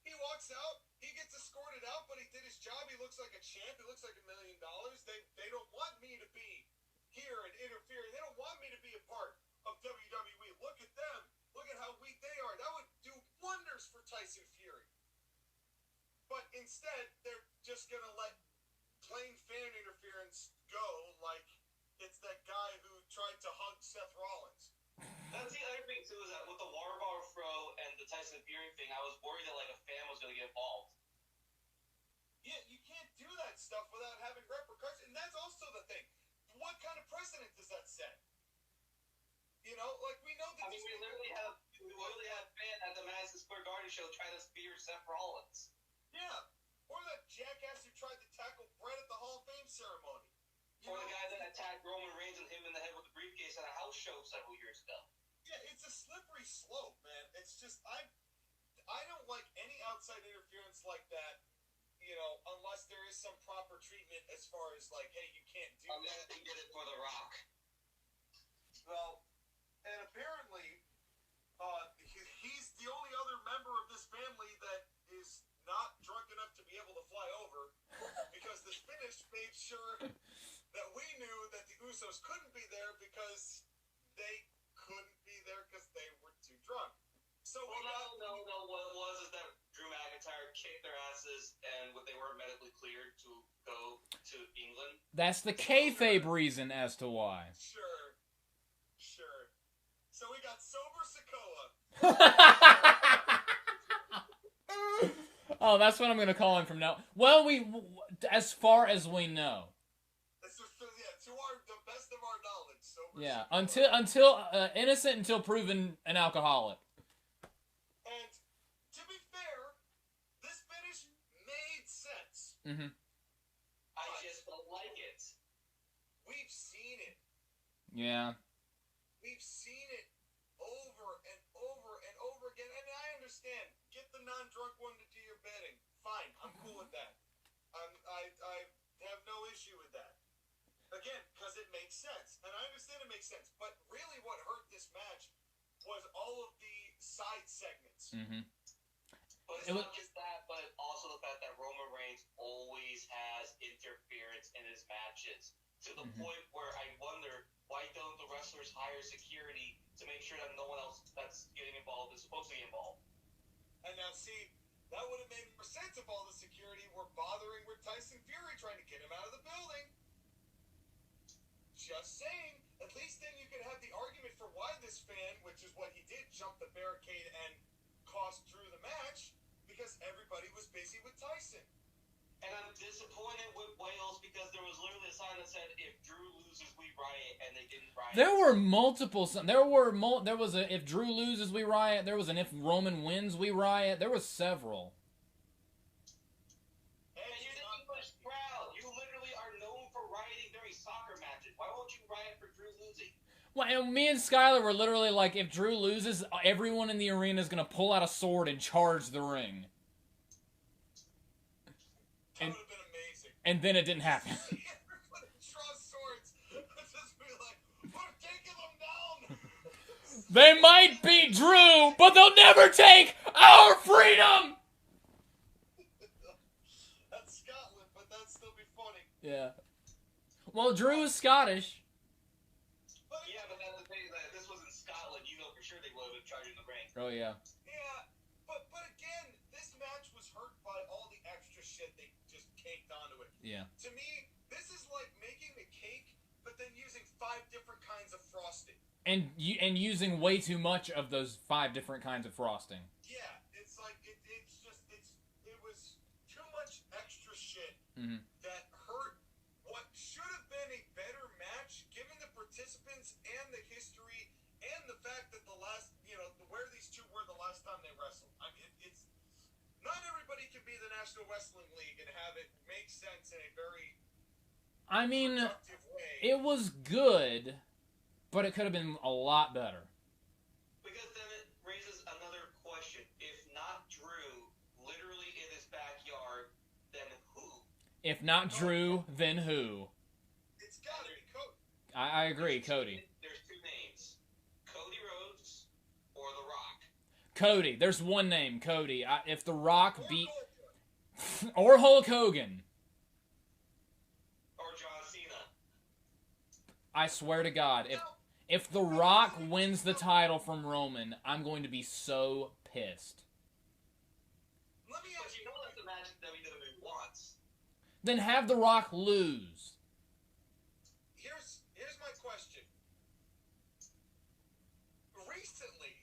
He walks out, he gets escorted out, but he did his job. He looks like a champ. He looks like $1 million. They don't want me to be here and interfere. They don't want me to be a part of WWE. Look at them. Look at how weak they are. That would do wonders for Tyson Fury. But instead, they're just going to let plain fan interference go like it's that guy who tried to hug Seth Rollins. That's the other thing, too, is that with the water bottle throw and the Tyson Fury thing, I was worried that, like, a fan was going to get involved. Yeah, you can't do that stuff without having repercussions. And that's also the thing. What kind of precedent does that set? You know, like, we know that... I mean, we literally have a fan at the Madison Square Garden show trying to spear Seth Rollins. Yeah. Or that jackass who tried to tackle Brett at the Hall of Fame ceremony. Or the guy that attacked Roman Reigns and him in the head with the briefcase at a house show several years ago. Yeah, it's a slippery slope, man. It's just, I don't like any outside interference like that, you know, unless there is some proper treatment as far as, like, hey, you can't do that. Unless they did it for The Rock. Well, and apparently, he's the only other member of this family that is not drunk enough to be able to fly over, because the finish made sure that we knew that the Usos couldn't be there because they couldn't be there because they were too drunk. So No. What it was is that Drew McIntyre kicked their asses and they weren't medically cleared to go to England. That's the kayfabe reason as to why. Sure. So we got sober Sikoa. Oh, that's what I'm going to call him from now. Well, as far as we know. To the best of our knowledge. Sober Yeah, Sikoa. until innocent until proven an alcoholic. And to be fair, this finish made sense. Mm-hmm. I just don't like it. We've seen it. Yeah. We've seen it over and over and over again. And I understand. Get the non-drunk one to do your betting. Fine, I'm cool with that. I have no issue with that. Again, because it makes sense. And I understand it makes sense. But really what hurt this match was all of the side segments. Mm-hmm. But it's not just that, but also the fact that Roman Reigns always has interference in his matches. To the point where I wonder, why don't the wrestlers hire security to make sure that no one else that's getting involved is supposed to be involved? And now, see, that would have made more sense if all the security were bothering with Tyson Fury, trying to get him out of the building. Just saying. At least then you could have the argument for why this fan, which is what he did, jumped the barricade and cost Drew the match, because everybody was busy with Tyson. And I'm disappointed with Wales because there was literally a sign that said, if Drew loses, we riot, and they didn't riot. There were multiple. There was a if Drew loses, we riot. There was an if Roman wins, we riot. There was several. And you're the English crowd. You literally are known for rioting during soccer matches. Why won't you riot for Drew losing? Well, and me and Skyler were literally like, if Drew loses, everyone in the arena is gonna pull out a sword and charge the ring. That would have been amazing. And then it didn't happen. Everybody draw swords. Just be like, we're taking them down. They might beat Drew, but they'll never take our freedom! That's Scotland, but that'd still be funny. Yeah. Well, Drew is Scottish. Yeah, but that's the thing, that this was in Scotland. You know for sure they would have been charging the ring. Oh, yeah. Yeah, but again, this match was hurt by all the extra shit they just caked onto it. Yeah. To me, this is like making a cake, but then using 5 different kinds of frosting. And using way too much of those 5 different kinds of frosting. Yeah, it's like, it was too much extra shit that hurt what should have been a better match, given the participants and the history and the fact that the last, where these two were the last time they wrestled. I mean, it's not everybody can be the National Wrestling League and have it make sense in a very I mean, productive way. it was good, but it could have been a lot better. Because then it raises another question. If not Drew, literally in his backyard, then who? If not Drew, then who? It's gotta be Cody. I agree, Cody. There's two names. Cody Rhodes or The Rock. Cody. There's one name, Cody. If The Rock Or beat... Goldberg. or Hulk Hogan. Or John Cena. I swear to God, if The Rock wins the title from Roman, I'm going to be so pissed. Let me But ask you you. know that's the match WWE wants. Then have The Rock lose. Here's my question. Recently,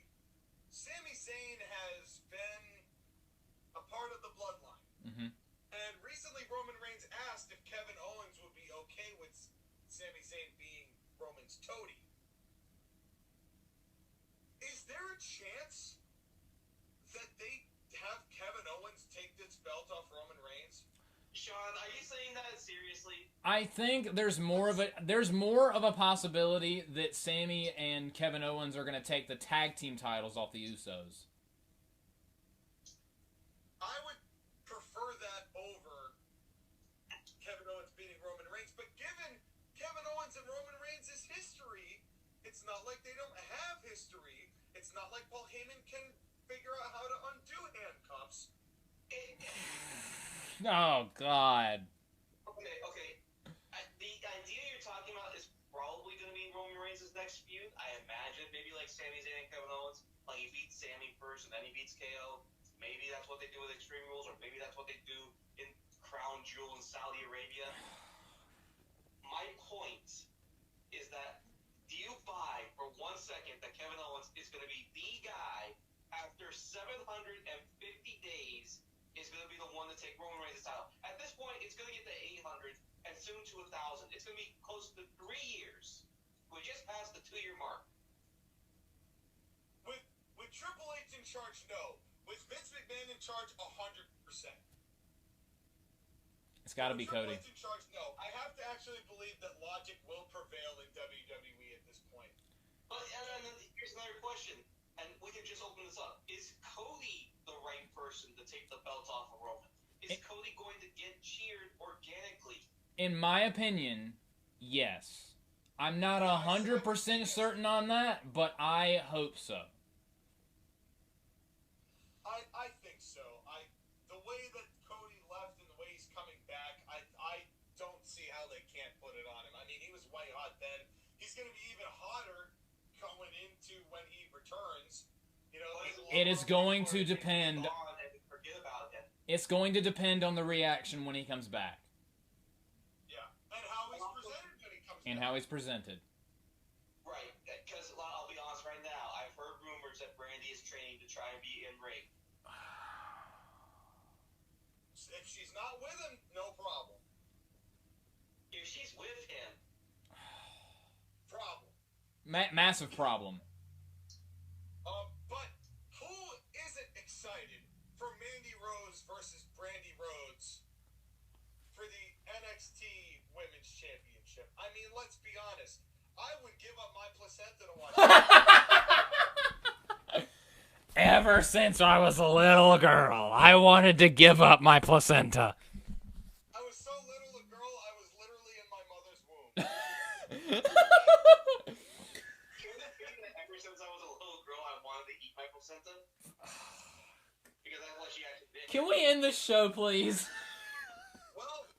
Sami Zayn has been a part of the bloodline. Mm-hmm. And recently Roman Reigns asked if Kevin Owens would be okay with Sami Zayn being Roman's toady. Is there a chance that they have Kevin Owens take this belt off Roman Reigns? Sean, are you saying that seriously? I think there's more of a possibility that Sami and Kevin Owens are going to take the tag team titles off the Usos. I would prefer that over Kevin Owens beating Roman Reigns, but given Kevin Owens and Roman Reigns' history, it's not like they don't have history. It's not like Paul Heyman can figure out how to undo handcuffs. Oh, God. Okay. The idea you're talking about is probably going to be Roman Reigns' next feud. I imagine maybe like Sami Zayn and Kevin Owens. Like he beats Sami first and then he beats KO. Maybe that's what they do with Extreme Rules, or maybe that's what they do in Crown Jewel in Saudi Arabia. My point is that do you buy for 1 second that Kevin Owens is going to be the guy after 750 days is going to be the one to take Roman Reigns' title? At this point, it's going to get to 800 and soon to 1,000. It's going to be close to 3 years. We just passed the 2-year mark. With Triple H in charge, no. With Vince McMahon in charge, 100%. It's got to be Cody. Triple H in charge, no. I have to actually believe that logic will prevail in WWE at this point. But and then here's another question, and we can just open this up. Is Cody the right person to take the belt off of Roman? Is Cody going to get cheered organically? In my opinion, yes. I'm not 100% certain on that, but I hope so. I think so. The way that Cody left and the way he's coming back, I don't see how they can't put it on him. I mean, he was white hot then. He's going to be even hotter going into when he returns. You know, It is going to depend. It's going to depend on the reaction when he comes back. Yeah, and how he's presented when he comes And back. how he's presented. Right, because I'll be honest right now, I've heard rumors that Brandy is training to try and be in ring. If she's not with him, no problem. If she's with him, Problem. Massive problem. But who isn't excited for Mandy Rose versus Brandy Rhodes for the NXT Women's Championship? I mean, let's be honest. I would give up my placenta to watch that. Ever since I was a little girl, I wanted to give up my placenta. I was so little a girl, I was literally in my mother's womb. ever since I was a little girl, I wanted to eat my placenta. Because that's what she actually did. Can we end this show, please? Well,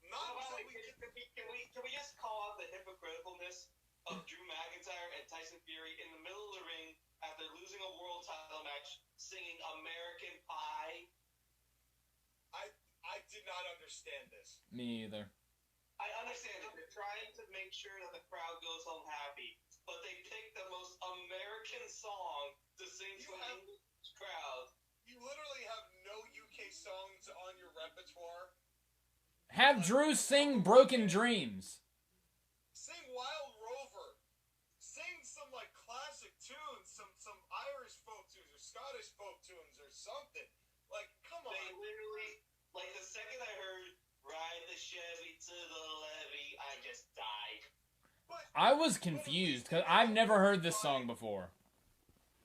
not By the until way, can we just call out the hypocriticalness of Drew McIntyre and Tyson Fury in the middle of the ring after losing a world title match, singing American Pie? I did not understand this. Me either. I understand that they're trying to make sure that the crowd goes home happy, but they picked the most American song to sing to an English crowd. You literally have no UK songs on your repertoire. Have Drew sing Broken Dreams. Sing Wild Rover. Sing some like classic tunes, some Irish folk tunes or Scottish folk tunes or something. Like, come on. They literally, like the second I heard Ride the the Chevy to the levee, I just died. I was confused because I've never heard this song before.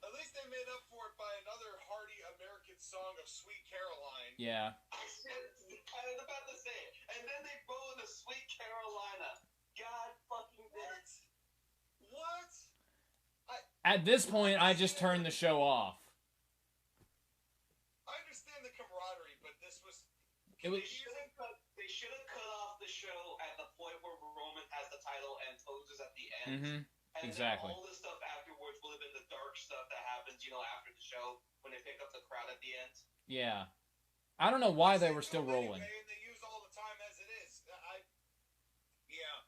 At least they made up for it by another hearty American song of Sweet Caroline. Yeah. I was about to say it. And then they throw in the Sweet Carolina. God fucking damn it. What? At this point, I just turned the show off. I understand the camaraderie, but this was... It was... They should have cut off the show at the point where Roman has the title and Toes is at the end. Mm-hmm. And Exactly. then all the stuff afterwards would have been the dark stuff that happens, after the show when they pick up the crowd at the end. Yeah. I don't know why they were still rolling. And they use all the time as it is. Yeah.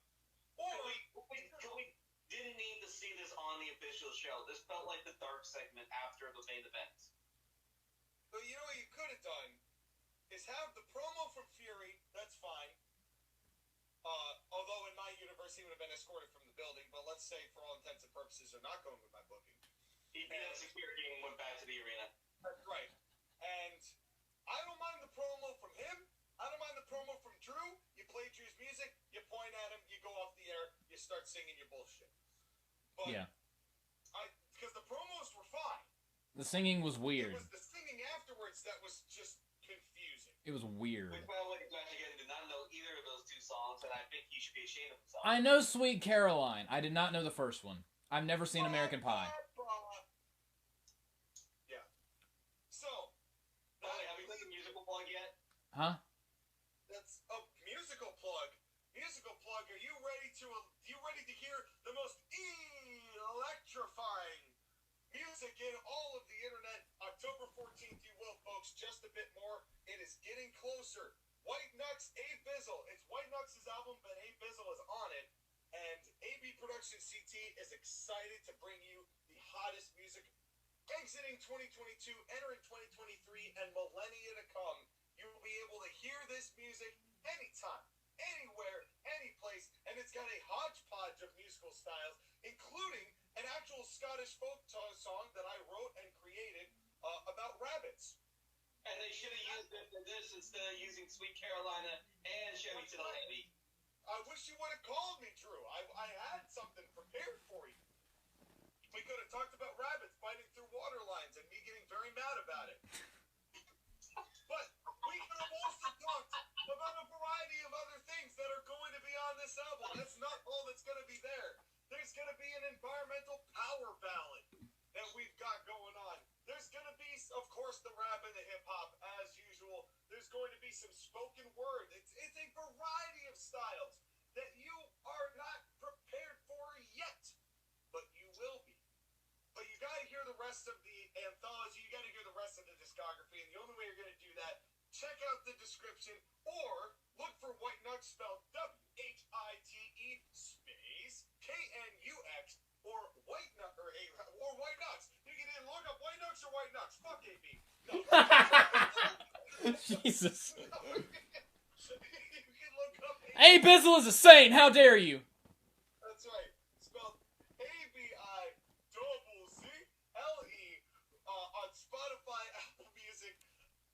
Or We didn't need to see this on the official show. This felt like the dark segment after the main event. But you know what you could have done is have the promo from Fury. That's fine. Although in my universe he would have been escorted from the building, but let's say for all intents and purposes they're not going with my booking. He beat up security and went back to the arena. That's right. And I don't mind the promo from him. I don't mind the promo from Drew. You play Drew's music, you point at him, you go off the air, you start singing your bullshit. But Yeah. Because the promos were fine. The singing was weird. It was the singing afterwards that was just confusing. It was weird. Which, by the way, JoshAgeddon did not know either of those two songs, and I think he should be ashamed of himself. I know Sweet Caroline. I did not know the first one. I've never seen American Pie. Yeah. So. By the way, have we done the musical plug yet? Huh? That's a musical plug. Musical plug. Are you ready to hear the most electrifying music in all of the internet? October 14th, you will, folks. Just a bit more. It is getting closer. White Nux, A Bizzle. It's White Nux's album, but A Bizzle is on it. And AB Production CT is excited to bring you the hottest music exiting 2022, entering 2023, and millennia to come. You will be able to hear this music anytime, anywhere, any place, and it's got a hodgepodge of musical styles, including an actual Scottish folk song that I wrote and created about rabbits. And they should have used it for this instead of using Sweet Carolina and Chevy to the levee. I wish you would have called me, Drew. I had something prepared for you. We could have talked about rabbits fighting through water lines and me getting very mad about it. But we could have also talked about a variety of other things that are going to be on this album. That's not all that's going to be there. There's going to be an environmental power ballad that we've got going on. There's going to be, of course, the rap and the hip-hop, as usual. There's going to be some spoken word. It's a variety of styles that you are not prepared for yet, but you will be. But you got to hear the rest of the anthology. You got to hear the rest of the discography, and the only way you're going to do that, check out the description or look for White Nux spelled WHITE space KNUX or White Nux or White Nux. You can either look up White Nux or White Nux. Fuck AB. No. Jesus. You can look up A Bizzle is a saint. How dare you? That's right. Spelled ABIZZLE on Spotify, Apple Music,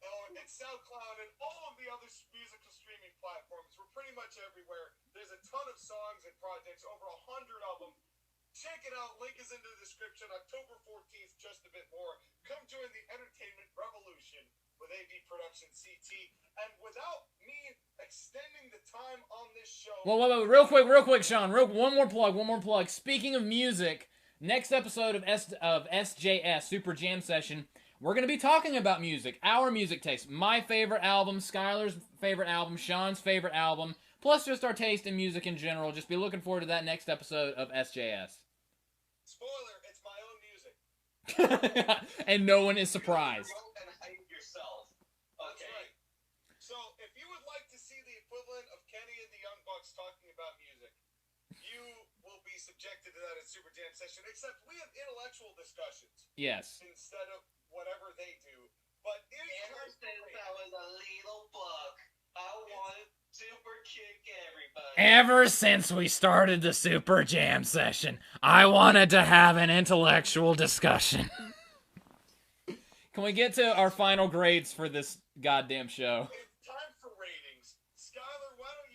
and SoundCloud, and all of the other musical streaming platforms. We're pretty much everywhere. There's a ton of songs and projects, over 100 of them. Check it out. Link is in the description. October 14th, just a bit more. Come join the entertainment revolution with AB Production CT. And without me extending the time on this show... Well, real quick, Sean. One more plug. Speaking of music, next episode of SJS, Super Jam Session, we're going to be talking about music. Our music taste. My favorite album, Skyler's favorite album, Sean's favorite album, plus just our taste in music in general. Just be looking forward to that next episode of SJS. Spoiler, it's my own music. And no one is surprised. You wrote and hyped yourself. That's Okay. right. So, if you would like to see the equivalent of Kenny and the Young Bucks talking about music, you will be subjected to that at Super Jam Session, except we have intellectual discussions Yes. instead of whatever they do. But Ever since I was a little buck, I wanted super kick everybody. Ever since we started the Super Jam Session, I wanted to have an intellectual discussion. Can we get to our final grades for this goddamn show? it's time for ratings. Skyler, why don't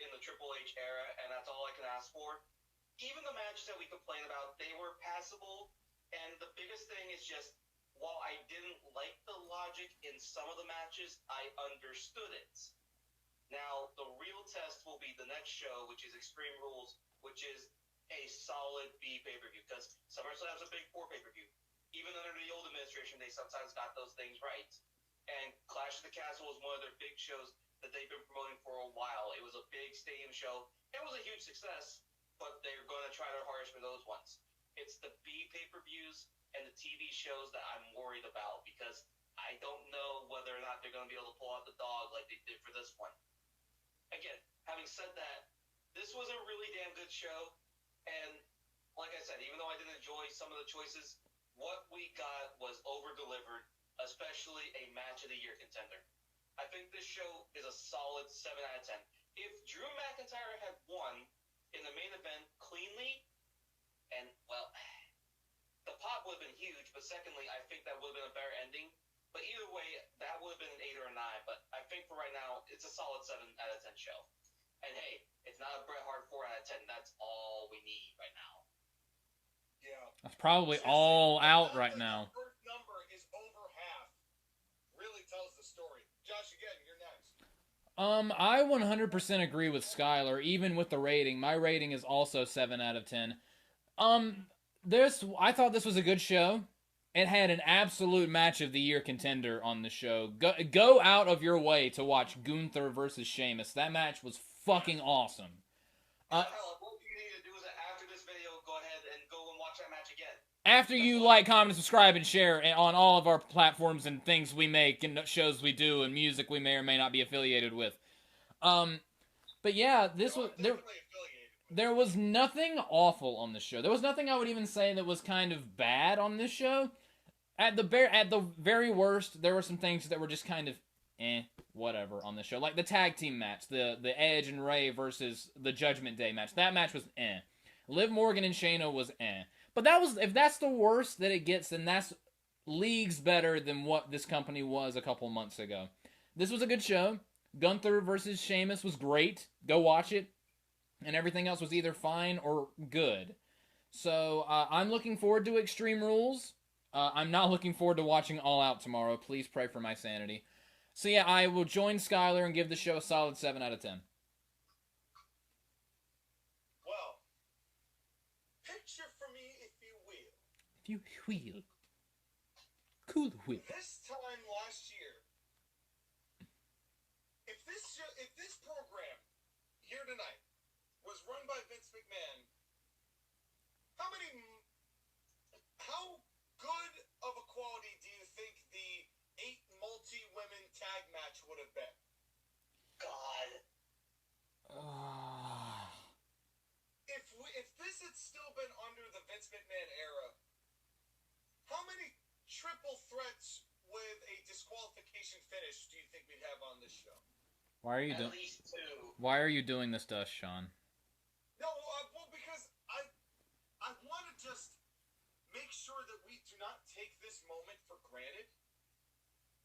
in the Triple H era, and that's all I can ask for. Even the matches that we complain about, they were passable, and the biggest thing is just, while I didn't like the logic in some of the matches, I understood it. Now, the real test will be the next show, which is Extreme Rules, which is a solid B pay-per-view, because SummerSlam's a big 4 pay-per-view. Even under the old administration, they sometimes got those things right. And Clash of the Castle was one of their big shows that they've been promoting for a while. It was a big stadium show. It was a huge success, but they're going to try their hardest for those ones. It's the B pay-per-views and the TV shows that I'm worried about, because I don't know whether or not they're going to be able to pull out the dog like they did for this one. Again, having said that, this was a really damn good show, and like I said, even though I didn't enjoy some of the choices, what we got was over-delivered, especially a match of the year contender. I think this show is a solid 7 out of 10. If Drew McIntyre had won in the main event cleanly, and, well, the pop would have been huge, but secondly, I think that would have been a better ending. But either way, that would have been an 8 or a 9. But I think for right now, it's a solid 7 out of 10 show. And hey, it's not a Bret Hart 4 out of 10. That's all we need right now. Yeah. That's probably all out right now. The first number is over half. Really tells the story. Josh, again, you're next. I 100% agree with Skyler, even with the rating. My rating is also 7 out of 10. I thought this was a good show. It had an absolute match of the year contender on the show. Go out of your way to watch Gunther versus Sheamus. That match was fucking awesome. Hell, what you need to do is after this video, go ahead and go and watch that match again. After you like, comment, subscribe, and share on all of our platforms and things we make and shows we do and music we may or may not be affiliated with. But yeah, this was there was nothing awful on this show. There was nothing I would even say that was kind of bad on this show. At the very worst, there were some things that were just kind of whatever on this show. Like the tag team match, the Edge and Ray versus the Judgment Day match. That match was Liv Morgan and Shayna was But if that's the worst that it gets, then that's leagues better than what this company was a couple months ago. This was a good show. Gunther versus Sheamus was great. Go watch it. And everything else was either fine or good. So I'm looking forward to Extreme Rules. I'm not looking forward to watching All Out tomorrow. Please pray for my sanity. So yeah, I will join Skyler and give the show a solid 7 out of 10. Well, picture for me, if you will. If you will. Cool will. This time last year, if this program here tonight was run by Vince McMahon, how good of a quality do you think the 8 multi-women tag match would have been? God. If this had still been under the Vince McMahon era, how many triple threats with a disqualification finish do you think we'd have on this show? Why are you At least 2. Why are you doing this to us, Sean? No, well, because I want to just make sure that we do not take this moment for granted.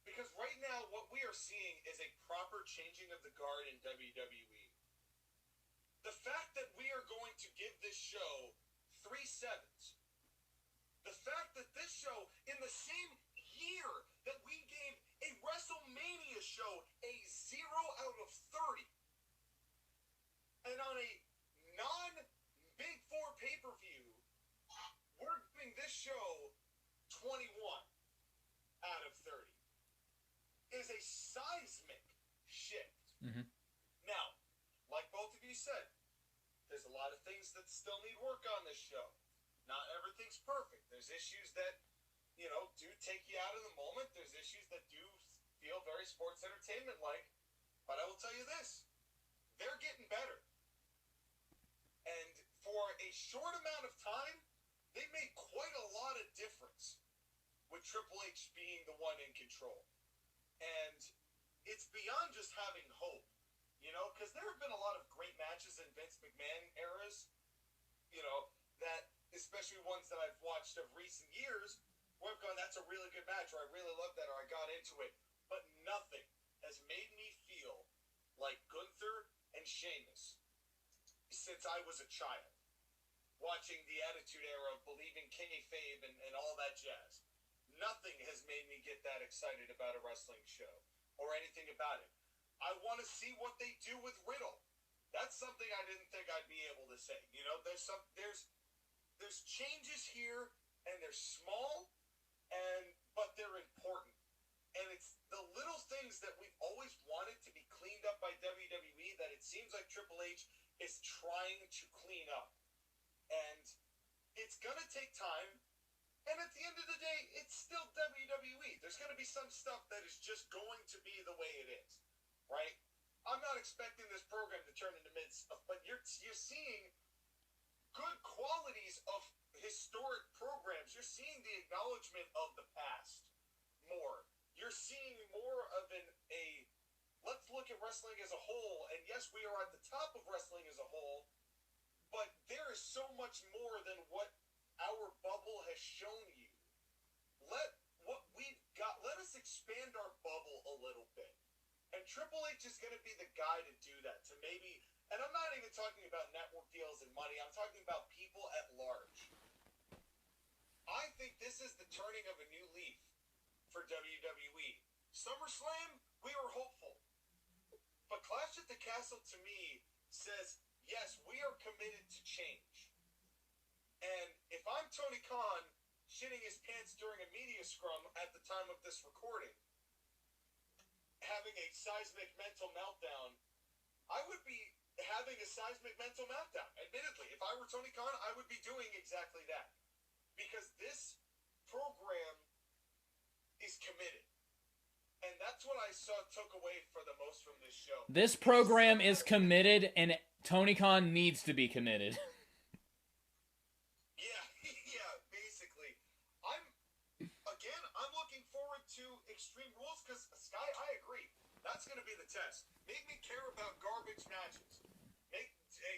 Because right now, what we are seeing is a proper changing of the guard in WWE. The fact that we are going to give this show 3 7s, the fact that this show, in the same year that we gave a WrestleMania show a 0 out of 30, and on a non-Big 4 pay-per-view, we're giving this show 21 out of 30, is a seismic shift. Mm-hmm. Now, like both of you said, there's a lot of things that still need work on this show. Not everything's perfect. There's issues that, do take you out of the moment. There's issues that do feel very sports entertainment-like. But I will tell you this, they're getting better. And for a short amount of time, they made quite a lot of difference with Triple H being the one in control. And it's beyond just having hope, because there have been a lot of great matches in Vince McMahon eras, that, especially ones that I've watched of recent years, where I've gone, that's a really good match, or I really love that, or I got into it. But nothing has made me feel like Gunther and Sheamus since I was a child, watching the Attitude Era, believing kayfabe and all that jazz. Nothing has made me get that excited about a wrestling show or anything about it. I want to see what they do with Riddle. That's something I didn't think I'd be able to say. You know, there's changes here, and they're small, but they're important. And it's the little things that we've always wanted to be cleaned up by WWE that it seems like Triple H is trying to clean up. And it's going to take time. And at the end of the day, it's still WWE. There's going to be some stuff that is just going to be the way it is, right? I'm not expecting this program to turn into mid stuff, but you're seeing good qualities of historic programs. You're seeing the acknowledgement of the past more. You're seeing more of let's look at wrestling as a whole, and yes, we are at the top of wrestling as a whole, but there is so much more than what our bubble has shown you. Let us expand our bubble a little bit. And Triple H is going to be the guy to do that, to maybe, and I'm not even talking about network deals and money, I'm talking about people at large. I think this is the turning of a new leaf for WWE. SummerSlam, we were hopeful. But Clash at the Castle, to me, says, yes, we are committed to change. And if I'm Tony Khan shitting his pants during a media scrum at the time of this recording, having a seismic mental meltdown, I would be having a seismic mental meltdown. Admittedly, if I were Tony Khan, I would be doing exactly that. Because this program is committed. And that's what I took away for the most from this show. This program is committed, and Tony Khan needs to be committed. Yeah, basically. I'm looking forward to Extreme Rules because, Sky, I agree. That's going to be the test. Make me care about garbage matches.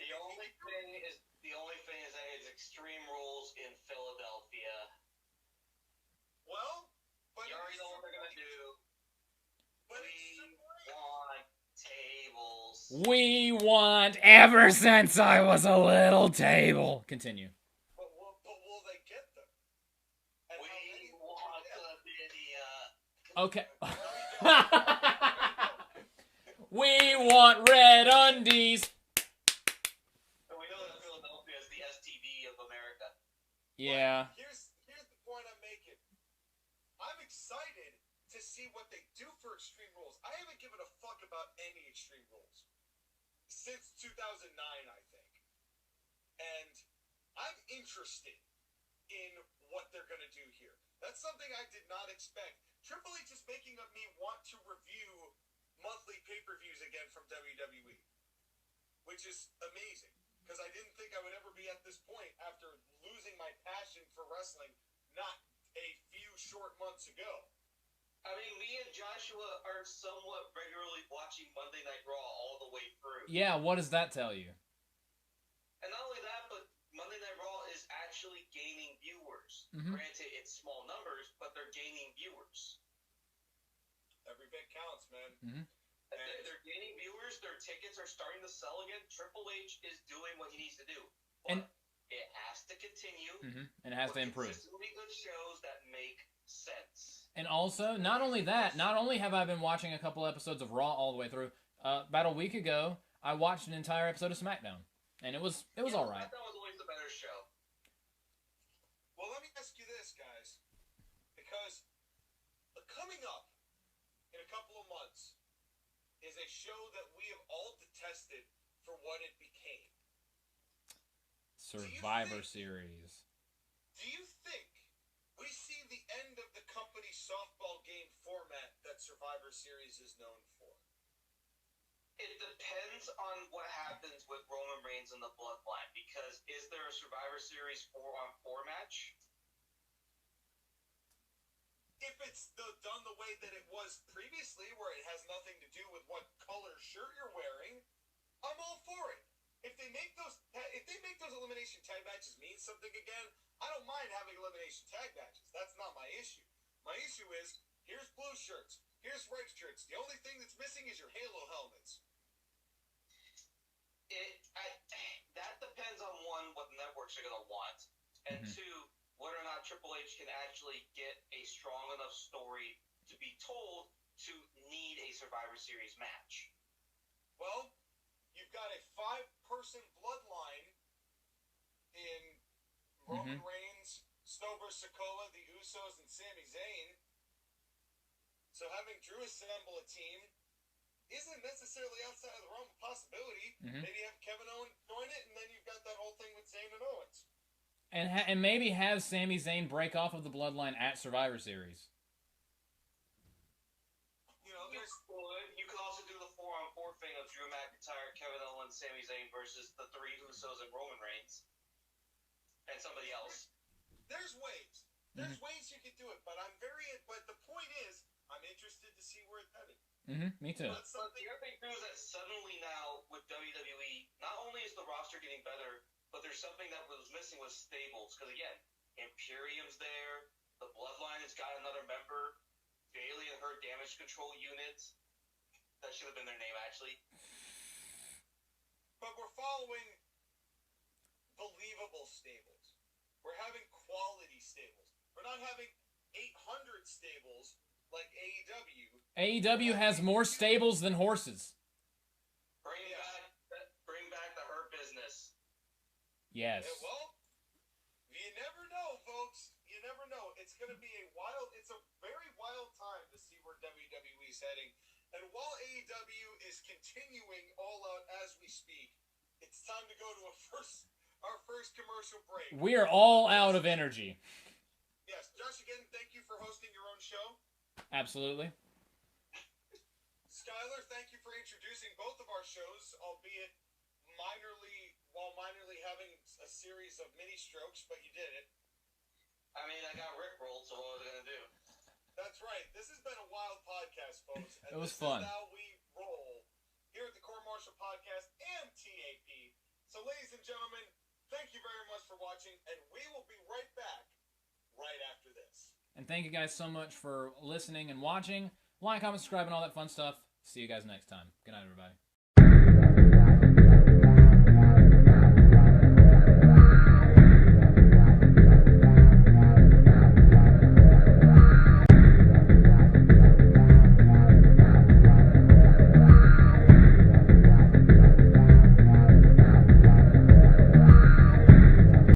The only thing is that it's Extreme Rules in Philadelphia. Well, but you already know what they're gonna do. But we want tables. We want ever since I was a little table. Continue. But will they get them? And we want Okay. We want red undies. So we know that Philadelphia is the STD of America. Yeah. Here's the point I'm making. I'm excited to see what they do for Extreme Rules. I haven't given a fuck about any Extreme Rules since 2009, I think. And I'm interested in what they're going to do here. That's something I did not expect. Triple H is making me want to review monthly pay-per-views again from WWE, which is amazing, because I didn't think I would ever be at this point after losing my passion for wrestling not a few short months ago. I mean, me and Joshua are somewhat regularly watching Monday Night Raw all the way through. Yeah, what does that tell you? And not only that, but Monday Night Raw is actually gaining viewers. Mm-hmm. Granted, it's small numbers, but they're gaining viewers. Every bit counts, man. Mm-hmm. They're gaining viewers. Their tickets are starting to sell again. Triple H is doing what he needs to do. But And it has to continue. Mm-hmm. And it has to improve. Consistently good shows that make sense. And also, not only that, not only have I been watching a couple episodes of Raw all the way through, about a week ago, I watched an entire episode of SmackDown. And it was all right. SmackDown was always the better show. Well, let me ask you this, guys. Because coming up in a couple of months is a show that we have all detested for what it became. Survivor Series. Do you think we see the end of the company softball game format that Survivor Series is known for? It depends on what happens with Roman Reigns and the Bloodline, because is there a Survivor Series 4-on-4 match? If it's done the way that it was previously, where it has nothing to do with what color shirt you're wearing, I'm all for it. If they make those elimination tag matches mean something again, I don't mind having elimination tag matches. That's not my issue. My issue is, here's blue shirts, here's red shirts. The only thing that's missing is your Halo helmets. and two, whether or not Triple H can actually get a strong enough story to be told to need a Survivor Series match. Well, you've got a 5-person bloodline in Roman Reigns, Stover, Sikoa, the Usos, and Sami Zayn. So having Drew assemble a team isn't necessarily outside of the realm of possibility. Maybe have Kevin Owens join it, and then you've got that whole thing with Zayn and Owens. And maybe have Sami Zayn break off of the bloodline at Survivor Series. You know, you could also do the 4-on-4 thing of Drew McIntyre, Kevin Owens, Sami Zayn versus the 3 Usos and Roman Reigns. And somebody else. There's ways. There's ways you could do it, but but the point is, I'm interested to see where it's headed. Me too. But the other thing too is that suddenly now with WWE, not only is the roster getting better, but there's something that was missing with stables. Because again, Imperium's there, the Bloodline has got another member, Bayley and her damage control unit. That should have been their name actually. But we're following believable stables. We're having quality stables. We're not having 800 stables like AEW. AEW has more stables than horses. Bring back the Hurt Business. Yes. Yeah, well, you never know, folks. You never know. It's a very wild time to see where WWE's heading. And while AEW is continuing all out as we speak, it's time to go to our first commercial break. We are all out of energy. Yes, Josh, again, thank you for hosting your own show. Absolutely. Skyler, thank you for introducing both of our shows, albeit minorly having a series of mini strokes, but you did it. I mean, I got rickrolled, so what was I going to do? That's right. This has been a wild podcast, folks. And it was this fun. Is how we roll here at the Court Martial Podcast and TAP. So, ladies and gentlemen, thank you very much for watching, and we will be right back right after this. And thank you guys so much for listening and watching. Like, comment, subscribe, and all that fun stuff. See you guys next time. Good night, everybody.